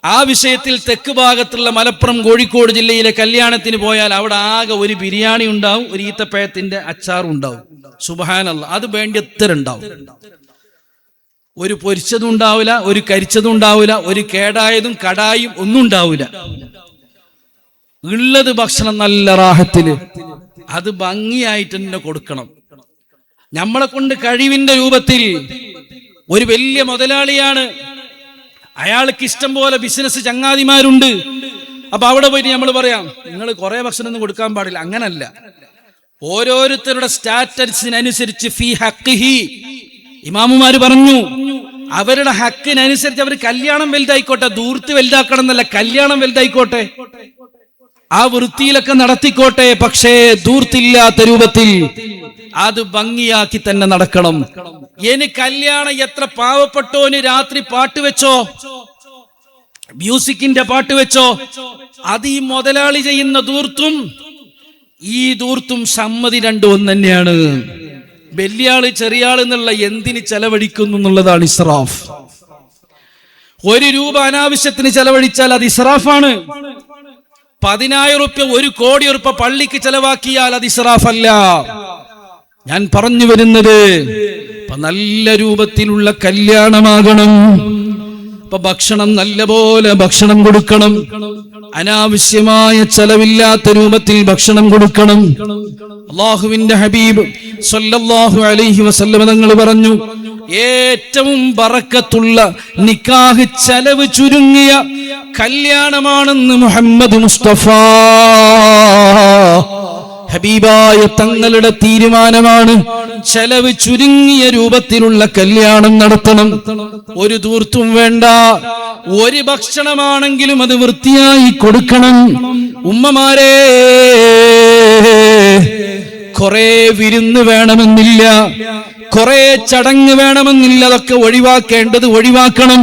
ആ വിഷയത്തിൽ തെക്ക് ഭാഗത്തുള്ള മലപ്പുറം കോഴിക്കോട് ജില്ലയിലെ കല്യാണത്തിന് പോയാൽ അവിടെ ആകെ ഒരു ബിരിയാണി ഉണ്ടാവും, ഒരു ഈത്തപ്പഴത്തിന്റെ അച്ചാറും ഉണ്ടാവും. സുബ്ഹാനല്ലാഹ്, അത് വേണ്ടി എത്ര ഉണ്ടാവും. ഒരു പൊരിച്ചതും ഉണ്ടാവില്ല, ഒരു കരിച്ചതും ഉണ്ടാവില്ല, ഒരു കേടായതും കടായും ഒന്നും ഉണ്ടാവില്ല. ഉള്ളത് ഭക്ഷണം നല്ല റാഹത്തില്, അത് ഭംഗിയായിട്ട് തന്നെ കൊടുക്കണം. നമ്മളെ കൊണ്ട് കഴിവിന്റെ രൂപത്തിൽ. ഒരു വലിയ മുതലാളിയാണ്, അയാൾക്ക് ഇഷ്ടം പോലെ ബിസിനസ് ചങ്ങാതിമാരുണ്ട്. അപ്പൊ അവിടെ പോയിട്ട് നമ്മൾ പറയാം, നിങ്ങൾ കുറെ ഭക്ഷണം ഒന്നും കൊടുക്കാൻ പാടില്ല. അങ്ങനല്ല, ഓരോരുത്തരുടെ സ്റ്റാറ്റസിനനുസരിച്ച് ഫീ ഹഖ്ഖിഹി, ഇമാമുമാര് പറഞ്ഞു, അവരുടെ ഹക്കിനനുസരിച്ച് അവർ കല്യാണം വലുതായിക്കോട്ടെ, ദൂർത്ത് വലുതാക്കണം എന്നല്ല, കല്യാണം വലുതായിക്കോട്ടെ, ആ വൃത്തിയിലൊക്കെ നടത്തിക്കോട്ടെ. പക്ഷേ ദൂർത്തില്ലാത്ത രൂപത്തിൽ അത് ഭംഗിയാക്കി തന്നെ നടക്കണം. ഇനി കല്യാണം എത്ര പാവപ്പെട്ടോന് രാത്രി പാട്ട് വെച്ചോ, മ്യൂസിക്കിന്റെ പാട്ട് വെച്ചോ, അത് ഈ മുതലാളി ചെയ്യുന്ന ദൂർത്തും ഈ ദൂർത്തും സമ്മതി രണ്ടും ഒന്ന് തന്നെയാണ്. വലിയ ആള് ചെറിയ ആള് എന്നുള്ള എന്തിന് ചെലവഴിക്കുന്നു എന്നുള്ളതാണ് ഇസ്രാഫ്. 1 രൂപ അനാവശ്യത്തിന് ചെലവഴിച്ചാൽ അത് ഇസ്രാഫാണ്. 10,000 റുപ്യ 1 കോടി റുപ്യ പള്ളിക്ക് ചെലവാക്കിയാൽ അത് ഇസ്രാഫല്ല. ഞാൻ പറഞ്ഞു വരുന്നത് നല്ല രൂപത്തിലുള്ള കല്യാണമാകണം. അപ്പൊ ഭക്ഷണം നല്ലപോലെ ഭക്ഷണം കൊടുക്കണം, അനാവശ്യമായ ചെലവില്ലാത്ത രൂപത്തിൽ ഭക്ഷണം കൊടുക്കണം. അല്ലാഹുവിന്റെ ഹബീബ് സല്ലല്ലാഹു അലൈഹി വസല്ലം തങ്ങൾ പറഞ്ഞു, ഏറ്റവും ബറക്കത്തുള്ള നിക്കാഹ് ചെലവ് ചുരുങ്ങിയ കല്യാണമാണെന്ന് മുഹമ്മദ് മുസ്തഫ. ഹബീബായ തങ്ങളുടെ തീരുമാനമാണ് ചെലവ് ചുരുങ്ങിയ രൂപത്തിലുള്ള കല്യാണം നടത്തണം. ഒരു ദൂർത്തും വേണ്ട, ഒരു ഭക്ഷണമാണെങ്കിലും അത് വൃത്തിയായി കൊടുക്കണം. ഉമ്മമാരെ, കുറെ വിരുന്ന് വേണമെന്നില്ല, കുറെ ചടങ്ങ് വേണമെന്നില്ല, അതൊക്കെ ഒഴിവാക്കേണ്ടത് ഒഴിവാക്കണം.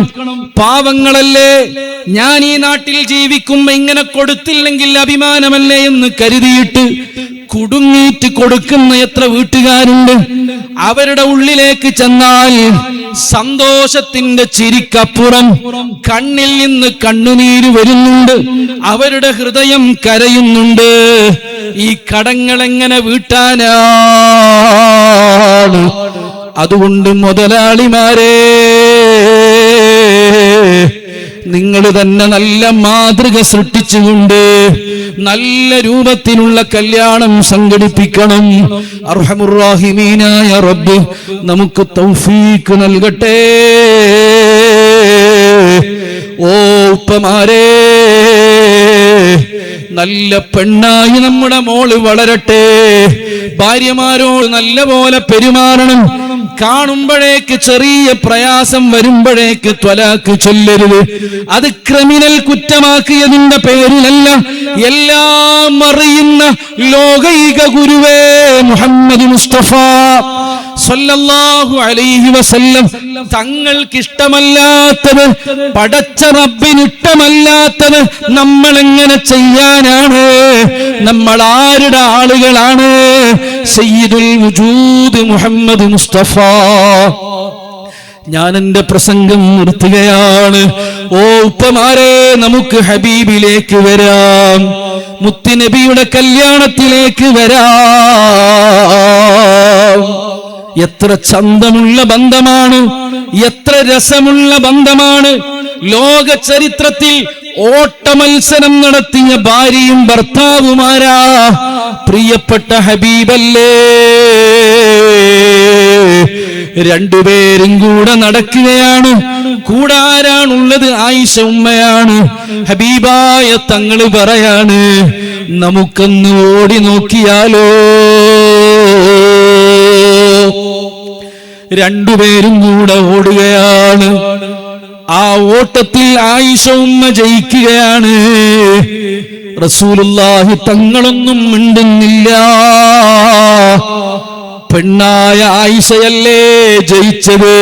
പാവങ്ങളല്ലേ, ഞാൻ ഈ നാട്ടിൽ ജീവിക്കുമ്പോ ഇങ്ങനെ കൊടുത്തില്ലെങ്കിൽ അഭിമാനമല്ലേ എന്ന് കരുതിയിട്ട് കുടുങ്ങിയിട്ട് കൊടുക്കുന്ന എത്ര വീട്ടുകാരുണ്ട്. അവരുടെ ഉള്ളിലേക്ക് ചെന്നാൽ സന്തോഷത്തിന്റെ ചിരിക്കപ്പുറം കണ്ണിൽ നിന്ന് കണ്ണുനീര് വരുന്നുണ്ട്, അവരുടെ ഹൃദയം കരയുന്നുണ്ട്. ഈ കടങ്ങൾ എങ്ങനെ വീട്ടാനാണ്? അതുകൊണ്ട് മുതലാളിമാരെ, നിങ്ങൾ തന്നെ നല്ല മാതൃക സൃഷ്ടിച്ചുകൊണ്ട് നല്ല രൂപത്തിലുള്ള കല്യാണം സംഘടിപ്പിക്കണം. അർഹമുർ റഹീമീനായ റബ്ബ് നമുക്ക് തൗഫീഖ് നൽകട്ടെ. ഓ ഉപ്പമാരെ, നല്ല പെണ്ണായി നമ്മുടെ മോള് വളരട്ടെ. ഭാര്യമാരോട് നല്ല പോലെ പെരുമാറണം. കാണുമ്പോഴേക്ക് ചെറിയ പ്രയാസം വരുമ്പോഴേക്ക് ത്വലാക്ക് ചൊല്ലരുത്. അത് ക്രിമിനൽ കുറ്റമാക്കിയതിന്റെ പേരിലല്ല. എല്ലാം അറിയുന്ന ലോകൈക ഗുരുവേ മുഹമ്മദ് മുസ്തഫ സല്ലല്ലാഹു അലൈഹി വസല്ലം തങ്ങൾക്കിഷ്ടമല്ലാത്തത്, പടച്ച റബ്ബിനിഷ്ടമല്ലാത്തത് നമ്മൾ എങ്ങനെ ചെയ്യാനാണ്? നമ്മൾ ആരുടെ ആളുകളാണ്? സയ്യിദുൽ വജൂദ് മുഹമ്മദ് മുസ്തഫ. ഞാൻ എന്റെ പ്രസംഗം നിർത്തുകയാണ്. ഓ ഉപ്പമാരെ, നമുക്ക് ഹബീബിലേക്ക് വരാം, മുത്തുനബിയുടെ കല്യാണത്തിലേക്ക് വരാം. എത്ര ചന്തമുള്ള ബന്ധമാണ്, എത്ര രസമുള്ള ബന്ധമാണ്. ലോക ചരിത്രത്തിൽ ഓട്ടമത്സരം നടത്തിയ ഭാര്യയും ഭർത്താവുമാരാ പ്രിയപ്പെട്ട ഹബീബല്ലേ. രണ്ടുപേരും കൂടെ നടക്കുകയാണ്. കൂടെ ആരാണുള്ളത്? ആയിഷ ഉമ്മയാണ്. ഹബീബായ തങ്ങള് പറയാണ്, നമുക്കൊന്ന് ഓടി നോക്കിയാലോ? രണ്ടുപേരും കൂടെ ഓടുകയാണ്. ആ ഓട്ടത്തിൽ ആയിഷ ഉമ്മ ജയിക്കുകയാണ്. റസൂലുള്ളാഹി തങ്ങളൊന്നും മിണ്ടുന്നില്ല. പെണ്ണായ ആയിഷയല്ലേ ജയിച്ചത്.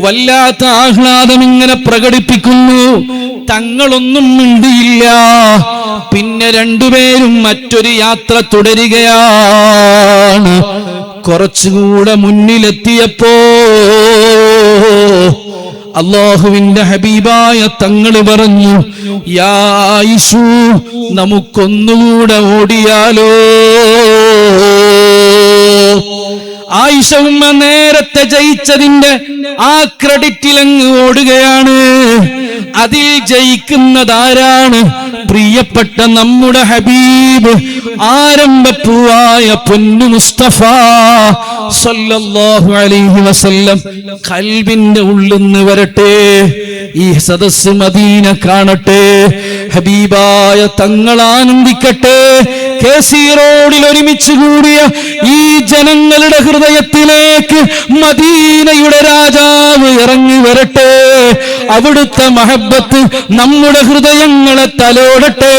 വല്ലാത്ത ആഹ്ലാദം ഇങ്ങനെ പ്രകടിപ്പിക്കുന്നു. തങ്ങളൊന്നും മിണ്ടിയില്ല. പിന്നെ രണ്ടുപേരും മറ്റൊരു യാത്ര തുടരുകയാണ്. കുറച്ചുകൂടെ മുന്നിലെത്തിയപ്പോ അല്ലാഹുവിന്റെ ഹബീബായ തങ്ങൾ പറഞ്ഞു, യാ ആയിഷു, നമുക്കൊന്നുകൂടെ ഓടിയാലോ? ആയിഷ ഉമ്മ നേരത്തെ ജയിച്ചതിന്റെ ആ ക്രെഡിറ്റിലങ്ങ് ഓടുകയാണ്. അതിൽ ജയിക്കുന്നതാരാണ്? പ്രിയപ്പെട്ട നമ്മുടെ ഹബീബ്, ആരംഭപ്പൂവായ പൊന്നു മുസ്തഫ സല്ലല്ലാഹു അലൈഹി വസല്ലം. ഖൽബിന്റെ ഉള്ളിന്ന് വരട്ടെ, ഈ സദസ് മദീന കാണട്ടെ, ഹബീബായ തങ്ങൾ ആനന്ദിക്കട്ടെ. KC റോഡിൽ ഒരുമിച്ച് കൂടിയ ഈ ജനങ്ങളുടെ ഹൃദയത്തിലേക്ക് മദീനയുടെ രാജാവ് ഇറങ്ങി വരട്ടെ. അവിടുത്തെ മഹബത്ത് നമ്മുടെ ഹൃദയങ്ങളെ തലോടട്ടെ.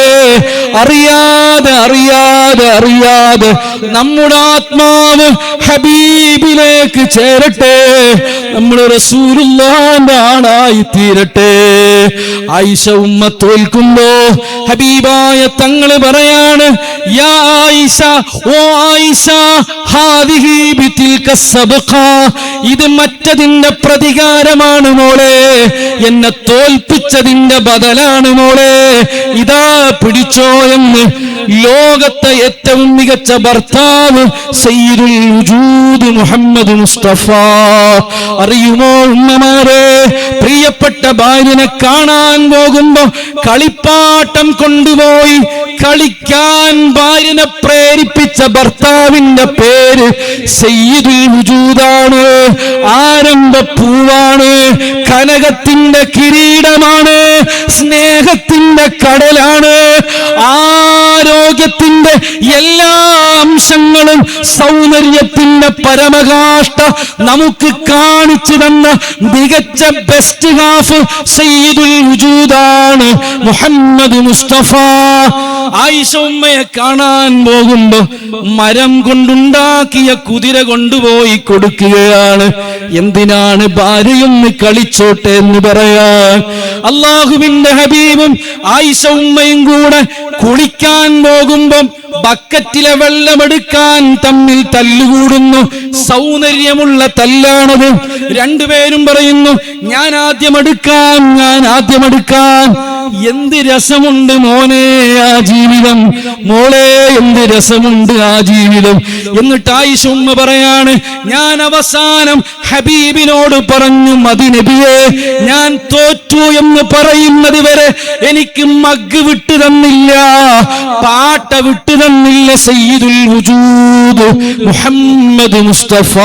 അറിയാതെ അറിയാതെ അറിയാതെ നമ്മുടെ ആത്മാവ് ഹബീബിലേക്ക് ചേരട്ടെ. നമ്മൾ റസൂലുള്ളാഹിന്റെ ആളായി തീരട്ടെ. ആയിഷ ഉമ്മ തോൽക്കുമ്പോ ഹബീബായ തങ്ങള് പറയാണ്, യാ ആയിഷ, ഓ ആയിഷ, ഹാദിഹി ബിതിൽക സബഖ, ഇത് മറ്റതിന്റെ പ്രതികാരമാണ് മോളെ, എന്നെ തോൽപ്പിച്ചതിന്റെ ബദലാണ് മോളെ, ഇതാ പിടിച്ചോ എന്ന് ലോകത്തെ ഏറ്റവും മികച്ച ഭർത്താവ് സയ്യിദുൽ വജൂദ് മുഹമ്മദ് മുസ്തഫ. അറിയുമോ ഉമ്മമാരെ, പ്രിയപ്പെട്ട ഭാര്യനെ കാണാൻ പോകുമ്പോ കളിപ്പാട്ടം കൊണ്ടുപോയി കളിക്കാൻ ഭാര്യനെ പ്രേരിപ്പിച്ച ഭർത്താവിന്റെ പേര് സയ്യിദുൽ വജൂദാണ്. ആരംഭപ്പൂവാണ്, കനകത്തിന്റെ കിരീടമാണ്, സ്നേഹത്തിന്റെ കടലാണ്, ആരോഗ്യത്തിന്റെ എല്ലാ അംശങ്ങളും സൗന്ദര്യത്തിന്റെ പരമകാഷ്ഠ നമുക്ക് കാണിച്ചു തന്ന മികച്ച ബെസ്റ്റ് ഹാഫ് സയ്യിദുൽ വജൂദാണ് മുഹമ്മദ് മുസ്തഫ. ആയിഷ ഉമ്മയെ കാണാൻ പോകുമ്പോ മരം കൊണ്ടുണ്ടാക്കിയ കുതിര കൊണ്ടുപോയി കൊടുക്കുകയാണ്. എന്തിനാണ്? ഭാര്യയൊന്ന് കളിച്ചോട്ടെ എന്ന് പറയാൻ. അള്ളാഹുവിന്റെ ഹബീബും ആയിഷ ഉമ്മയും കൂടെ കുളിക്കാൻ പോകുമ്പം ബക്കറ്റിലെ വെള്ളമെടുക്കാൻ തമ്മിൽ തല്ലുകൂടുന്നു. സൗന്ദര്യമുള്ള തല്ലാണത്. രണ്ടുപേരും പറയുന്നു, ഞാൻ ആദ്യം എടുക്കാം, ഞാൻ ആദ്യം എടുക്കാം. എന്ത് രസമുണ്ട് മോനെ ആ ജീവിതം, മോളെ എന്ത് രസമുണ്ട് ആ ജീവിതം. എന്നിട്ട് ആയിഷ ഉമ്മ പറയാണ്, ഞാൻ അവസാനം ഹബീബിനോട് പറഞ്ഞു, മതി നബിയെ, ഞാൻ തോറ്റു എന്ന് പറയുന്നത് വരെ എനിക്ക് മഗ് വിട്ടു തന്നില്ല, പാട്ട വിട്ടു തന്നില്ല സയ്യിദുൽ വജൂദ് മുഹമ്മദ് മുസ്തഫ.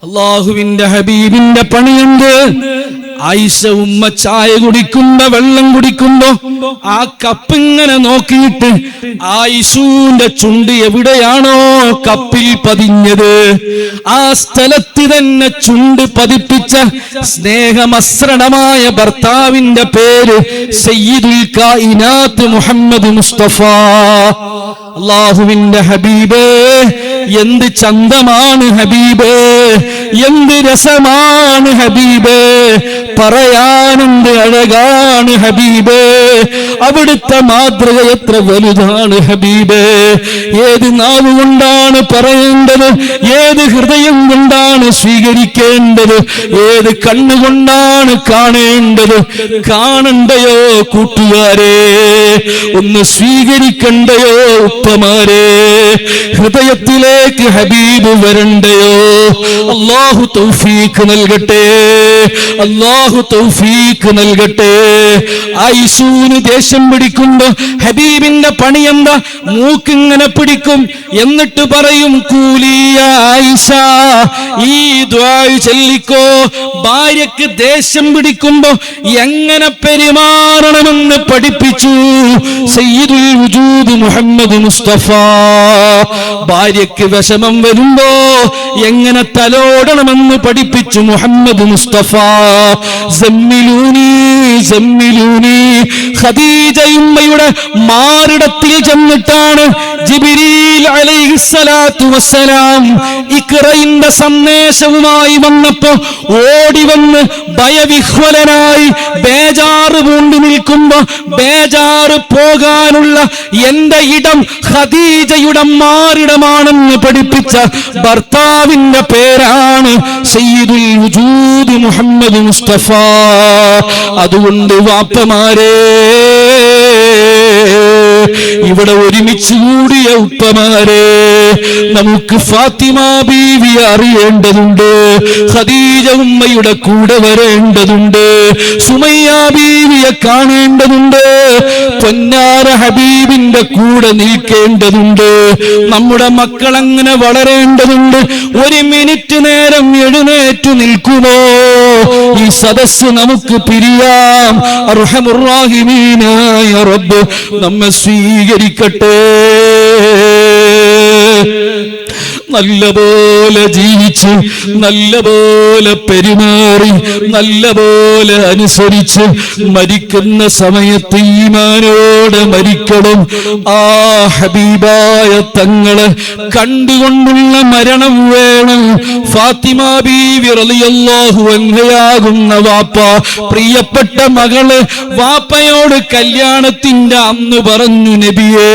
അല്ലാഹുവിന്റെ ഹബീബിന്റെ പണിയുണ്ട്. ആയിഷ ഉമ്മ ചായ കുടിക്കുമ്പോ, വെള്ളം കുടിക്കുമ്പോ ആ കപ്പ് ഇങ്ങനെ നോക്കിയിട്ട് ആയിഷൂന്റെ ചുണ്ട് എവിടെയാണോ കപ്പിൽ പതിഞ്ഞത് ആ സ്ഥലത്ത് തന്നെ ചുണ്ട് പതിപ്പിച്ച സ്നേഹമസ്രണമായ ഭർത്താവിന്റെ പേര് സയ്യിദുൽ കായിനാത്ത് മുഹമ്മദ് മുസ്തഫ. അല്ലാഹുവിന്റെ ഹബീബേ, എന്ത് ചന്തമാണ് ഹബീബേ, എന്ത് രസമാണ് ഹബീബേ, പറയാനെന്ത് അഴകാണ് ഹബീബേ, അവിടുത്തെ മാതൃക എത്ര വലുതാണ് ഹബീബേ. ഏത് നാവ് കൊണ്ടാണ് പറയേണ്ടത്, ഏത് ഹൃദയം കൊണ്ടാണ് സ്വീകരിക്കേണ്ടത്, ഏത് കണ്ണുകൊണ്ടാണ് കാണേണ്ടത്. കാണണ്ടയോ കൂട്ടുകാരെ, ഒന്ന് സ്വീകരിക്കണ്ടയോ ഉപ്പമാരെ, ഹൃദയത്തിലേക്ക് ഹബീബ് വരണ്ടയോ. അല്ലാഹു തൗഫീഖ് നൽകട്ടെ, അല്ലാഹു തൗഫീഖ് നൽകട്ടെ. ആയിഷൂന് ദേഷ്യം പിടിക്കുമ്പോ ഹബീബിന്റെ പണി എന്താ? മൂക്കിങ്ങനെ പിടിക്കും, എന്നിട്ട് പറയും, കൂലിയ ആയിഷ, ഈ ദുആ ചൊല്ലിക്കോ. ഭാര്യക്ക് ദേഷ്യം പിടിക്കുമ്പോ എങ്ങനെ പെരുമാറണമെന്ന് പഠിപ്പിച്ചു സയ്യിദുൽ വജൂദ് മുഹമ്മദ് മുസ്തഫ. ഭാര്യക്ക് വിഷമം വരുമ്പോ എങ്ങനെ തലോടണമെന്ന് പഠിപ്പിച്ചു മുഹമ്മദ് മുസ്തഫ. സമ്മിലൂനി സമ്മിലൂനി. ഖദീജയുടെ മാറിടത്തിൽ ചെന്നിട്ടാണ് ജിബ്രീൽ അലൈഹിസ്സലാത്തു വസ്സലാം ഇഖ്റയിന്റെ സന്ദേശവുമായി വന്നപ്പോ ഓടി വന്ന് ഭയവിഹ്വലനായി ബേജാറ് പൂണ്ടു നിൽക്കുമ്പോ, ബേജാറ് പോകാനുള്ള എന്റെ ഇടം ഖദീജയുടെ മാറിടമാണെന്ന് പഠിപ്പിച്ച ഭർത്താവിന്റെ പേരാണ് സയ്യിദുൽ വജൂദ് മുഹമ്മദ് മുസ്തഫ. അതുകൊണ്ട് വാപ്പമാരെ, ഇവിടെ ഒരുമിച്ച് കൂടിയ ഉപ്പമാരെ, നമുക്ക് ഫാത്തിമ ബീവിയെ അറിയേണ്ടതുണ്ട്, ഖദീജ ഉമ്മയുടെ കൂടെ വരേണ്ടതുണ്ട്, സുമയ്യ ബീവിയെ കാണേണ്ടതുണ്ട്, പൊന്നാര ഹബീബിന്റെ കൂടെ നിൽക്കേണ്ടതുണ്ട്. നമ്മുടെ മക്കൾ അങ്ങനെ വളരേണ്ടതുണ്ട്. ഒരു മിനിറ്റ് നേരം എഴുന്നേറ്റു നിൽക്കുമോ? ഈ സദസ്സ് നമുക്ക് പിരിയാം. അർഹമുർ റഹീമീനായ റബ്ബ് നമ്മെ സ്വീകരിക്കട്ടെ. നല്ലപോലെ ജീവിച്ച് നല്ലപോലെ പെരുമാറി നല്ലപോലെ അനുസരിച്ച് മരിക്കുന്ന സമയത്ത് ഈമാനോടെ മരിക്കണം. ആ ഹബീബായ തങ്ങളെ കണ്ടുകൊണ്ടുള്ള മരണം വേണം. ഫാത്തിമ ബീവി റളിയല്ലാഹു അൻഹയാകുന്ന വാപ്പ പ്രിയപ്പെട്ട മകള് വാപ്പയോട് കല്യാണത്തിന്റെ അന്ന് പറഞ്ഞു, നബിയേ,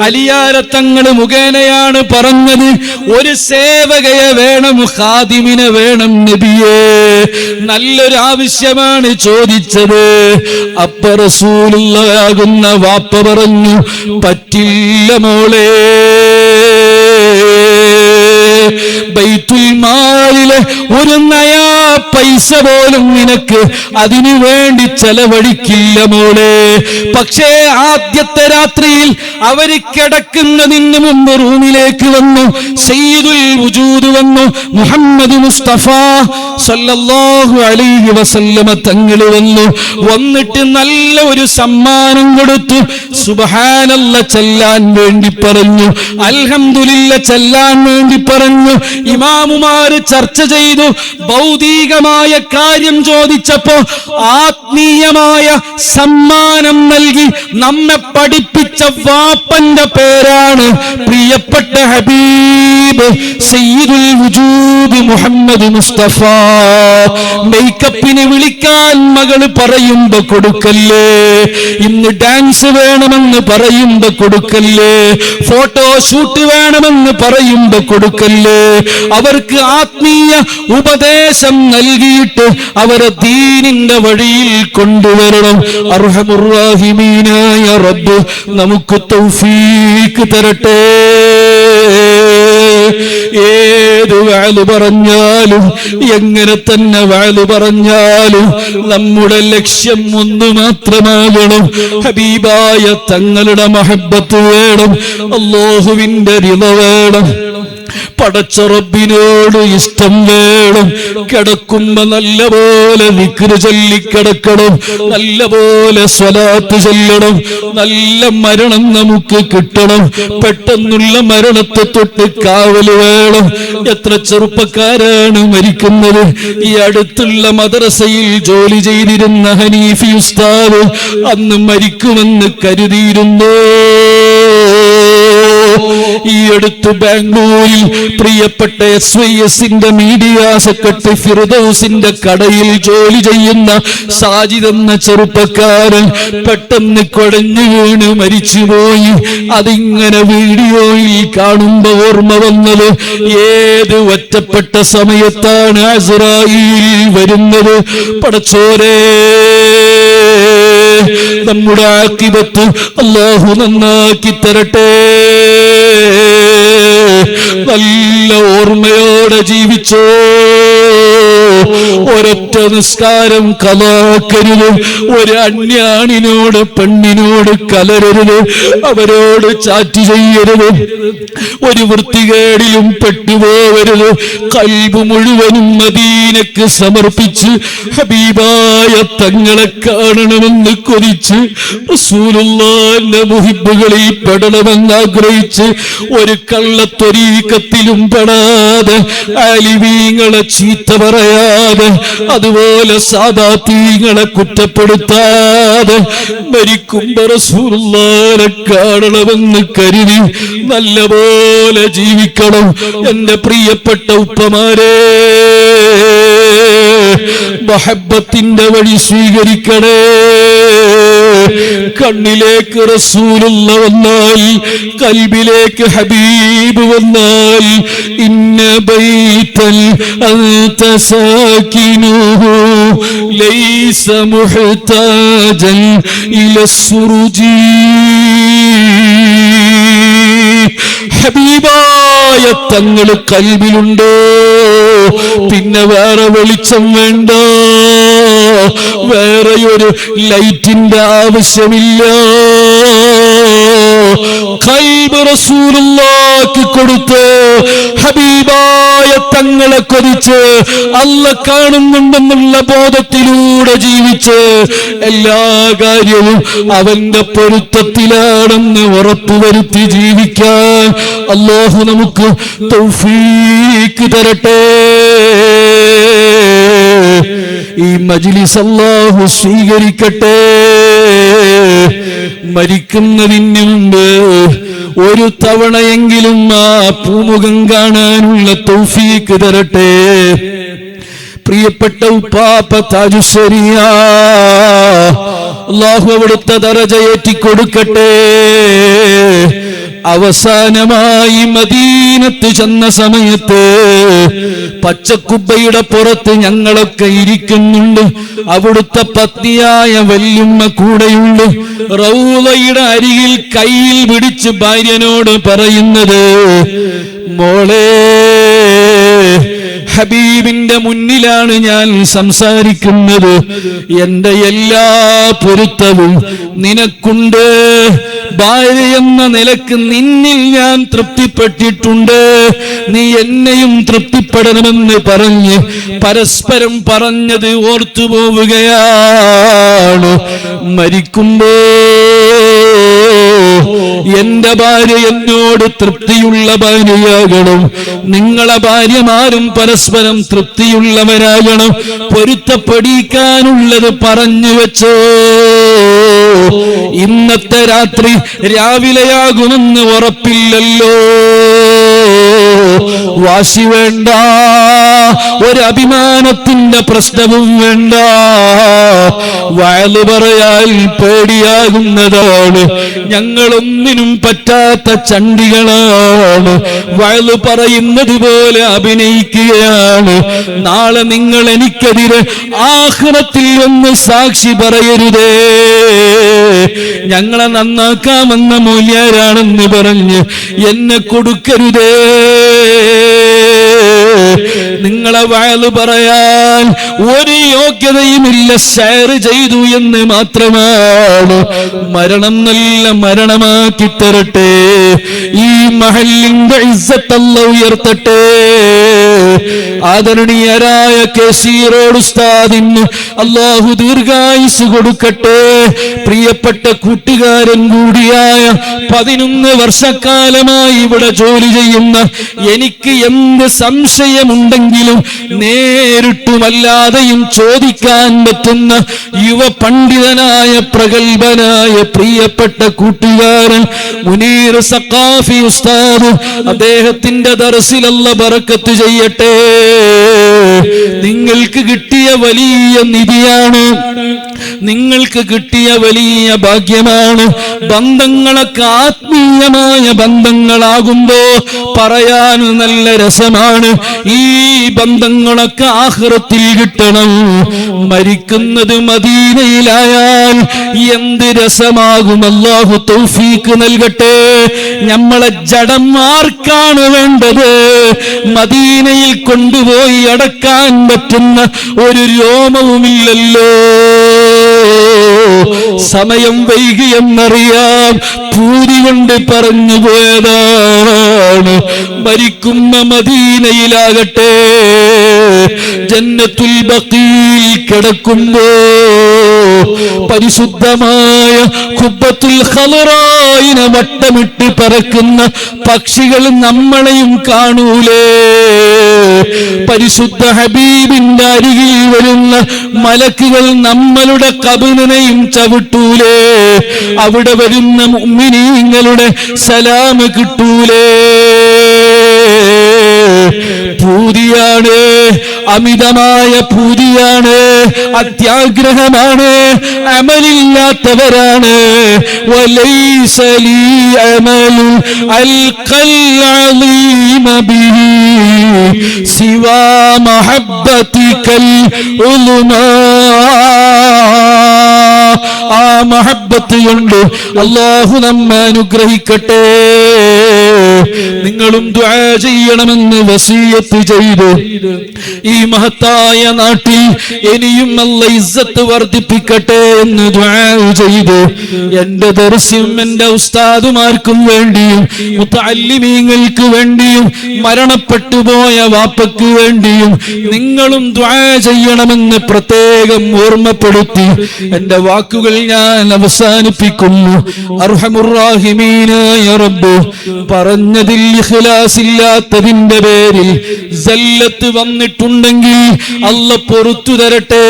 അലിയാര തങ്ങള് മുഖേനയാണ് പറഞ്ഞത്, ഒരു സേവകയെ വേണം, ഖാദിമിനെ വേണം നബിയേ. നല്ലൊരു ആവശ്യമാണ് ചോദിച്ചത്. അപ്പ റസൂലുള്ളാഹുന്ന വാപ്പ പറഞ്ഞു, പറ്റില്ല മോളെ, ബൈത്തുൽ മാലിലെ ഒരു നയാ പൈസ പോലും നിനക്ക് അതിനു വേണ്ടി ചെലവഴിക്കില്ല മോളെ. പക്ഷേ ആദ്യത്തെ രാത്രിയിൽ അവര് കിടക്കുന്നതിന് മുമ്പ് റൂമിലേക്ക് വന്നു സയ്യിദുൽ വജൂദ് വന്നു, മുഹമ്മദ് മുസ്തഫ സല്ലല്ലാഹു അലൈഹി വസല്ലമ തങ്ങൾ വന്നു. വന്നിട്ട് നല്ല ഒരു സമ്മാനം കൊടുത്തു. സുബ്ഹാനല്ലാഹ് ചെല്ലാൻ വേണ്ടി പറഞ്ഞു, അൽഹംദുലില്ലാഹ് ചെല്ലാൻ വേണ്ടി പറഞ്ഞു. ഇമാമുമാര് ചർച്ച ചെയ്തു. ഭൗതികമായ കാര്യം ചോദിച്ചപ്പോ ആത്മീയമായ സമ്മാനം നൽകി നമ്മെ പഠിപ്പിച്ച വാപ്പന്റെ പേരാണ് പ്രിയപ്പെട്ട ഹബീബ് സയ്യിദുൽ വജൂദ് മുഹമ്മദ് മുസ്തഫ. മേക്കപ്പിന് വിളിക്കാൻ മകള് പറയുമ്പോ കൊടുക്കല്ലേ, ഇന്ന് ഡാൻസ് വേണമെന്ന് പറയുമ്പോ കൊടുക്കല്ലേ, ഫോട്ടോഷൂട്ട് വേണമെന്ന് പറയുമ്പോ കൊടുക്കല്ലേ. അവർക്ക് ആത്മീയ ഉപദേശം നൽകിയിട്ട് അവരെ ദീനിന്റെ വഴിയിൽ കൊണ്ടുവരണം. അർഹമുർ റഹീമീനായ റബ്ബ് നമുക്ക് തൗഫീഖ് തരട്ടെ. ഏത് വഅല് പറഞ്ഞാലും എങ്ങനെ തന്നെ വഅല് പറഞ്ഞാലും നമ്മുടെ ലക്ഷ്യം ഒന്ന് മാത്രമാകണം, ഹബീബായ തങ്ങളുടെ മഹബ്ബത്ത് വേണം, അല്ലാഹുവിന്റെ റിള വേണം, പടച്ച റബ്ബിനോട് ഇഷ്ടം വേണം. കിടക്കുമ്പോ നല്ലപോലെ ദിക്ർ ചൊല്ലിക്കിടക്കണം, നല്ലപോലെ സ്വലാത്ത് ചൊല്ലണം. നല്ല മരണം നമുക്ക് കിട്ടണം. പെട്ടെന്നുള്ള മരണത്തെ തൊട്ട് കാവല് വേണം. എത്ര ചെറുപ്പക്കാരാണ് മരിക്കുന്നത്. ഈ അടുത്തുള്ള മദ്രസയിൽ ജോലി ചെയ്തിരുന്ന ഹനീഫി ഉസ്താദ് അന്ന് മരിക്കുമെന്ന് കരുതിയിരുന്നു. ഈ അടുത്ത് ബാംഗ്ലൂരിൽ പ്രിയപ്പെട്ട SYSന്റെ മീഡിയ സെക്രട്ടറി ഫിർദൗസിന്റെ കടയിൽ ജോലി ചെയ്യുന്ന സാജിദ് എന്ന ചെറുപ്പക്കാരൻ പെട്ടെന്ന് കുഴഞ്ഞു വീണ് മരിച്ചുപോയി. അതിങ്ങനെ വീഡിയോയിൽ കാണുമ്പോ ഓർമ്മ വന്നത്, ഏത് ഒറ്റപ്പെട്ട സമയത്താണ് അസ്റായീൽ വരുന്നത്. പടച്ചോരേ, നമ്മുടെ ആഖിബത്ത് അല്ലാഹു നന്നാക്കി തരട്ടെ. നല്ല ഓർമ്മയോടെ ജീവിച്ചോ. ഒരൊറ്റ നിസ്കാരം കലാക്കരുത്. ഒരു അന്യാണിനോട് പെണ്ണിനോട് കലരരുത്. അവരോട് ചാറ്റ് ചെയ്യരുത്. ഒരു വൃത്തികേടിലും പെട്ടുപോകരുത്. ഖൽബ് മുഴുവനും മദീനക്ക് സമർപ്പിച്ച് ഹബീബായ തങ്ങളെ കാണണമെന്ന് കൊതിച്ച് റസൂലുള്ളാഹിന്റെ മുഹിബ്ബുകളിൽ പെടണമെന്ന് ആഗ്രഹിച്ച് ഒരു കള്ളത്തൊരീക്കത്തിലും പെടാതെ, ആലിമീങ്ങളെ ചീത്ത പറയാതെ, അതുപോലെ സാദാത്തീങ്ങളെ കുറ്റപ്പെടുത്താതെ മരിക്കുമ്പോ റസൂലുള്ളാഹിനെ കാണണമെന്ന് കരുതി നല്ലപോലെ ജീവിക്കണം. എന്റെ പ്രിയപ്പെട്ട ഉപ്പമാരെ, മഹബ്ബത്തിന്റെ വഴി സ്വീകരിക്കണേ. കണ്ണിലേക്ക് റസൂലുള്ള വന്നാൽ, കൽബിലേക്ക് ഹബീബ് വന്നാൽ, ഇന്ന ബൈതൽ അൻത സാകിനുഹു ലൈസ മുഹ്താജൻ ഇലസ്സുറുജി. ഹബീബായ തങ്ങൾ കൽബിലുണ്ടോ, പിന്നെ വേറെ വെളിച്ചം വേണ്ട, വേറെ ഒരു ലൈറ്റിന്റെ ആവശ്യമില്ല. ഖൽബ് റസൂലുള്ളാഹിക്ക് കൊടുത്ത് ഹബീബായ തങ്ങളെ കൊതിച്ച് അല്ലാഹ് കാണുന്നുണ്ടെന്നുള്ള ബോധത്തിലൂടെ ജീവിച്ച് എല്ലാ കാര്യവും അവന്റെ പൊരുത്തത്തിലാണെന്ന് ഉറപ്പുവരുത്തി ജീവിക്കാൻ അല്ലാഹു നമുക്ക് തൗഫീഖ് തരട്ടെ. ഈ മജ്ലിസ് അല്ലാഹു സ്വീകരിക്കട്ടെ. മരിക്കുന്നതിന് മുമ്പ് ഒരു തവണയെങ്കിലും ആ പൂമുഖം കാണാനുള്ള തൗഫീഖ് തരട്ടെ. പ്രിയപ്പെട്ട ഉപ്പാപ്പ താജുശ്ശേരിയ അല്ലാഹു അവിടുത്തെ ദറജ ഏറ്റിക്കൊടുക്കട്ടെ. അവസാനമായി മദീനത്ത് ചെന്ന സമയത്ത് പച്ചക്കുബ്ബയുടെ പുറത്ത് ഞങ്ങളൊക്കെ ഇരിക്കുന്നുണ്ട്. അവിടുത്തെ പത്നിയായ വല്യുമ്മ കൂടെയുണ്ട്. റൗളയുടെ അരികിൽ കയ്യിൽ പിടിച്ച് ഭാര്യനോട് പറയുന്നത്, മോളെ, ഹബീബിന്റെ മുന്നിലാണ് ഞാൻ സംസാരിക്കുന്നത്. എന്റെ എല്ലാ പൊരുത്തവും നിനക്കുണ്ട്. ഭാര്യ എന്ന നിലക്ക് നിന്നിൽ ഞാൻ തൃപ്തിപ്പെട്ടിട്ടുണ്ട്. നീ എന്നെയും തൃപ്തിപ്പെടണമെന്ന് പറഞ്ഞ് പരസ്പരം പറഞ്ഞത് ഓർത്തുപോവുകയാണ്. മരിക്കുമ്പോ എന്റെ ഭാര്യ എന്നോട് തൃപ്തിയുള്ള ഭാര്യയാകണം. നിങ്ങളെ ഭാര്യമാരും പരസ്പരം തൃപ്തിയുള്ളവരാകണം. പൊരുത്തപ്പെടിക്കാനുള്ളത് പറഞ്ഞു വെച്ചോ. ഇന്നത്തെ രാത്രി രാവിലെയാകുമെന്ന് ഉറപ്പില്ലല്ലോ. വാശി വേണ്ട, ഒരഭിമാനത്തിന്റെ പ്രശ്നവും വേണ്ട. വയല് പറയാൻ പേടിയാകുന്നതാണ്. ഞങ്ങളൊന്നിനും പറ്റാത്ത ചണ്ടികളാണ്. വയല് പറയുന്നത് പോലെ അഭിനയിക്കുകയാണ്. നാളെ നിങ്ങൾ എനിക്കെതിരെ ആഖിറത്തിൽ ഒന്ന് സാക്ഷി പറയരുതേ. ഞങ്ങളെ നന്നാക്കാമെന്ന മൂല്യരാണെന്ന് പറഞ്ഞ് എന്നെ കൊടുക്കരുതേ. നിങ്ങളെ വയല് പറയാൻ ഒരു യോഗ്യതയുമില്ല. ഷെയർ ചെയ്തു എന്ന് മാത്രമാണ്. മരണം നല്ല മരണമാക്കി തരട്ടെ. ഈ മഹല്ലിന്റെ ഇസ്സത്ത് അല്ലാഹു ഉയർത്തട്ടെ. ആദരണീയരായ കെ.സി.റോഡ് ഉസ്താദിന് അല്ലാഹു ദീർഘായുസ് കൊടുക്കട്ടെ. പ്രിയപ്പെട്ട കൂട്ടുകാരൻ കൂടിയായ 11 വർഷക്കാലമായി ഇവിടെ ജോലി ചെയ്യുന്ന എനിക്ക് എന്ത് സംശയമുണ്ടെങ്കിലും നേരിട്ടുമല്ലാതെയും ചോദിക്കാൻ പറ്റുന്ന യുവ പണ്ഡിതനായ പ്രഗത്ഭനായ പ്രിയപ്പെട്ട കൂട്ടുകാരൻ മുനീർ സഖാഫി ഉസ്താദ്, അദ്ദേഹത്തിന്റെ ദർസിൽ അല്ലാഹു ബറക്കത്ത് ചെയ്യട്ടെ. നിങ്ങൾക്ക് കിട്ടിയ വലിയ നിധിയാണ്, നിങ്ങൾക്ക് കിട്ടിയ വലിയ ഭാഗ്യമാണ്. ബന്ധങ്ങളൊക്കെ ആത്മീയമായ ബന്ധങ്ങളാകുമ്പോ പറയാൻ നല്ല രസമാണ്. ഈ ബന്ധങ്ങളൊക്കെ ആഖിറത്തിൽ കിട്ടണം. മരിക്കുന്നത് മദീനയിലായാൽ എന്ത് രസമാകും. അല്ലാഹു തൗഫീഖ് നൽകട്ടെ. നമ്മളെ ജഡം ആർക്കാണ് വേണ്ടത്? മദീനയിൽ കൊണ്ടുപോയി അടക്കാൻ പറ്റുന്ന ഒരു രോമവുമില്ലല്ലോ. സമയം വൈകിയെന്നറിയാം, പൂതി കൊണ്ട് പറഞ്ഞു പോയതാണ്. മരിക്കുന്ന മദീനയിലാകട്ടെ, ജന്നത്തുൽ ബഖീൽ കിടക്കുമ്പോ പരിശുദ്ധമായ ഖുബ്ബത്തുൽ ഖളറായിനെ വട്ടമിട്ട് പറക്കുന്ന പക്ഷികൾ നമ്മളെയും കാണൂലേ? പരിശുദ്ധ ഹബീബിന്റെ അരികിൽ വരുന്ന മലക്കുകൾ നമ്മളുടെ ഖബറിനെയും ചവിട്ടൂലേ? അവിടെ വരുന്ന മുഅ്മിനീങ്ങളുടെ സലാം കിട്ടൂലേ? പൂതിയാണ്, അമിതമായ പൂതിയാണ്, അത്യാഗ്രഹമാണ്, അമലില്ലാത്തവരാണ്. വലൈസ ലീ അമലു അൽഖൽ അളീമ ബിഹി സിവാ മഹബ്ബതികൽ ഉലുമാ. ആ മഹബ്ബത്ത് കൊണ്ട് അല്ലാഹു നമ്മെ അനുഗ്രഹിക്കട്ടെ. നിങ്ങളും ദുആ ചെയ്യണമെന്ന് വസിയത്ത് ചെയ്തു. ഈ മഹത്തായ നാട്ടിൽ ഇനിയും അല്ലാഹ് ഇസ്സത്ത് വർദ്ധിപ്പിക്കട്ടെ എന്ന് ദുആ ചെയ്തു. എന്റെ ദർസിലും എന്റെ ഉസ്താദുമാർക്കും വേണ്ടിയും മുതഅല്ലിമീങ്ങൾക്ക് വേണ്ടിയും മരണപ്പെട്ടു പോയ വാപ്പയ്ക്ക് വേണ്ടിയും നിങ്ങളും ദുആ ചെയ്യണമെന്ന് പ്രത്യേകം ഓർമ്മപ്പെടുത്തി എന്റെ വാക്കുകൾ ഞാൻ അവസാനിപ്പിക്കുന്നു. അർഹമുർ റഹീമീനായ റബ്ബ്, പറഞ്ഞതിൽ ഇഖ്ലാസ് ഇല്ലാത്തതിന്റെ പേരിൽ സല്ലത്ത് വന്നിട്ടുണ്ടെങ്കിൽ അല്ലാഹ് പൊറുത്തു തരട്ടെ.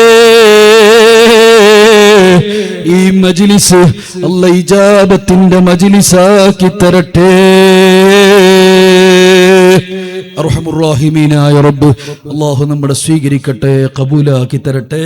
ഈ മജ്ലിസ് അല്ലാഹ് ഇജാബത്തിന്റെ മജ്ലിസാക്കി തരട്ടെ. അർഹമുർ റഹീമീനായ റബ്ബ്, അല്ലാഹു നമ്മളെ സ്വീകരിക്കട്ടെ, ഖബൂലാക്കി തരട്ടെ.